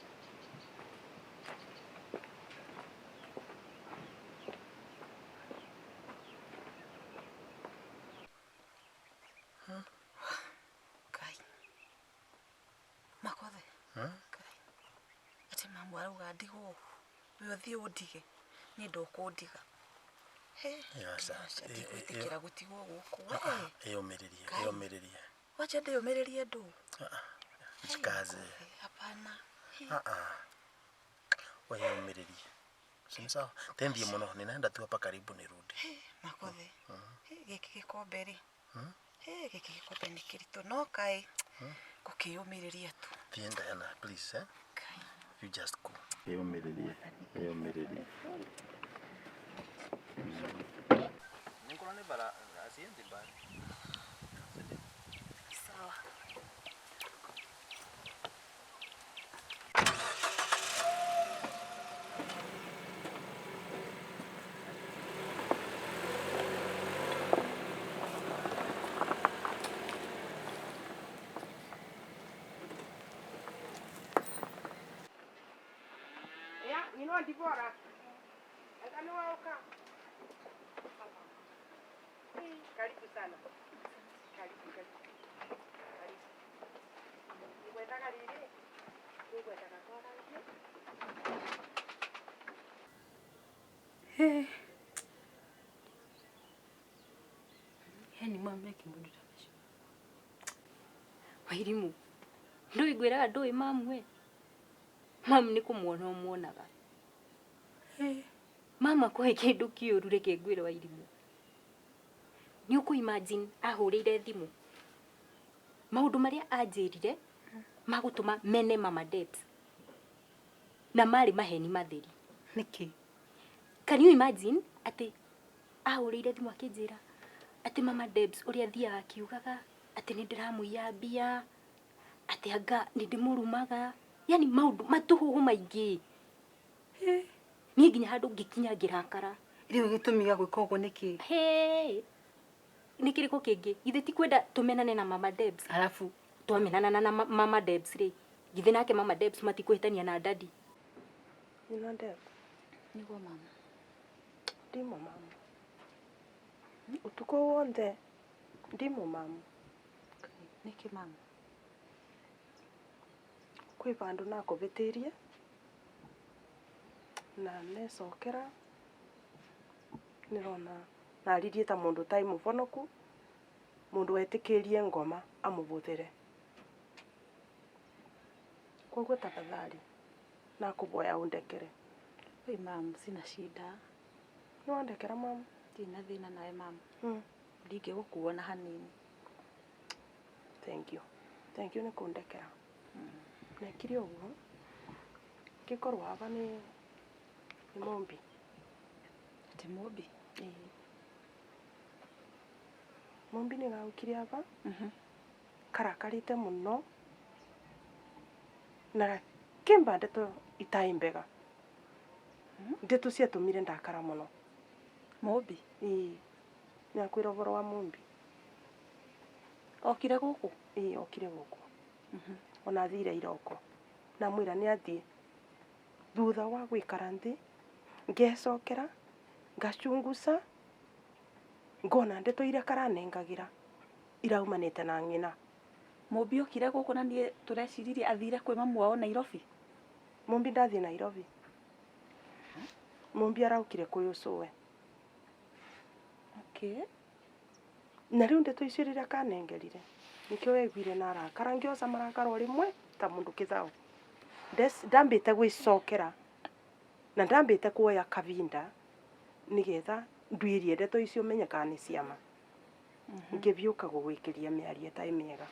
we uthie undige ni ndukundiga Yasa. Ndikwitikira gutigwo guku we. Eyomiririe. Wacha ndiyumiririe ndu. Jikaze. Hapana. Wewe eyomiririe. Sinisa. Tendie muno ninaenda tu hapa karibu nirudi. Makothe. Giki gikombe ri. Giki gikombe ni kirito no kai. Gukiyumiriria tu. Thienda yana please You just go. Eyomiririe. Ningona ni bara asiende bara. Sawa. Ndivora. Akaniwaoka. Karibu sana. Karibu. Niwetaka lile. Niwetaka kwa lile. Yani mama kimundu tamasho. Wairimu. Ndui gwiraga ndui mamu we. Mamu ni kumuona umuonaga. Mama kwa kindu kiuru reke ngwire Wairimu. Ni uku imagine ahurire thimu. Maundu maria anjirire magutuma mene mama Debs. Na mari maheni matheri. Niki. Can you imagine ati ahurire thimu akinjira ati mama Debs uria thia akiugaga ati ni ndiramuiya mbia ati anga ni ndimurumaga. Yani maundu matuhuhu maingi. Ni nginya handu ngikinya ngirakara. Riu gitumiga gwika uguo niki? Nikiriko kingi githe ti kwenda tumenane na mama Debs. Alafu twamenana na mama Debs ri githe nake mama Debs matikuhitania na daddy. Nina Debs. Niguo mama. Ndimo mama. Utuko wonde. Ndimo mama. Niki mama. Kwi bandu nakuvitirie. Na nesokera. Nirona naririe ta mundu tai mubonoku. Mundu etikirie ngoma amubuthere. Koguo tafadhali nakuboya undekere. We mama sina shida. No ndekera mama. Tina thina nawe mama. Ndinge gukuona hanini. Thank you ni kundekera. Nekiri uguo. Gikorwa aba ni Mombi. Ati Mombi? Mombi ni gaukiri aba. Karakarite muno. Na kimba ndeto itaimbega. Ndeto cia tumire ndakara muno. Mombi? Ni akwira uboro wa Mombi. Okire guku? Okire guku. Ona thire iroko. Na mwira ni athie. Thutha wa gwikara nthi ngecokera ngacunguca ngona ndeto iria karanengagira iraumanite na ngina. Mombi okire guku na nie tureciririe athire kwi mamu wao Nairobi? Mombi ndathie Nairobi. Mombi araukire kwi ucuwe. Okay. Na riu ndeto icio riria kanengerire nikio wegwire na arakara ngioca marakara rimwe ta mundu kithao. Ndambite gwicokera na ndambite kuoya kavinda nigetha ndwirie ndeto icio menyekana ni ciama. Ngiviuka gugwikiria miarie ta imiega.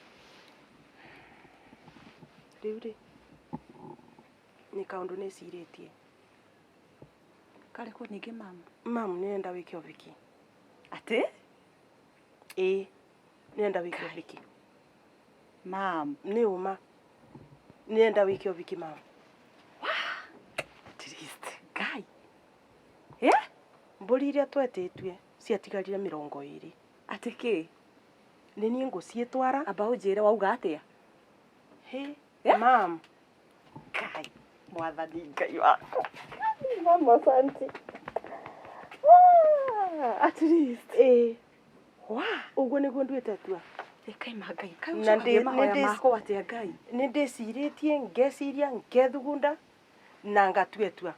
Riu ri ni kaundu ni ciritie. Kare ku ningi mama? Mamu nenda wiki oviki. Ati? Nenda wiki oviki. Mam, ni uma. Nenda wiki oviki mama. Triste. Kai. Mburi iria twetitwe ciatigarire 20. Ati ki? Ni ni ngucietwara. Aba ujire wauga atia? Mam. Kai. Mwathani Ngai wako. Mama santi. At least. Uguo niguo ndwite tua. Kai magai. Kai ucokagia mahoya mako atia Ngai? Ni ndiciritie ngeciria ngethugunda na ngatue tua.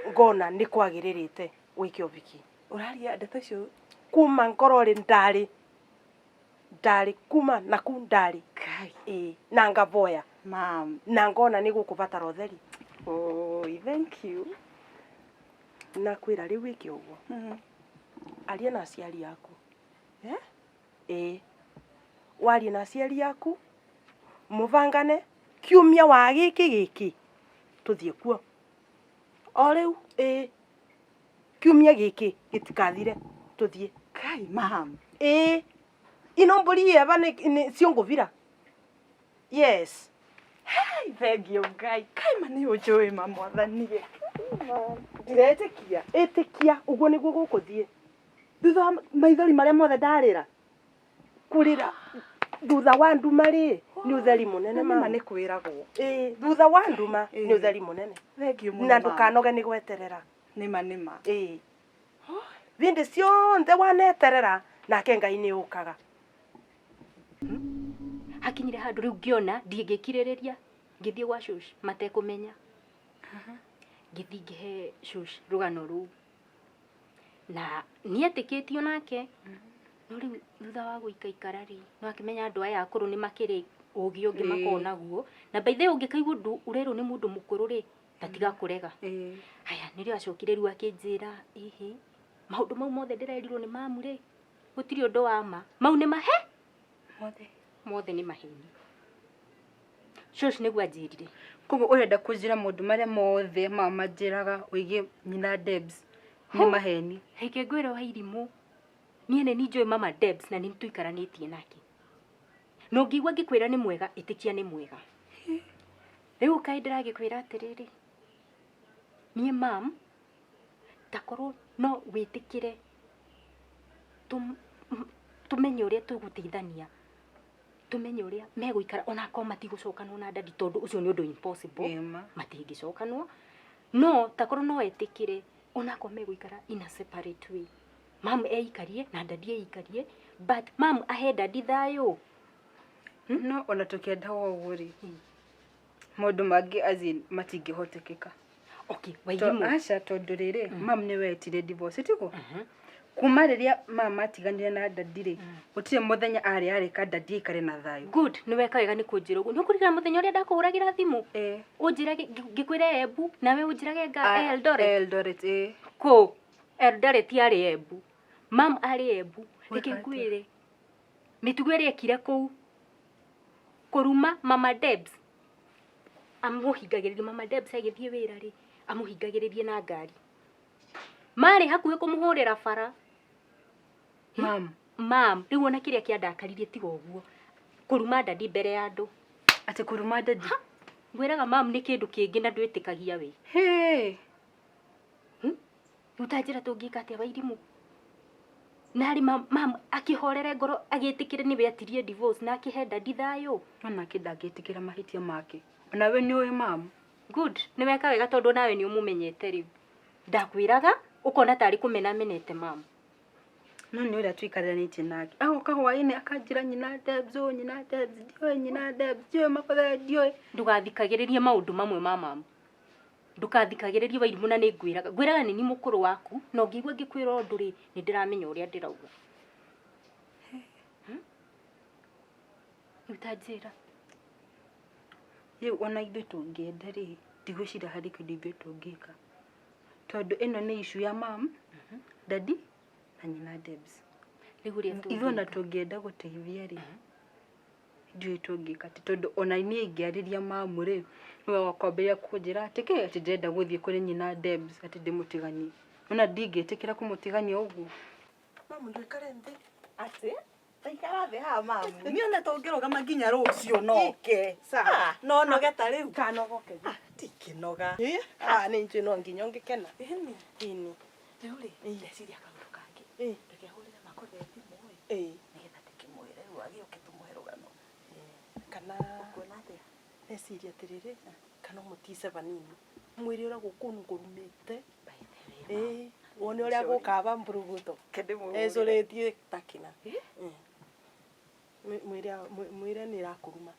ngona nĩ kwagĩrĩrĩte wĩke ũbiki. Ũraria ndeto icio Kuma ngorori ndarĩ kuma na ku ndarĩ. Kai. Na ngavoya. Mom. Na ngona nĩ gũkũbatara ũtheri. Oh, thank you. Na kwĩra rĩu wĩke ũguo. Aria na aciari yaku. Warie na aciari yaku. Mũbangane kiumia wa gĩkĩ tũthiĩ kuo. O rĩu kiumia gĩkĩ gĩtikathire tũthiĩ. Kai, mom. Ino mbũri eba nĩ ciongũbira. Yes. Hey, thank you, Ngai. Kai mani ũnjũĩ mamwathanie. Ndiretĩkia. Ĩtĩkia ũguo nĩguo gũkũthiĩ. Thutha maithori marĩa mothe ndarĩra. Kũrĩra thutha wa nduma rĩ nĩ ũtheri mũnene mama nĩ kwĩragwo. Thutha wa nduma nĩ ũtheri mũnene. Thank you mũno. Na ndũkanoge nĩ gweterera. Nĩma. Vindi cionthe waneterera nake Ngai nĩ ũkaga. Hakinyire handũ rĩu ngĩona ndingĩkirĩrĩria ngĩthiĩ gwa shush matekũmenya. Ngĩthiĩ ngĩhe shush rũgano rũu. Na nietĩkĩtio nake. No rĩu thutha wa gũikaikara rĩ no akĩmenya andũ aya akũrũ nĩ makĩrĩ ũgĩ ũngĩ makorwo naguo. Na by the way ũngĩkaigua ũndũ ũrerwo nĩ mũndũ mũkũrũ rĩ tatiga kũrega. Haya nĩrĩo acokire rĩu akĩnjĩra maũndũ mau mothe ndĩrerirwo nĩ mamu rĩ gũtirĩ ũndũ wa ma. Mau nĩ mahe mothe nĩ maheni. Shush nĩguo anjĩrire. Koguo ũrenda kũnjĩra maũndũ marĩa mothe mama njĩraga wĩgiĩ nyina Debs nĩ maheni. Reke ngwĩre Wairimũ niĩ nĩ njũĩ mama Debs na nĩ tũikaranĩtie nake. No ngĩigua ngĩkwĩra nĩ mwega ĩtĩkia nĩ mwega. Rĩu kaĩ ndĩragĩkwĩra atĩrĩrĩ. Niĩ mam takorwo no wĩtĩkĩre tumenye ũrĩa tũgũteithania. Tumenye ũrĩa megũikara ona ko matigũcokanwo na dadi tondũ ũcio nĩ ũndũ impossible. Matingĩcokanwo. No takorwo no etĩkĩre ona ko megũikara in a separate way. Mam eikarie na dadi eikarie but mam ahe dadi thayũ. No ona tũkĩenda ũguo rĩ. Maũndũ mangĩ azin matingĩhotekeka. Okay, Wairimũ. Aca tondũ rĩrĩ mam nĩ wetire divorce tiko. Kuma rĩrĩa mama atiganire na dadi rĩ gũtirĩ mũthenya arĩka dadi aikare na thayũ. Good, nĩ weka wega nĩ kũnjĩra ũguo. Nĩ ũkũririkana mũthenya ũrĩa ndakũhũragĩra thimũ? Ũnjĩrage ngĩkwĩra Embu nawe ũnjĩrage Eldoret. Eldoret Kũ Eldoret yarĩ Embu. Mam arĩ Embu. Reke ngwĩre mĩtugo ĩrĩa ekire kũu kũruma mama Debs amũhingagĩrĩria mama Debs agĩthiĩ wĩra rĩ amũhingagĩrĩrie na ngari. Marĩ hakuhĩ kũmũhũrĩra bara. Mam rĩu ona kĩrĩa kĩandakaririe tiga ũguo kũruma dadi mbere ya andũ. Atĩ kũruma dadi. Ngwĩraga mam nĩ kĩndũ kĩngĩ na ndwĩtĩkagia we. Utanjĩra tũngĩka atĩa Wairimũ? Nari mam akĩhorere ngoro agĩtĩkĩre nĩwe atirie divorce na akĩhe dadi thayũ. Onake ndangĩtĩkĩra mahĩtia make. Nawe nĩ ũĩ mam. Good, nĩ weka wega tondũ nawe nĩ ũmũmenyete rĩu. Ndakwĩraga ũkona tarĩ kũmenamenete mam. No nĩ ũrĩa tũikaranĩtie nake. Agoka hwaĩ-inĩ akanjĩra nyina Debs nyina Debs ndiũĩ nyina Debs ndiũĩ makothe ndiũĩ. Ndũgathikagĩrĩrie maũndũ mamwe ma mam. Ndũkathikagĩrĩrie Wairimũ na nĩ ngwĩraga nĩ ni mũkũrũ waku no ngĩigua ngĩkwĩra ũndũ rĩ nĩ ndĩramenya ũrĩa ndĩrauga. Utanjĩra. Rĩu ona ithuĩ tũngĩenda rĩ ndigwĩciria harĩ kĩndũ ithuĩ tũngĩka. Tondũ ĩno nĩ issue ya mam, dadi na nyina Debs. Ithuĩ ona tũngĩenda gũteithia rĩ ndiũĩ tũngĩka tondũ ona niĩ ingĩarĩria mamu rĩ nĩwe wakwambĩrĩria kũnjĩra atĩ atĩ ndĩrenda gũthiĩ kũrĩ nyina Debs atĩ ndĩmũtiganie. Ona ndingĩtĩkĩra kũmũtigania ũguo. Mamu ndũikare thĩ. Atĩ aikara thĩ haha mamu. Niĩ ona tũngĩrũgama nginya rũciũ noke. No noge ta rĩu. Kanogoke. Tikĩnoga. Nĩ njũĩ no nginya ũngĩkena. Rĩu rĩ ndeciria kaũndũ kangĩ. Reke hũrĩre makothe thimũ nĩgetha tũkĩmwĩre rĩu agĩũke tũmũhe rũgano. Kana kuona atĩa eciria atĩrĩrĩ kana mũtice banini mwĩrĩ ũrĩa gũkũ ngũrumĩte wone ũrĩa gũkaba mburuguto ecũrĩtie takina mwĩrĩ nĩ ĩrakũruma.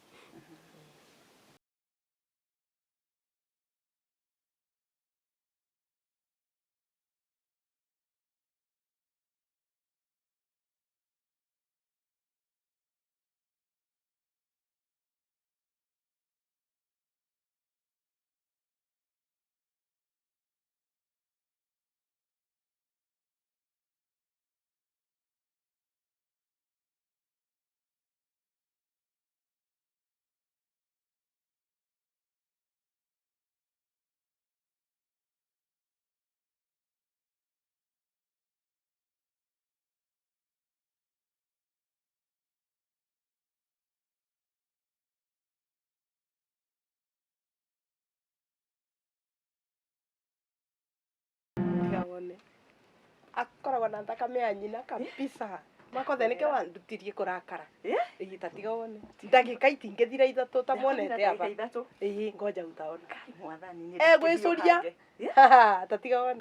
wone akoragwo na thakame ya nyina kabisa Makothe nĩkĩo wandutirie kũrakara ĩgita tiga wone ndagĩka itingĩthira ithatũ ta muonete hapa ngoja utaona mwathani nĩ gwĩcuria tatiga wone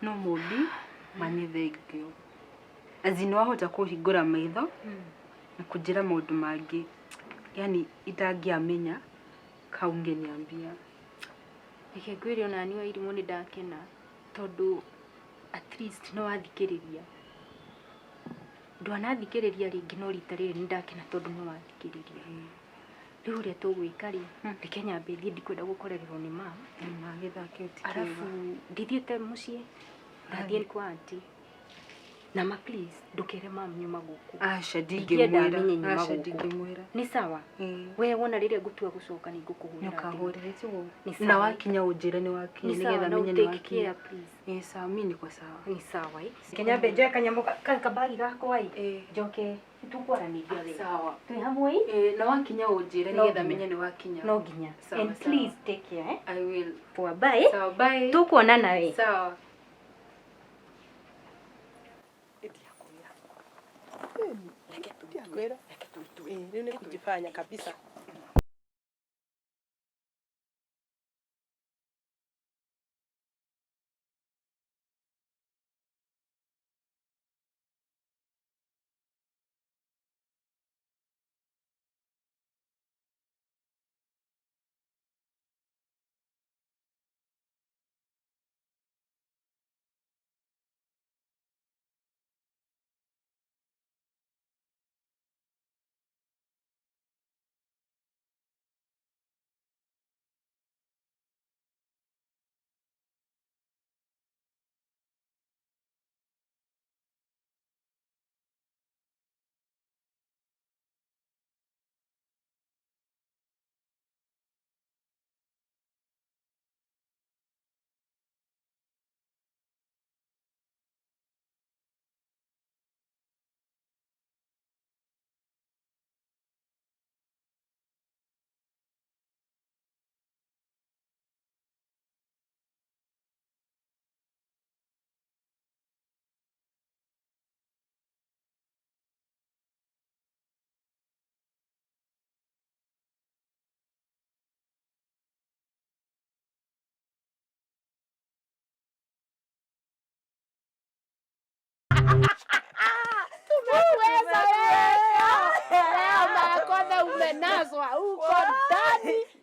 no mũmbi mani thengio azino wahota kũhingũra maitho na kũnjĩra maũndũ mangĩ yani itangĩamenya kaunge niambia reke ngwĩre ona niĩ Wairimũ nĩ ndakena tondũ at least no wathikĩrĩria ndwanathikĩrĩria rĩngĩ no rita rĩrĩ nĩ ndakena tondũ no wathikĩrĩria rĩu ũrĩa tũgwĩka rĩ reke nyambe thiĩ ndikwenda gũkorererwo nĩ mama gĩthake arabu ndithiĩte mũciĩ ndathiĩ kwa aunty na ma please ndukere mama nyuma gũkũ aca ndingĩmwĩra ni sawa we wona rĩrĩa ngũtua gũcoka nĩ ngũkũhũrĩra nĩũkahũrĩre tiguo na wakinya ũnjĩre nĩ wakinya nĩgetha menye nĩ wakinya sawa mimi niko sawa ni sawa kenya benje kanyamũ kabagi gakwa njoke tukwaranĩria wega sawa twĩ hamwe na wakinya ũnjĩre nĩgetha menye nĩ wakinya no nginya and please take care I will poa bye sawa bye tukuonana we sawa Kwera rĩu nĩ kujifanya kabisa tumeweza leo Makothe umenaswa huko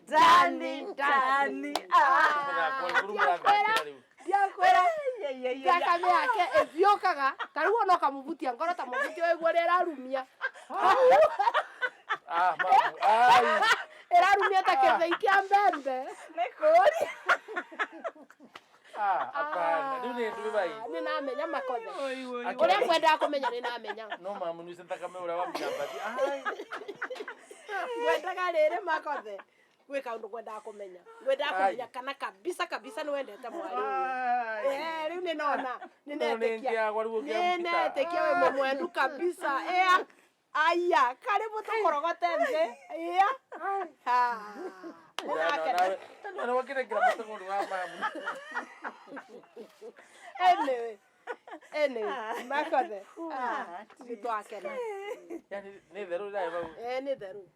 ndani thakame yake ĩthiũkaga tarĩu ona ũkamũbutia ngoro ta mũbuti ũguo ũrĩa ĩrarumia ĩrarumia ta kĩthĩi kĩa mbembe nĩkũri hapana ndio ndio bai ninamenya Makothe ũrĩa ngwendaga kũmenya ninamenya no mamu ni thakame ũrĩa wamnyambati ngwendaga rĩrĩ Makothe gwĩ kaũndũ ngwendaga kũmenya kana kabisa nĩ wendete mwarĩ ũyũ rĩu nĩnona nĩnetĩkia we mũmwendu kabisa aya karibu tũkorogote thĩ no wakire kila mtu wa mamu Makothe twakena yani ni theru dai bau ni theru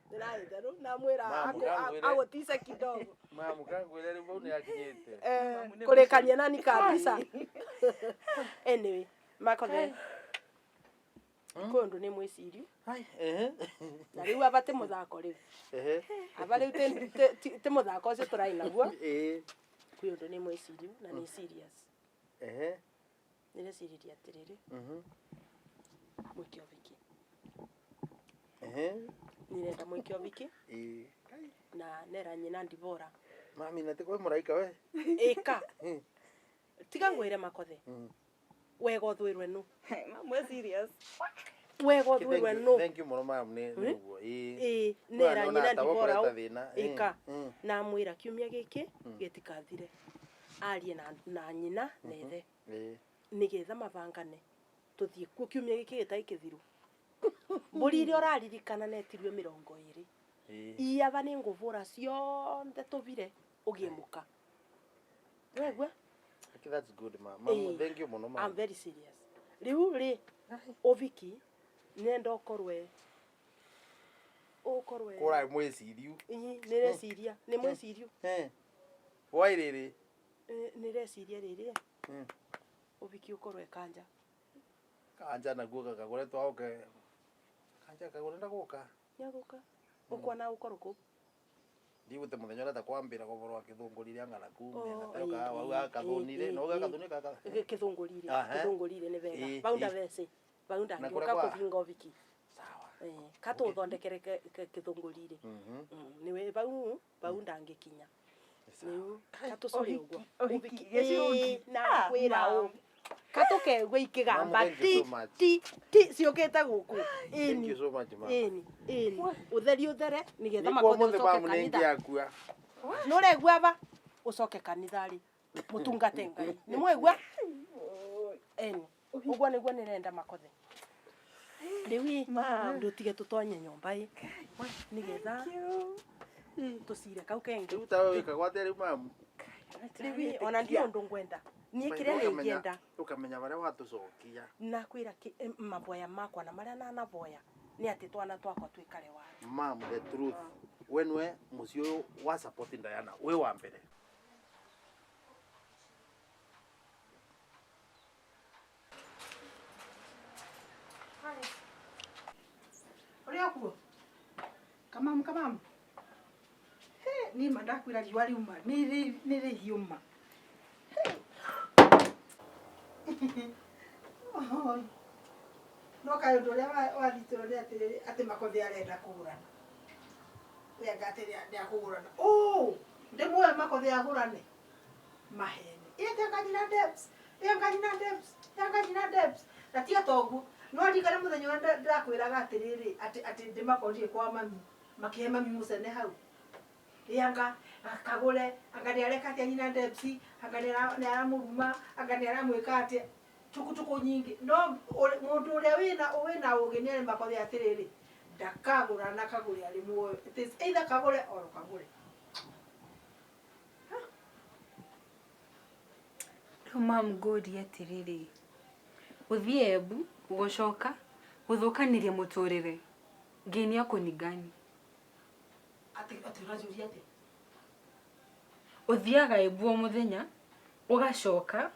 na mwĩra agũtice kidogo mamu kangwĩra rĩu bau nĩ akinyĩte kũrĩkania nani kabisa anyway Makothe kondo nĩ mwĩcirio na rĩu abate mũthako rĩu aba rĩu te mũthako ũcio tũrai naguo kwĩ ũndũ nĩ mwĩcirio na nĩ serious nĩreciririe atĩrĩrĩ mwĩke ũbiki nĩrenda mwĩke ũbiki na nera nyina Ndibora mami na tikwe mũraika we ĩka tiga ngwĩre Makothe wega ũthwĩrwe nũ Mamwe serious. Wega ũthwĩrwe nũ thank you mũno mamu nĩ nĩguo nera nyina Ndibora ĩka na mwĩra kiumia gĩkĩ gĩtikathire arie na nyina na ithe nĩgetha mabangane tuthie kuo kiumia giki gitai kithiru mburi iria uraririkana netirwe 20 iaba ni nguvura cionthe tuvire ugiemuka wegwa. That's good, mama. Thank you muno, mama. I'm very serious. Riu oviki nenda ukorwe kora mwecirio nireciria ni mwecirio wai riri nireciria riri oviki ukorwe kanja naguo gakagoretwo oke kanja kagorenda guka nyaguka ukwana ukorwo ku ndigute muthenya ureta kwambira goborwo akithungurire ng'ana kumena toka wau akathunire no gakathunire kaka kithungurire ni wega baunda vese baunda ngiuka kuvinga oviki sawa kato thondekere kithungurire niwe baunda ngikinya niu kato sori uguo oviki na kwira kato kegwe ikigamba ti ciukite guku ini utheri uthere nigetha makothi ucoke kanitha nuregua ba ucoke kanithari mutungate Ngai ni mwegua uguo niguo nirenda makothi riu ndutige tutonye nyumba nigetha tusire kau kengi ruta wewe kagwate riu mamu riu ona ndio undu ngwenda ni kire ni ngenda ukamenya bare watucokia na kwira maboya makwa na maria na boya ni ati twana twakwa twikare wa mom. The truth when we musio wa supporting Diana we wa mbere Oriakuo kamam ni mandakwira riwa riuma ni hiuma no kayo ndoria wathitoro ni ati makothi arenda kugurana ya gatiri ya kugurana ndimwe makothi agurane mahene yanganyina debs natia togu no ndikare muthenya wa ndakwiraga atiriri ati ndimakothie kwa mami makihe mami musene hau yanga kagure angani areka ati nyina debs angani ara muruma angani ara mwikate tukutuku nyingi no mundu uria wina ugenere makothi atiriri ndakagura na kagure ari muoyo it is either kagure or kagure Mom godi atiriri uthie Embu ugocoka guthukaniria muturire ngini yako ni gani ati urajuria ati uthiaga Embu o muthenya ugacoka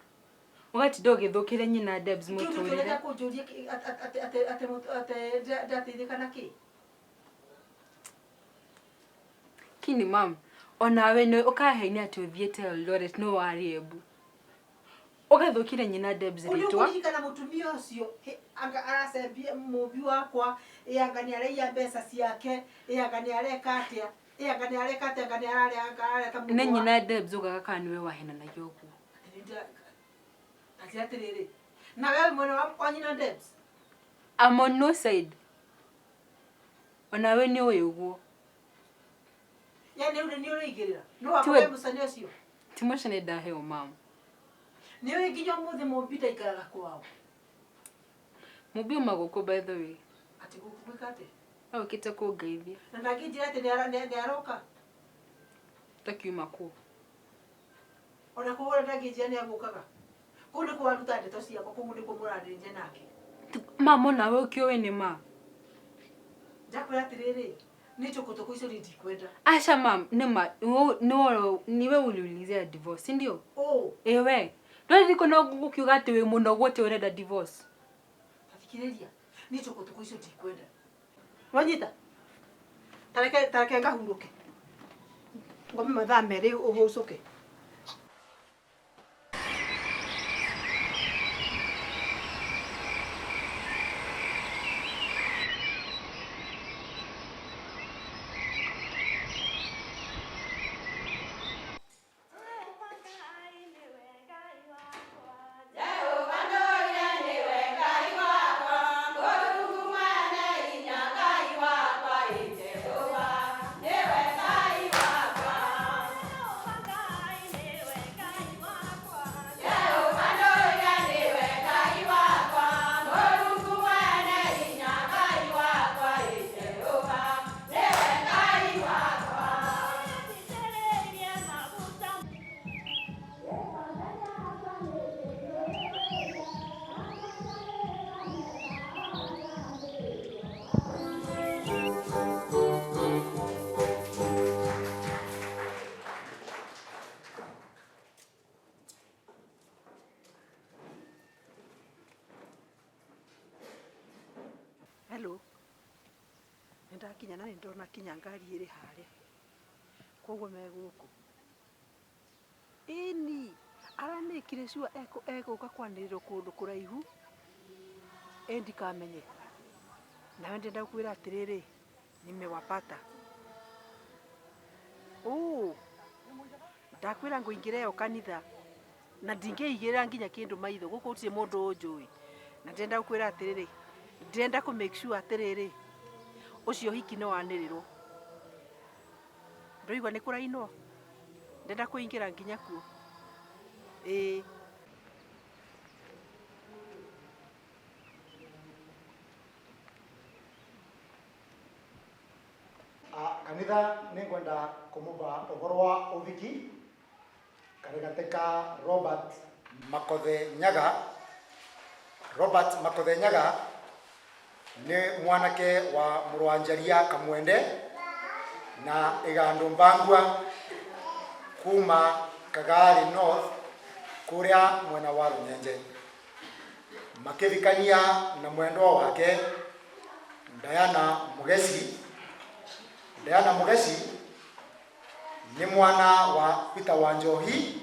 ugatinda ugithukire nyina Debs muturire ndio kujuria ati kana ki kini mam onawe no ukaheini ati uthiete Eldoret no wari Embu ugathukire nyina Debs ritwa ulikana mutumia ucio anga aracembia mubi wakwa yangani areia mbeca ciake yangani areka atia yangani areka atia ngani arare ta ne nyina Debs ugaka niwe wahenanagia oguo ati atiriri na wewe mwana wa nyina Debs I'm on no side onawe ni uguo yani uri ni urigirira no wakwe musani ucio timoshane daheo mama niwe nginya muthi mubita ikaraga kwao mubi magoko by the way ati gukubikate au kita kugeithia na ndakijira ati ni aroka takiuma ku ona kuora ndakijira ni agukaga kunde kwa ruta ndeto ciako kunde kumurandinje nake mama nawe ukiowe ni ma jakwira atiriri ni chokoto kuiso ndikwenda asha mam nema no niwe uliulizia divorce ndio ewe ndo ndiko no gukiuga ati we muno gwote urenda divorce tafikiriria ni chokoto kuiso ndikwenda wanyita tareke ngahuruke ngome mathaa meri uhucuke ndakinya na ndona kinya ngari iri haria koguo me guku ini aramikire sure ekuka kwaniriro kundu kuraihu endi kamenye na ndenda kuira atiriri nimewapata ndakwira nguingire yo kanitha na ndingeigira nginya kindu maitho guku utie mundu unjui na ndenda kuira atiriri ndenda ku make sure atiriri ucio hiki no anirirwo ndoigwa ni kuraino ndenda kuingira nginya kuo kanitha ningwenda kumuva uhoro wa uthiki karigateka Robert Makothe Nyaga ni mwanake wa Murwanjaria Kamwende na Igando Mbangwa kuma Kagari North kuria mwena wa Runyenje makithikania na mwendwa wake Diana Mugesi ni mwana wa Peter Wanjohi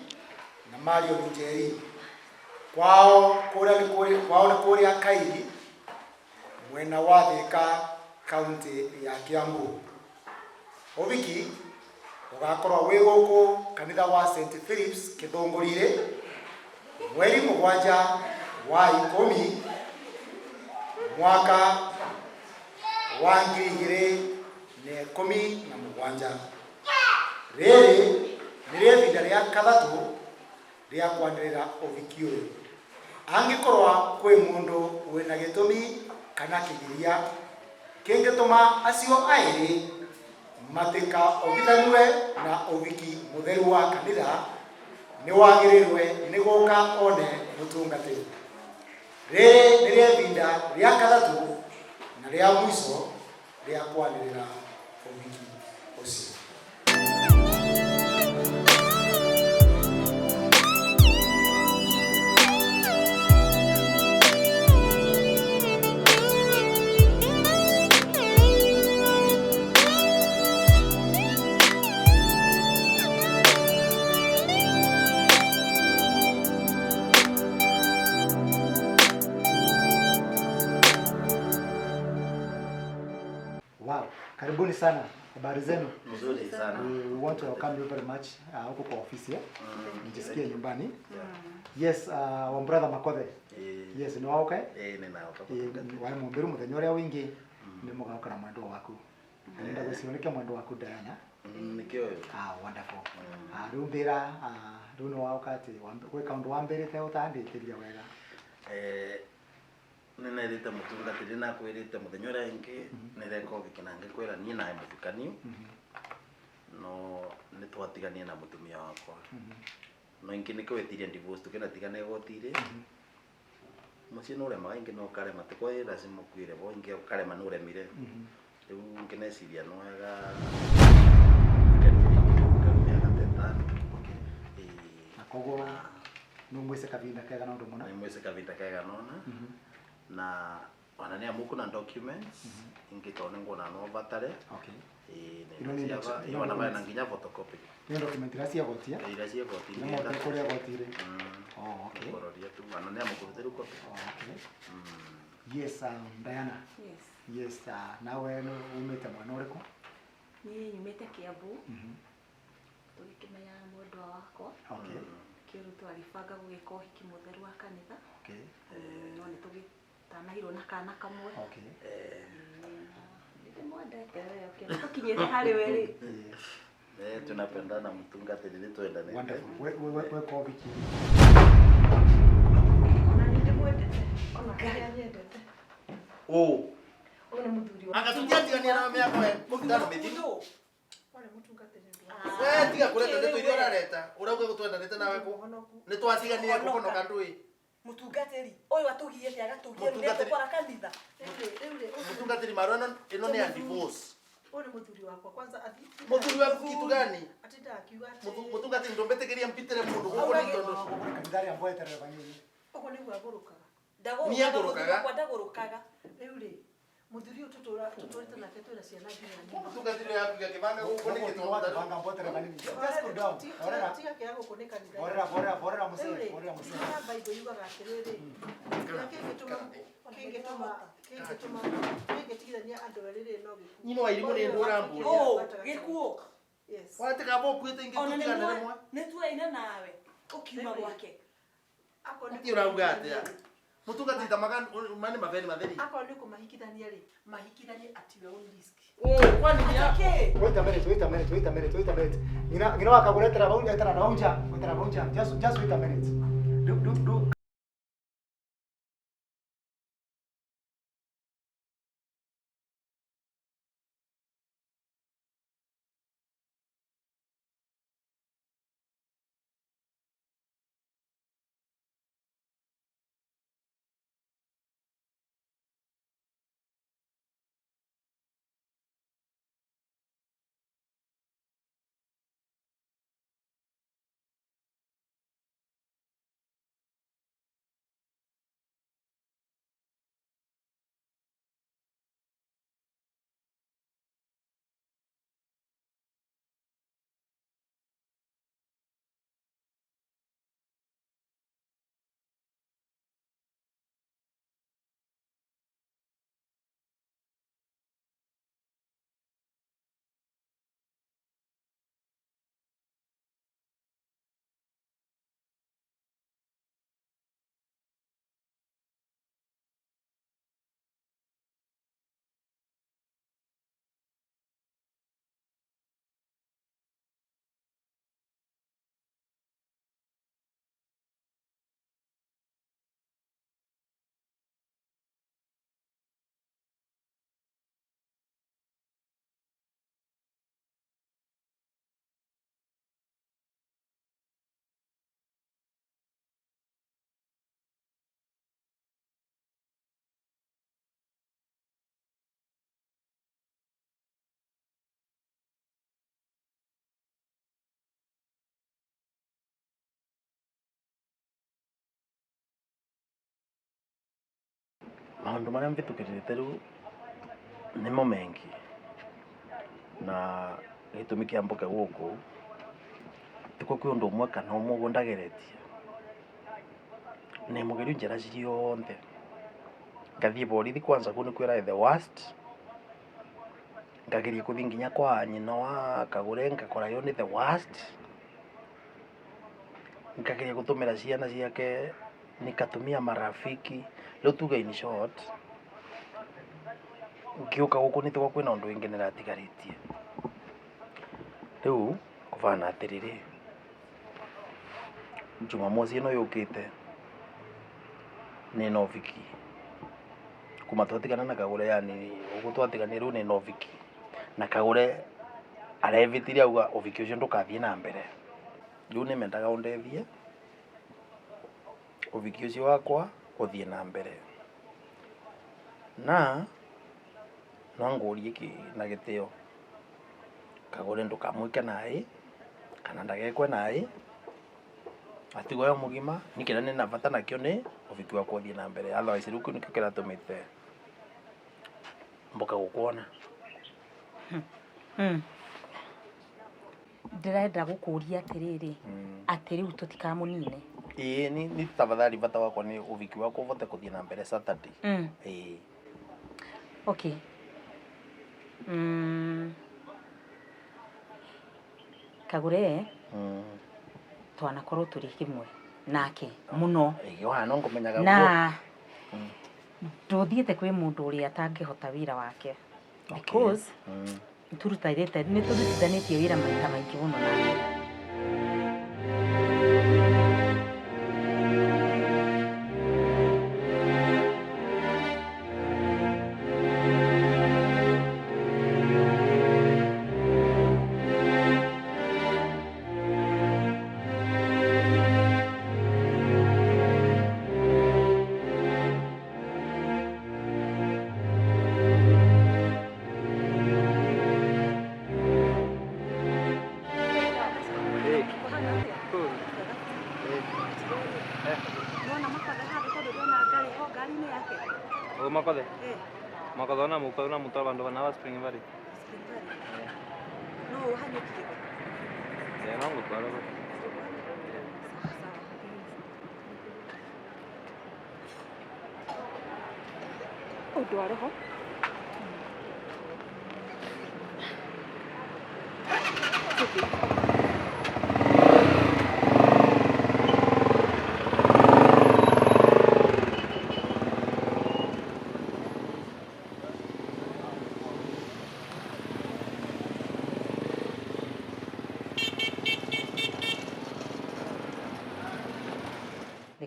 na Mario Njeri kwao ni kuria Kairi mwena wa Thika kaunti ya Kiambu. Uviki ugakorwa wi guku kanitha wa St Philip's Kithungurire mweri 7 wa 10 mwaka wa 2017. Riri nirie vinda ria kathatu ria kwanirira uviki uyu. Angikorwa kwi mundu wina gitumi kana kigiria kingituma acio airi matika ovithanwe na uviki mutheru wa kanitha ni wagirirwe ni guka one mutungatiri. Riri nirie vinda ria kathatu na ria mwiso ria kwanirira uviki ucio. Wow, karibuni sana. Habari zenu? Nzuri sana. We want to welcome you very much huko kwa ofisi. Nijisikie nyumbani. Yes, wa brother Makothe. Yes, ni wao okay? Ni nao papa. Wale mumbiru muthenya uria wingi ni mugaruka na mwendo waku. Nenda gucioneke mwendo waku Diana. Nikio. Wonderful. Rumbira runo wao kati we kaundu wa mbere te utanditiria wega. Nina rita mutungatiri na kwirite muthenya uria ingi nireka uviki nange kwira nie nae mutukaniu no nitwatiganie na mutumia wakwa no ingi nikwetiria divorce tukena tigane gotire muci no rema ingi no karema tikwe lazima kwire bo ingi karema no remire riu ngineciria no wega kogo no mwese kavinda kega no ndumona no mwese kavinda kega nona na wanania muku na documents ingitone ngona no batare ino na bana nginya photocopy ni document iracia gotia iracia gotia ni mo kuria gotire okay kororia tu wanania muku teru copy yes Diana yes nawe no umete mwana uriko ni nyumete Kiambu tukimenya mwendwa wakwa kiru twalibanga gwika uhiki mutheru wa kanitha no ni tugitanahirwo na kana kamwe mwendete wewe tukinyete hari weri tunapendana mtungatiri twendane we kwa biki ona ndimwendete ona kanyendete ona muthuri wa akatutiatigania na miaka we mukutano mithindo wale mutungatiri we tiga kure twende twithio rareta urauga gutwendanite nawe ku ni twatiganire kukonoka ndui mutungatiri uyu atugiete agatugia ndeto kwa kanitha mutungatiri marona ino ni divorce ona muthuri wakwa kwanza athi muthuri waku kitu gani atita akiuga mutungatiri ndombetegeria mpitere mundu guko ni tondo kanithari ambaye tarevanini uko ni gwagurukaga Niye ngurukaga kwa ndagurukaga riu ri Muthuri tuturite nake twira ciana nginya Mutungatiro yaku ya kibanga guko ni kitu Watu banga mbote na nini? Just go down. Orera. tiga kia gukunika ni Borera musee. Borera musee. Bible yugaga atiriri kingĩtigithania andũ erĩ no gĩkuũ. Nyino wairimu ni ndurambu. Gĩkuũ. Yes. Watika bo kwite ingi Ona tutigana rimwe. nĩ tuaina nawe ũkiuma gwake. Ati urauga atia. Mutungatita magani mani maveni matheri. Akorwo nĩ kũmahikithania rĩ, mahikithanie at your own risk. Kwani ni yako? Wait a minute. Ngina wakakuletera baunja tena naunja. Wetera baunja. Just wait a minute. Do. Maundu maria mvitukirite riu nimo mengi na gitumi kia mboke guku tiko kwi undu umwe kana umwe gundageretie ni mugerio njira ciothe ngathie borithi kwanza kuni kwira the worst ngageria kuthi nginya kwa nyina wa Kagure ngakora yo ni the worst ngageria gutumira ciana ciake nikatumia marafiki riu tuga in short ngiuka guku nitwa kwina undu wingi niratigaritie riu kuvana atiriri Jumamosi ino yukite ni noviki kuma twatigana na Kagure yani ugu twatigana riu ni noviki na Kagure arevitiria uga oviki ucio ndukathie na mbere riu ni mendaga undethie oviki ucio wakwa uthie na mbere na no ngurie ki na gitio Kagure ndukamwike nae kana ndagekwe nae atigo yo mugima nikira ni na bata nakio ni oviki wakwa uthie na mbere otherwise riu nikio kiratumite mboka gukuona Ndĩrenda gũkũria atĩrĩrĩ atĩ rĩu tũtikamunine. Ni tafadhali bata wakwa ni oviki wakwa uvote kuthie na mbere Saturday. Okay. Kagure twanakorwo tũrĩ kimwe nake muno no ngumenyaga na ndũthiĩte kwĩ mũndũ ũrĩa atangĩhota wĩra wake because nĩtũrutithanĩtie wĩra maita maingĩ mũno nake. Makadona mukadona mutoa bandu bana Spring Valley. No uhanyukire. No ngutwara bo. Udware ho.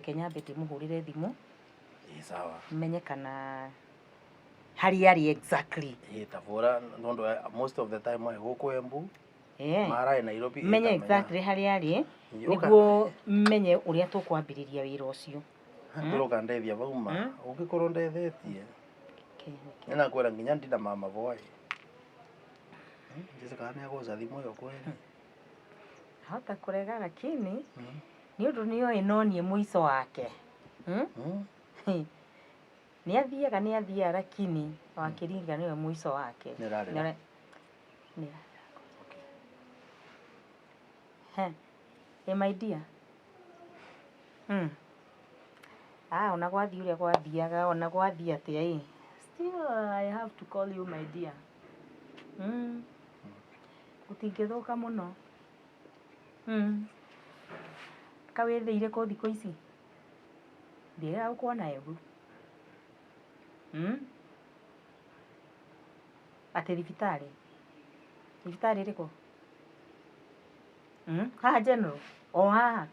Kenya beti muhurire thimu. Sawa. Menye kana hari ari exactly. Tavora nondo most of the time I go Embu. Mara Nairobi. Menye exactly hari ari. Niguo menye uria tukwambiriria wira ucio. Turoka ndethia bauma. Ungikorwo ndethetie. Nena kwera nginya ndina mama boy. Jese kana yagoza thimu yo kweli. Hata kurega lakini ni undu niyo inonie muico wake. Ni athiaga lakini wakiringa niwe muico wake. Ni my dear. Ona gwathi uria gwathiaga ona gwathi atia still I have to call you my dear. Gutingithuka muno. Kawethiire ko thiko ici. Ndiga gukuona Embu. Ate thibitari. Thibitari riko. Haha general. O haha.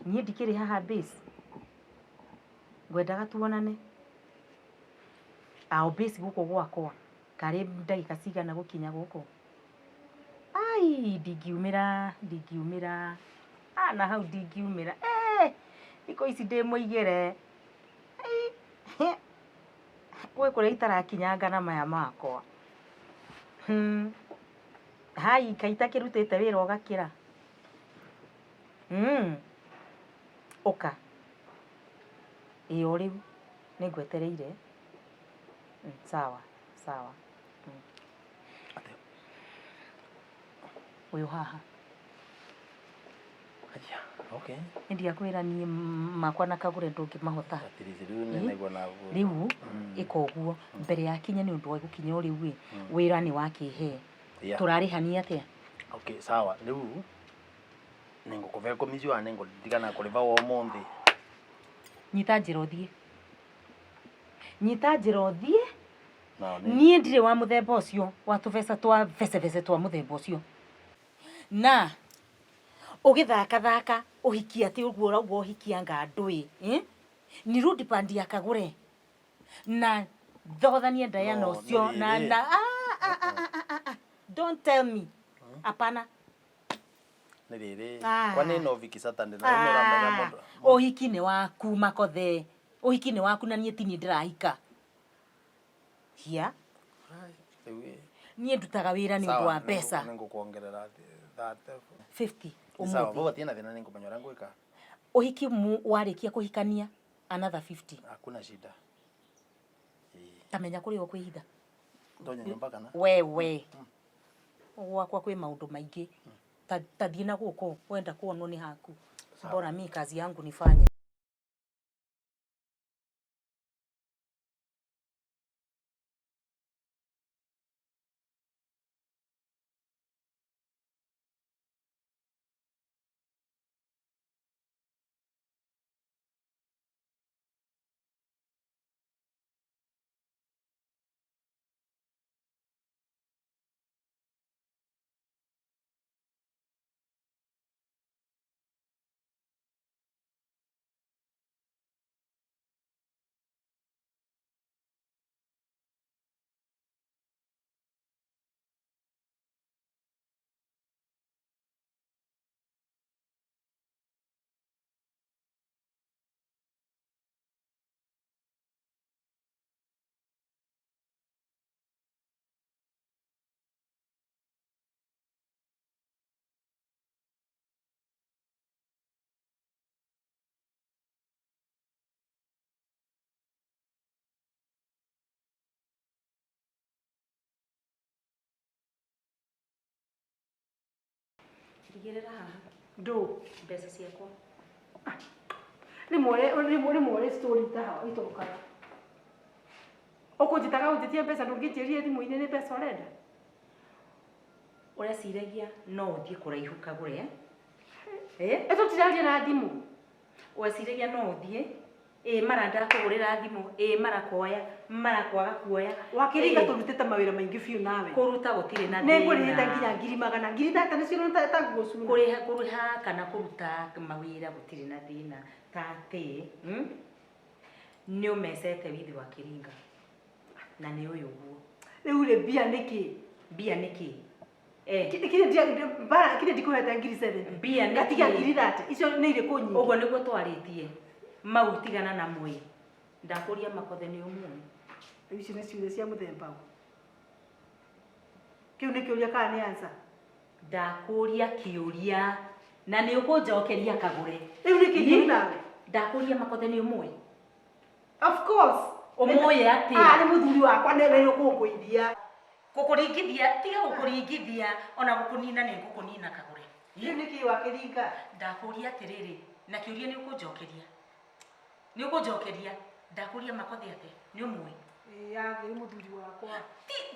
Niĩ ndikĩrĩ haha base. Ngwendaga tuonane. Base guku gwakwa. Karĩ ndagĩka cigana gũkinya gũkũ. Ndingiumĩra. Na hau ndingiumĩra. Thikũ ici ndĩ mũigĩre. Gwĩ kũrĩa itarakinyanga na maya makwa. Kaita kĩrutĩte wĩra ũgakĩra. Ũka. O rĩu nĩngwetereire. Sawa. Uyu haha. Okay. Ndiakwĩra niĩ makwa na kagũre ndũngĩmahota. Rĩu ĩka ũguo mbere ya kinye nĩ ũndũ wa gũkinya o rĩu wĩra nĩ wakĩhe. Tũrarĩhania atĩa? Okay, sawa. Rĩu ningũkũbe komisiona ningũtigana kũrĩba o mũthĩ. Nyita njĩra ũthiĩ. Niĩ ndirĩ wa mũthemba ũcio wa tũbeca twa vece twa mũthemba ũcio. Na ũgĩthaka ũhikia atĩ ũguo ũrauga ũhikianga andũ ni road band ya kagũre na thogothanie Diana ũcio na don't tell me apana niriri kwani no viki Saturday na ũramenya mũndũ ũhiki nĩ waku makothe ũhiki nĩ waku na niĩ ti niĩ ndĩrahika niĩ ndutaga wĩra nĩ ũndũ wa mbeca nĩngũkuongerera 50 sawa baba tiena thina ningũmenya ũrĩa ngwĩka ũhiki warĩkia kũhikania another 50 hakuna shida tamenya kũrĩ ũkwĩhitha ndonya nyumba kana wewe gwakwa kwĩ maũndũ maingĩ tathiĩ na gũkũ wenda kuonwo nĩ haku bora mimi kazi yangu nifanye Tigirira haha. Ndo Mbeca ciakwa. Ni more story ta hawa itokaga. Ukujitaga ujitie mbeca ndungĩnjĩria thimũ-inĩ nĩ mbeca ũrenda. Ũreciragia no ũthiĩ kũraihu kagũre Eto tiraria na thimũ. Ũreciragia no ũthiĩ mara ndakũgũrĩra thimũ mara kuoya mara kwaga kuoya Wakĩringa tũrutĩte mawĩra maingĩ biũ nawe. Kũruta gũtirĩ na thĩna. Nĩ ngũrĩhĩte nginya 200,000 2,000 nĩcio ta nguo cuna. Kũrĩha kana kũruta mawĩra gũtirĩ na thĩna ta atĩ nĩ ũmecete withi wa Kĩringa na nĩ ũyũ guo. Rĩu rĩ mbia nĩkĩ? Mbia nĩkĩ? Kile ndikuhete ngiri 7. Mbia ngatiga ngiri 30. Icio nĩ irĩ kũnyingi. Ũguo nĩguo twarĩtie. Mau tigana na mwĩ. Ndakũria makothe nĩ ũmwe. Icio nĩ ciũria cia mũthemba ũyũ. Kĩu nĩ kĩũria kana nĩ answer? Ndakũria kĩũria na nĩ ũkũnjokeria kagũre. Rĩu nĩ kĩũria nawe. Ndakũria makothe nĩ ũmwe. Of course. Ũmũĩ atĩ. Nĩ mũthuri wakwa nĩ wĩra gũkũithia. Gũkũringithia tiga gũkũringithia ona gũkũnina nĩ ngũkũnina kagũre. Rĩu nĩ kĩ wa Kĩringa? Ndakũria atĩrĩrĩ na kĩũria nĩ ũkũnjokeria. Nĩ ũkũnjokeria ndakũria makothe atĩ nĩ ũmwe. Yagĩ mũthuri wakwa.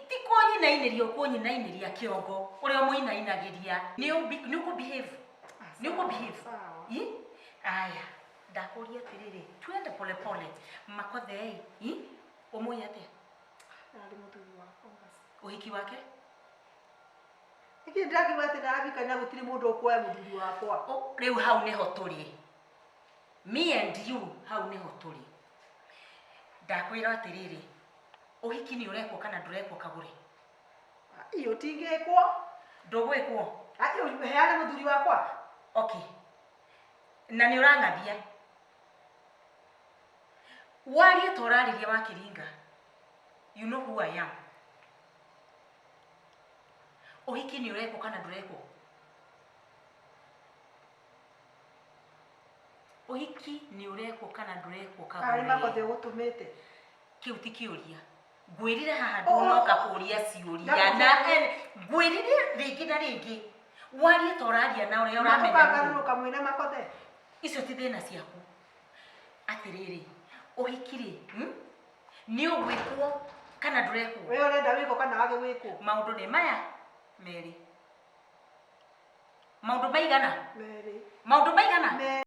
Ti kũnyinainĩria ũkũnyinainĩria kĩongo ũrĩa mũinainagĩria. Nĩ ũkũbehave. Nĩ ũkũbehave. Aya ndakũria atĩrĩrĩ twende pole pole makothe ũmũĩ atĩ. Nĩ mũthuri wakwa. Ũhiki wake? Iki ndakiuga atĩ ndabika na gũtirĩ mũndũ ũkuoya mũthuri wakwa. Rĩu hau nĩho tũrĩ. Me and you hau nĩho tũrĩ. Ndakwĩra atĩrĩrĩ ũhiki nĩ ũrekwo kana ndũrekwo kagũre? Iyo tingĩkwo. Ndũgwĩkwo? Heana mũthuri wakwa. Okay. Na nĩ ũrang'athia. Warie ta ũrarĩria wa Kĩringa. You know who I am. Ũhiki nĩ ũrekwo kana ndũrekwo? Ũhiki nĩ ũrekwo kana ndũrekwo kagũre? Arĩ makothe gũtũmĩte. Kĩu ti kĩũria. Ngwĩrire haha ndũnoka kũria ciũria na ngwĩrire rĩngĩ na rĩngĩ. Warie ta ũraria na ũrĩa ũramenya. Makarũka mwĩna makothe. Icio ti thĩna ciaku. Atĩrĩrĩ ũhiki rĩ nĩ ũgwĩkwo kana ndũrekwo? Wewe ũrenda wĩkwo kana wage wĩkwo? Maũndũ nĩ maya merĩ. Maũndũ maigana? Merĩ. Maũndũ maigana?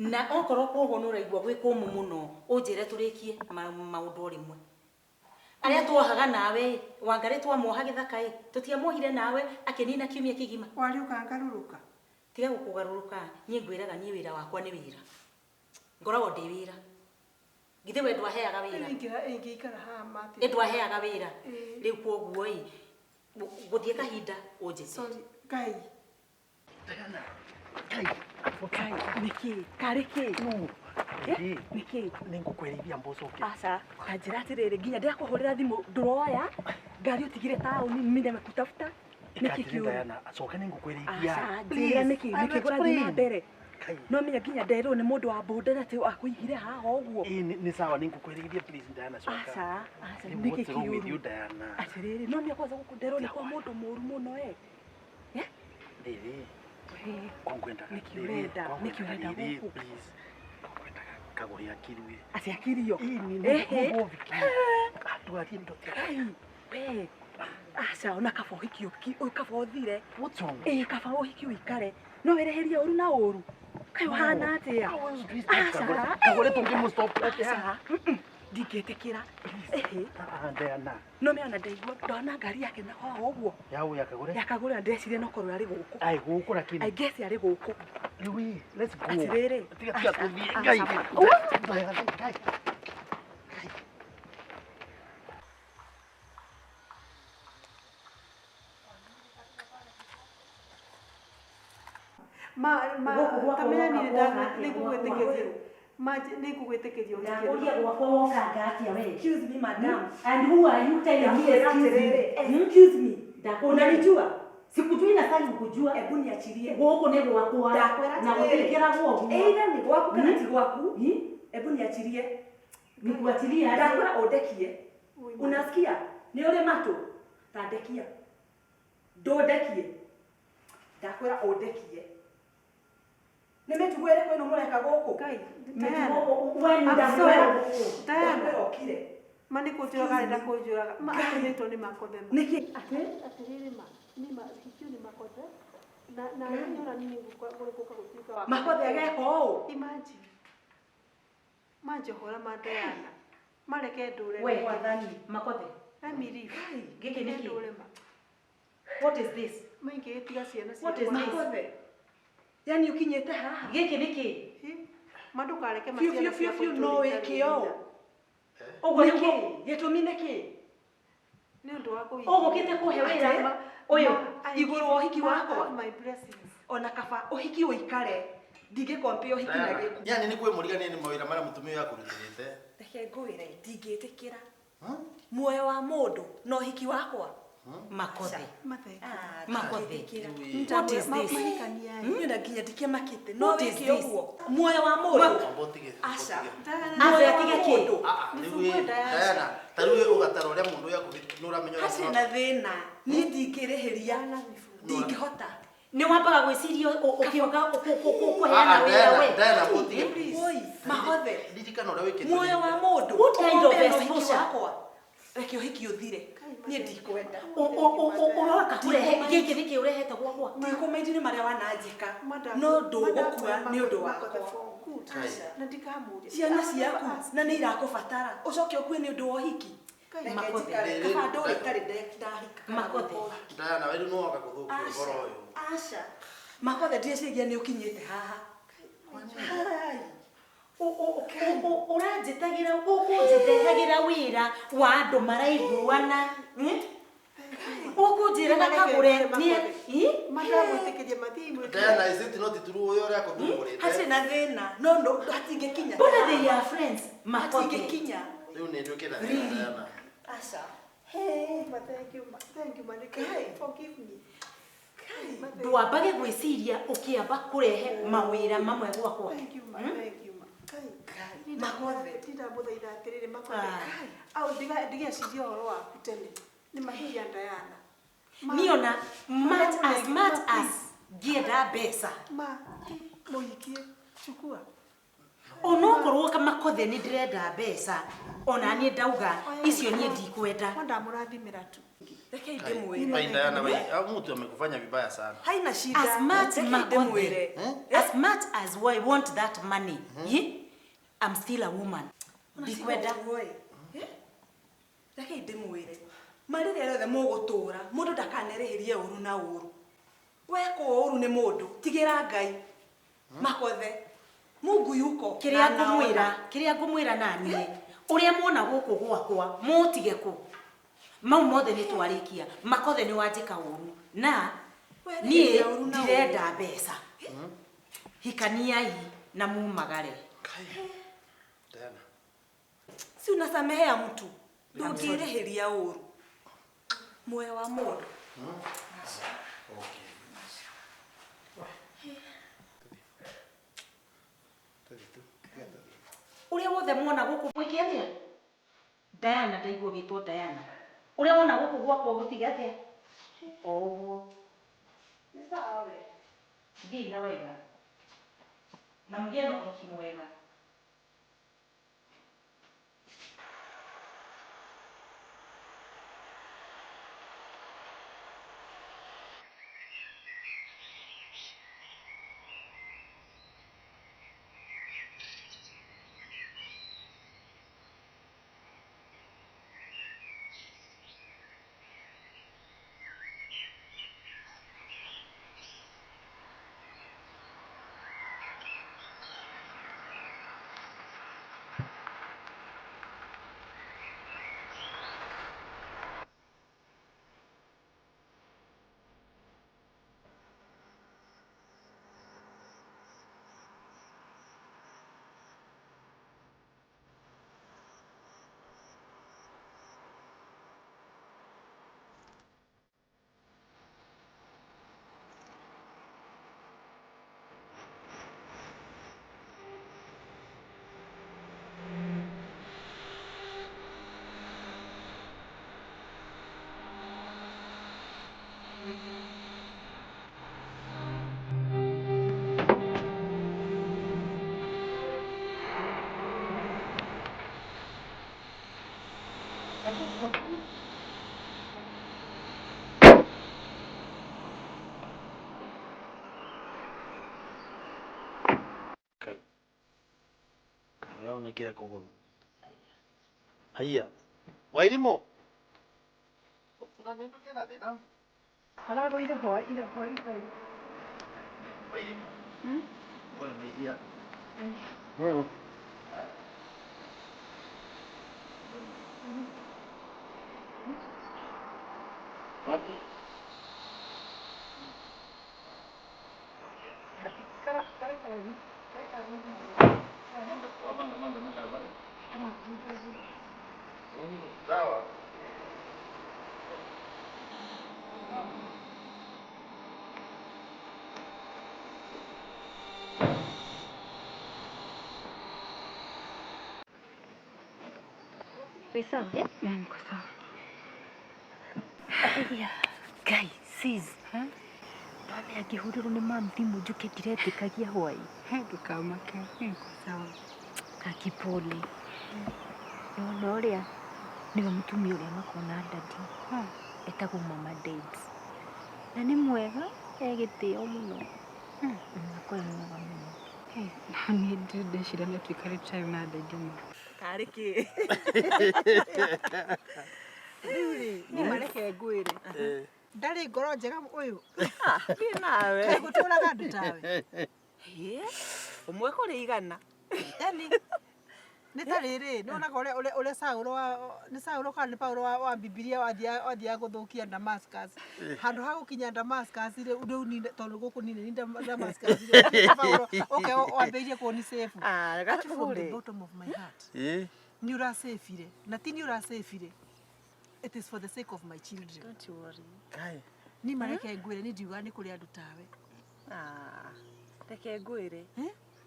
Na okorwo koguo nĩ ũraigua gwĩ kũmũ mũno ũnjĩre tũrĩkie maũndũ o rĩmwe. Arĩa tuohaga nawe Wangarĩ twamuoha gĩthaka tũtiamuohire nawe akĩnina kiumia kĩgima. Wari ũkangarũrũka. Tiga gũkũgarũrũka niĩ ngwĩraga niĩ wĩra wakwa nĩ wĩra. Ngoragwo ndĩ wĩra. Githĩ we ndwaheaga wĩra? Ingĩikara haha mati. Ndwaheaga wĩra. Rĩu koguo gũthiĩ kahinda ũnjĩte. Sorry, Ngai. Ngai, nĩkĩ? Karĩ kĩ? No. Nĩkĩ? Nĩngũkwerithia mbocoke. Aca, kanjĩra atĩrĩrĩ nginya ndakũhũrĩra thimũ ndũroya. Ngari ũtigire taũni mine mekutafuta. Nĩkĩ kĩũru? Diana, acoka nĩngũkwerithia. Aca, njĩra nĩkĩ gũrathiĩ na mbere. No menya nginya nderwo nĩ mũndũ wa boda atĩ akũigire haha ũguo. Nĩ sawa nĩngũkwerithia please Diana coka. Aca, nĩkĩ kĩũru? Diana. Atĩrĩrĩ, no nĩ kwanza gũkũnderwo nĩ kwa mũndũ mũru mũno Rĩrĩ. Nĩkĩ ũrenda gũkũ? Please. akagore akiriwe. Ati akirio. Ni viki. Atwarie ndo tia. We. Acha ona kaba hikio kaba uthire. What's wrong? Kaba uhikio ikare. No wereheria uru na uru. Kayo hana atia. Acha. Kagore tungimu stop. Acha. Ndingetikira. Diana. No me ana ndaigua ndona ngari yake na kwa uguo. Yau yakagore. Yakagore ndecire no korwo ari guku. Ai guku lakini. I guess ari guku. Louis, let's go. Atirere. Tiga kuthie. Ngai. Ngai. kamenya nĩngũgwĩtĩkĩrio nĩngũgwĩtĩkĩrio Ndakuria gwakwa woka ngatia we. Excuse me madam. And who are you telling me excuse me? Excuse me. Unanijua? Sikujui na sasa nikujua. Hebu niachilie. Goko ni gwakwa. Na gũtikĩra gwaku. Either ni gwaku kana ti gwaku. Hebu niachilie. Nikuachilie aje? Ndakwĩra ũndekie. Unasikia? Ni ule mato. Tandekia. Ndũndekie. Ndakwĩra ũndekie. Nimetuwele kwenu mureka goko kai Diana okire mani kujuraga nda kujuraga ma atonetwo ni makothema niki atiriri ma ni ma hikio ni makothe na nyora nini gukora gutuika wa makothe ageko imagine manjohora ma Diana mareke ndure we wathani makothe amiri giki niki ndure ma what is this maingi tiga ciana what is makothe yani ukinyete haha giki niki mandukareke maciana fiu no wikio ogo niki gitumi niki ni undu wa kuhiki ogukite kuhe wira uyu iguru uhiki wakwa my blessings ona kaba uhiki uikare ndige kompio hiki na giku yani ni kwe murigania ni mawira mara mutumia yakurutirite reke ngwire ndingitikira muoyo wa mundu no hiki wakwa makothe makothe what is this nina nginya ndikie makite no wiki uguo muoyo wa mundu aca atige kindu Diana tariwe ugatara uria mundu yakunuramenya na thina ni ndingirihiria ndingihota ni wambaga gwiciria ukiuga kuheana wira we Diana mutige oi mahothe ndikana uria wikite muoyo wa mundu what kind of exposure reke uhiki uthire ni ndikwenda uroka kurehe giki niki urehete gwakwa ndikumendi ni maria wananjika no ndugukua ni undu wakwa na ndikamuria ciana ciaku na ni irakubatara ucoke ukue ni undu wa hiki makothe kaba nduri tari ndahika makothe Diana wewe no waka kuthukia ngoro uyu aca makothe ndiciria ni ukinyite haha uranjitagira ukunjitagira wira wa andu maraiguana ukunjiraga kagure ni matagwitikiria mathimu Diana is it not true uyu uria kuthugurite hati na thina no hatingikinya but they are friends makothe hatingikinya riu ni ndukira Diana aca hey thank you Malika forgive me ndwambage gwiciria ukiamba kurehe mawira mamwe gwakwa thank you makothe ndamuthaitha atiriri makothe au ndigeciria uhoro waku tene ni mahia Diana niona much as ngienda mbeca ma muhikie chukua onokorwo kamakothe ni ndirenda mbeca ona nie ndauga icio nie ndikwenda ndamurathimira tu reke ndimwire Ai Diana wewe mtu amekufanya vibaya sana haina shida as much as I want that money I'm still a woman ndikwenda reke ndimwire marire rothe mugutura mundu ndakanereherie uru na uru weko uru ni mundu tigira ngai makothe mungu yuko kiria ngumwira nanie uria muona guku gwakwa mutige ku mau mothe ni twarikia makothe ni wanjika uru na nie ndirenda mbeca hikaniai na mumagare Diana si unasamehea mtu ndungireheria uru muoyo wa mundu uria wothe muona guku mwikiatia Diana ndaigua gitwo Diana uria wona guku gwakwa gutigatia oguo ni sawa we ngi na wega na mgeni ukimwega Naona kila kuguru. Haya. Wairimu. Unanenda tena tena. Hala ile boy. Wairimu. Bwana media. Wapi? Sawa. Pesa? Niko sawa. Guys, sis. Baba akihuriro ni mam thimu njuke ndiretikagia hwai. Ndukamake. Niko sawa. Kakipole. Yona uria niwe mutumia uria makona dadi. Etagwo Mama Debs. Na ni mwega egitio muno. Nakwa mwega muno. Nani ndecira nĩ twikare tũtarĩ na dadi mũno. Karĩ kĩ? Rĩu nĩ mareke ngwĩre. Ndarĩ ngoro njega ũyũ. Niĩ nawe. Gũtũraga andũ tawe. Ũmwe kũrĩ igana. Yani nĩ ta rĩrĩ, nĩ onaga ũrĩa Saũlũ nĩ Saũlũ kana nĩ Paulo wa Bibilia wathiaga gũthũkia Damascus. Handũ ha gũkinya Damascus rĩu ni tondũ gũkũ ni Damascus. Paulo okay wambĩrĩirie kuoni safe. From the bottom of my heart. Ni ũrasafire. Na ti ni ũrasafire. It is for the sake of my children. Don't you worry. Kai. Ni mareke ngwĩre ni ndiuga nĩ kũrĩ andũ tawe. Reke ngwĩre.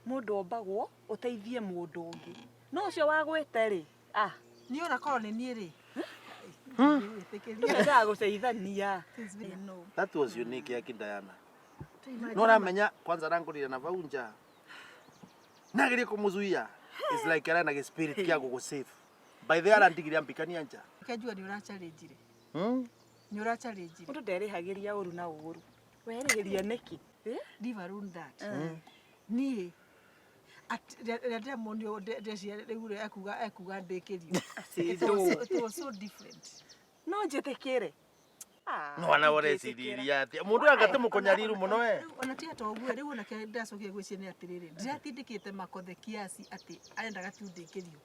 Mũndũ ombagwo ũteithie mũndũ ũngĩ. No ũcio wagwĩte rĩ? Ni ona korwo nĩ niĩ rĩ. Gũteithania. That was unique ya Diana. No ramenya kwanza rangurira na vaunja. Nagire kumuzuia. It's like era na spirit kya go save. By the ara ndigiria mbikania nja. Kajua ni urachalenjire. Ni urachalenjire. Mũndũ nderĩhagĩria ũru na ũru. Werĩgĩria nĩki? Leave alone that. Niĩ rĩrĩa monio ndeciria rĩu ekuga ndĩkĩrio. It was so different. No njĩtĩkĩre. No ana oreciria atia mundu agate mukonyariru muno ona tia to guo riu ona ke ndacokia gwĩciria nĩ atirĩrĩ ndiratindĩkĩte makothe kiasi atĩ arendaga tu ndĩkĩrio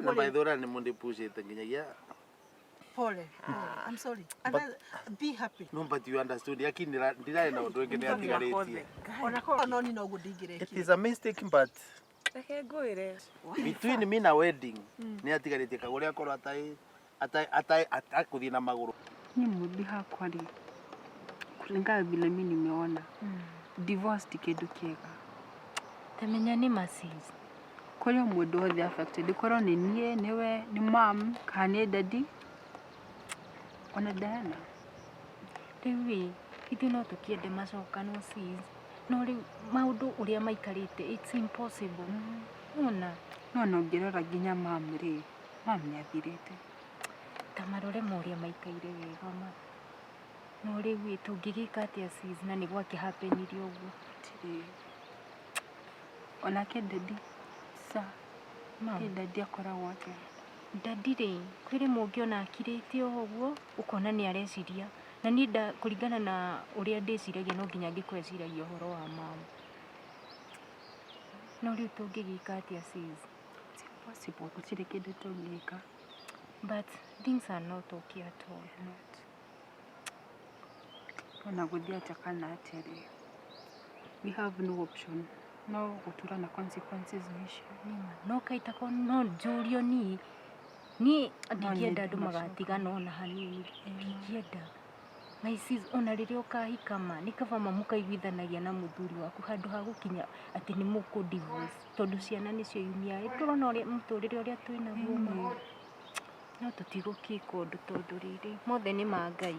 na baithora nĩ mundu pushite nginyagia pole. I'm sorry. Be happy. No, but you understood. Yakinira ndirarĩ na ũndũ ũngĩ nĩ atigarĩtie. Ona korwo no ni no gũthingĩrĩkie. It is a mistake, but reke ngwĩre between me na wedding nĩ atigarĩtie kagũrĩa akorwo atakuthi na magũrũ. Ni mudi hakwa rĩ kulingana vile mimi nimeona divorce ti kĩndũ kĩega. Tamenya nĩ masis. Kũrĩ mũndũ wothe affected korwo nĩ niĩ niwe ni mom kana nĩ daddy ona Diana. Rĩu ithuĩ no tũkĩende macokanwo sis. No rĩu maũndũ ũrĩa maikarĩte it's impossible. Ona ũngĩrora nginya mom rĩ mom nĩathirĩte. Tamarore moria maikaire wega ma. No rĩu tũngĩgĩka atĩa sis na nĩ gwakĩhapenirie ũguo. Onake daddy daddy akoragwo atĩa? Daddy rĩ kwĩrĩ mũngĩona akirĩte ũguo ũkona nĩ areciria na niĩ kũringana na ũrĩa ndĩciragia no nginya ngĩkwĩciragia ũhoro wa mama. No rĩu tũngĩgĩka atĩa sis? It's impossible gũtirĩ kĩndũ tũngĩka. But things are not okay at all. Ona gũthiĩ atĩa kana atĩa rĩ we have no option. No gũtura na consequences icio. No kaitako no njũrio niĩ ndingĩenda andũ magatigana ona hanini. Ndingĩenda. My sis ona rĩrĩa ũkahika ma nĩ kaba mũkaiguithanagia na mũthuri waku handũ ha gũkinya atĩ nĩ mũkũ divorce tondũ ciana nĩcio yumia. Tũrona ũrĩa mũtũrĩre ũrĩa twĩnaguo ma. No tũtigũkĩka ũndũ tondũ rĩrĩ mothe nĩ ma Ngai.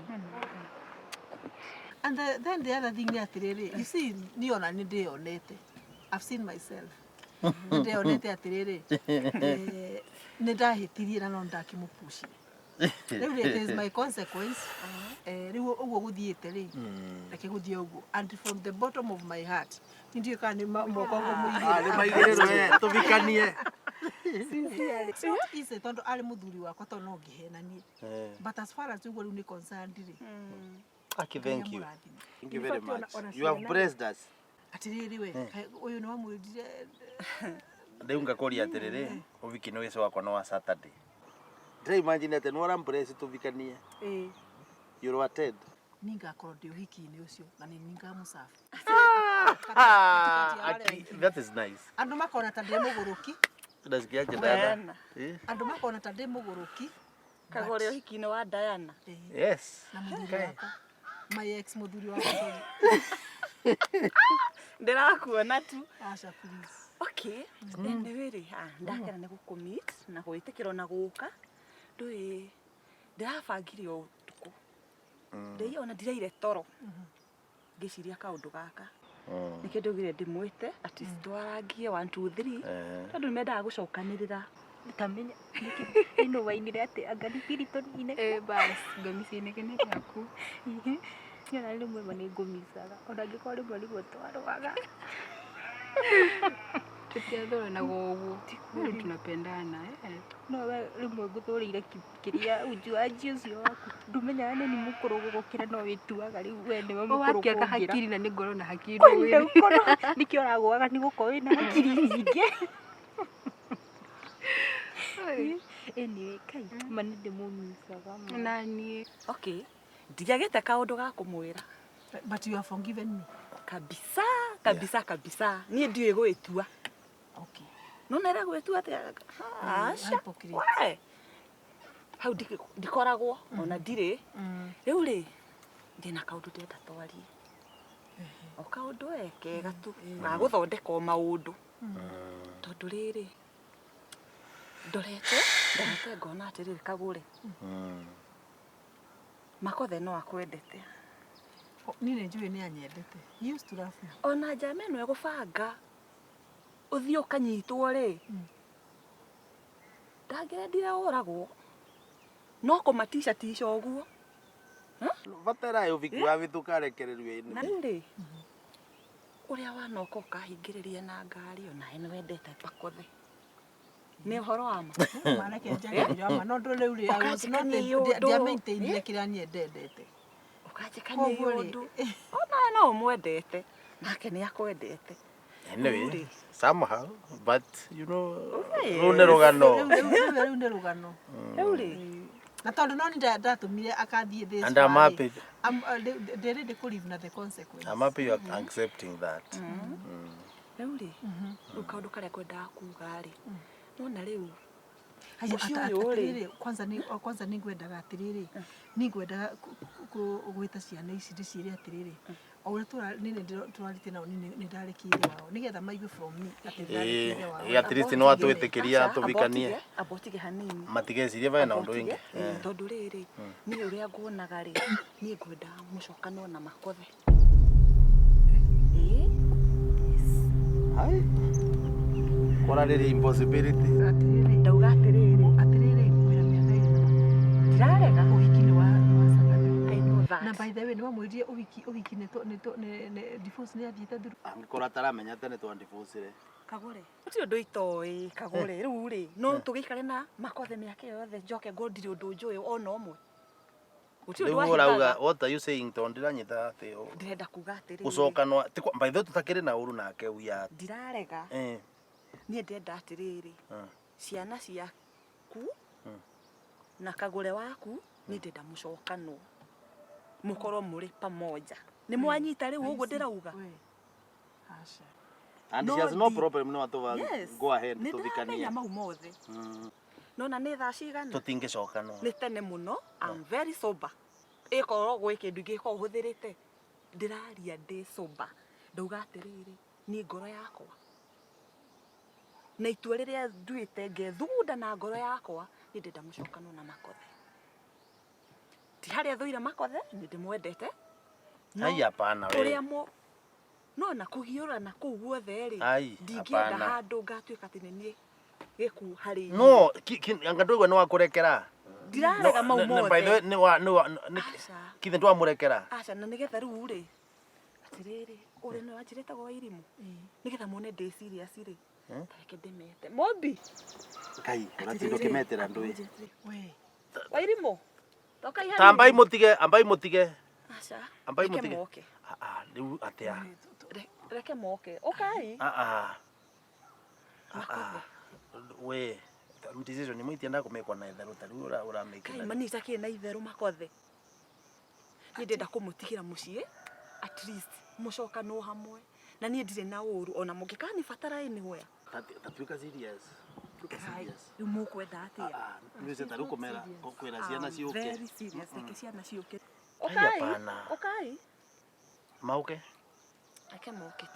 And then the other thing nĩ atĩrĩrĩ, you see ni ona nĩ ndĩonete. I've seen myself. Ndĩonete atĩrĩrĩ nĩ ndahĩtirie na no ndakĩmũpushi. Rĩu it is my consequence. Rĩu ũguo gũthiĩte rĩ reke gũthiĩ ũguo and from the bottom of my heart nĩ ndiũĩ kana nĩ moko mũigĩrĩro nĩ maigĩrĩrwo tũvikanie. Sincerely. So easy tondu ari muthuri wakwa to no ngihenanie. But as far as you go ni concerned ri. Aki, thank you. Thank you very much. You have blessed us. Atiriri we, uyu ni wamwirire. Ndeu ngakoria atiriri, uviki no wese wakwa no wa Saturday. Ndire imagine ate no rampress tuvikanie. You were Ted. Ninga korwo ndi uhiki-ini ucio na ni ninga musafi. That is nice. Andu makona ta ndi muguruki. Ndasikia dada. Andu makona ta ndi muguruki. Kagore uhiki-ini wa Diana. Yes. Na muthuri wakwa. My ex muthuri wakwa. Ndirakuona tu. Asha please. Okay. Ndewiri ndakera ne gukumit na gwitikiro na guka. Ndui ndirabangire o tuku. Ndei ona ndireire toro. Ngiciria kaundu gaka. Nike ndugire ndimwite ati twarangie 1 2 3. Tondu nimendaga gucokanirira. Nikamenya ino wainire ati angani pirito ine. Bas ngomisi-ini kene yaku. Yana rimwe manigumisaga. Ona ngikora rimwe niguo twarwaga. Tutiathore na gogo. Wewe tunapendana No we rimwe nguthurire kiria ujuaji ucio waku. Ndumenya ni mukuru gukira no wituaga riu we ni mukuru gukira. Wakiaka hakiri na ningoro na hakiri wewe. Nikio ragwaga ni guko wina hakiri nyingi. Anyway, kai mani ndimumisaga. Nani? Okay. Ndiagete kaundu ga kumwira. But you have forgiven me. Kabisa. Ni ndiwe gwitua. Okay. No nere gwitua ati asha. Why? How ndikoragwo ona ndire. Riu ri ndina kaundu ndenda twarie. O kaundu kega tu ga guthondeka maundu. Tondu riri ndorete ngona atiriri Kagure. Makothe no akwendete. Nini njui ni anyendete. You used to love me. Ona jame no egubanga. Uthio kanyitwo ri. Ndagire ndira uragwo. No kumatisha tisha oguo. Vatera uviki wa vithuka rekererio ine. Nandi. Uria wanoka ukahingiriria na ngari ona ene wendete Makothe. Ni horo ama. Mara ke njagirira ama no ndo riu ri dia maintain kiria ni endete. Ukajikania yondu. Ona no mwendete. Nake ni akwendete. Anyway, somehow, but you know, rune rugano. Riu ni rugano. Riu ri. Na tondu no ndatumire akathie this. And I'm happy. They ready to live na the consequence. I'm happy you are accepting that. Riu ri. Ukaundu karia kwenda kuga ri. Nona riu. Atiriri kwanza ningwendaga atiriri ningwendaga gwita ciana ici ndicire atiriri o nini turarite nao ni ndarekire wao nigetha maigue from me atiriri wao at least no atwitikiria tuvikanie abotige hanini matigecirie vae na undu ingi tondu riri ni uria nguonaga ri ni ngwenda mucokano na Makothe hai kora riri impossibility ndauga atiriri ndirarega uhiki-ini wa Saturday. I know that. Na by the way ni wamwirie uhiki ni divorce ni athiite through. angikora taramenya tene twa divorce re Kagure uti undu itoi Kagure riu ri no tugikare na Makothe miake yothe njoke ngondiri undu njui ona omwe uti undu wa what are you saying tondira nyita ati ndirenda kuga atiri ucokanwa by the way tutakiri na uru nake uya ndirarega nie ndenda atiriri ciana ciaku na Kagure waku ni ndenda mucokano mukorwo muri pamoja ni mwanyita riu uguo ndirauga asha and she has no problem no atuva go ahead tuvikanie ni mau mothe nona ni thaa cigana tutingicokano ni tene muno I'm very sober ikorwo gwi kindu ngiko huthirite ndiraria ndi sober ndauga atiriri ni ngoro yakwa na itua riria nduite ngethunda na ngoro yakwa ni ndenda mucokano na Makothe ti haria thuira Makothe ni ndimwendete ai hapana we uria mo no na kugiura na kuu guothe ri ndingienda handu ngatuika ati ni giku hari no anga ndugwe no akurekera ndirarega mau mothe by the way ni kithe ndo amurekera acha na nigetha riu ri atiriri uri no anjireta gwa irimu nigetha muone ndi serious ri Tareke ndimete. Mobi. Kai, uratindo kimetera ndui. We. Wairimo. Toka ihani. Ambai mutige. Acha. Ambai mutige. Riu atia. Reke moke. Okay. We. Decision ni mwitia ndako mekwa na itharu tari ura make. Kai mani itaki na itharu makothe. Ni ndenda kumutigira mucie. At least mucoka no hamwe. Na ni ndire na uru ona mungikani fatara anywhere. Tatuika serious. Riu mukwenda atia. Niweze tari kumera kwira ciana ciuke. Very serious. Reke ciana ciuke. Okay. Mauke. Reke moke.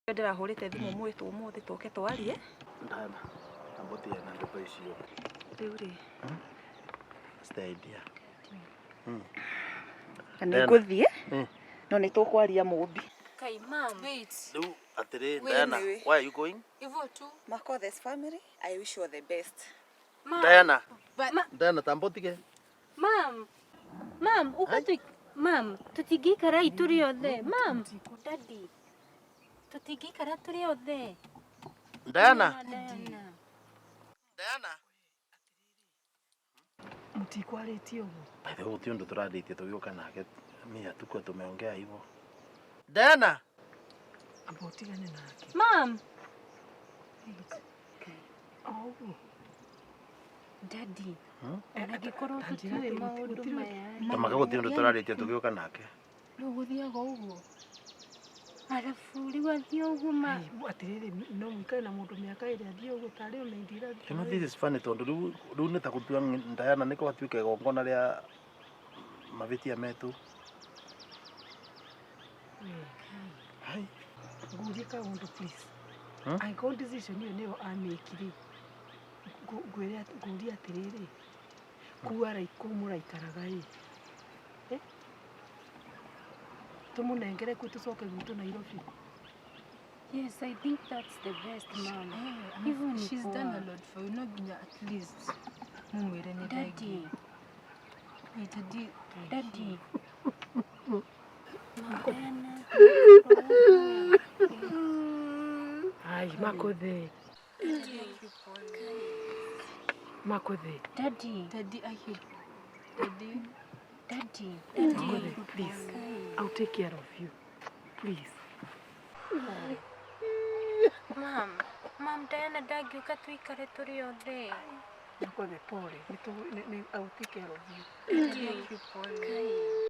Ndirahurite thimu mwitu umuthi tuke twarie. Ndana. Ambotia na ndoto icio. Riu ri. Stay idea. Ani nguthie? No ni tukwaria Mobi. Kai mom. Wait. Riu atiri Diana, why are you going? Hivyo tu. Makothes family, I wish you the best. Diana. Diana tambotige. Mom, ukatu Mom, tutigikara ituri othe. Mom, daddy. Tutigikara turi othe. Diana. Mtikwarĩtie ũguo. Baithe gũtirĩ ũndũ tũrarĩtie tũgĩũka nake mia tuko tumeongea hivyo. Diana. Amba ũtigane nake. Mom. Daddy. Angĩkorwo tũtiũĩ maũndũ maya. Tamaga gũtirĩ ũndũ tũrarĩtie tũgĩũka nake. No gũthiaga ũguo. Arabu rĩu athiĩ ũguo ma. Atĩrĩrĩ no mũikare na mũndũ mĩaka ĩrĩ athiĩ ũguo tarĩ ona indira. You know this is funny tondũ rĩu nĩ ta gũtua Diana nĩ kwatuĩka igongona rĩa mavitia metu. Hai. Ngurie kaũndũ please. Angĩkorwo decision ĩyo nĩyo amĩkire. Ngurie atĩrĩrĩ. Kuara ikumũraikaraga ĩ. Tumunengere kwe tucoke gwitũ Nairobi. Yes, I think that's the best, Mom. Even she's done a lot for you, not at least. Daddy. Wait, Daddy. Ai, Makothe. Makothe. Daddy. Makothe, please. I'll take care of you. Please. Mom, Diana ndagiuka tuikare turi othe. Makothe, pole. I'll take care of you. Daddy.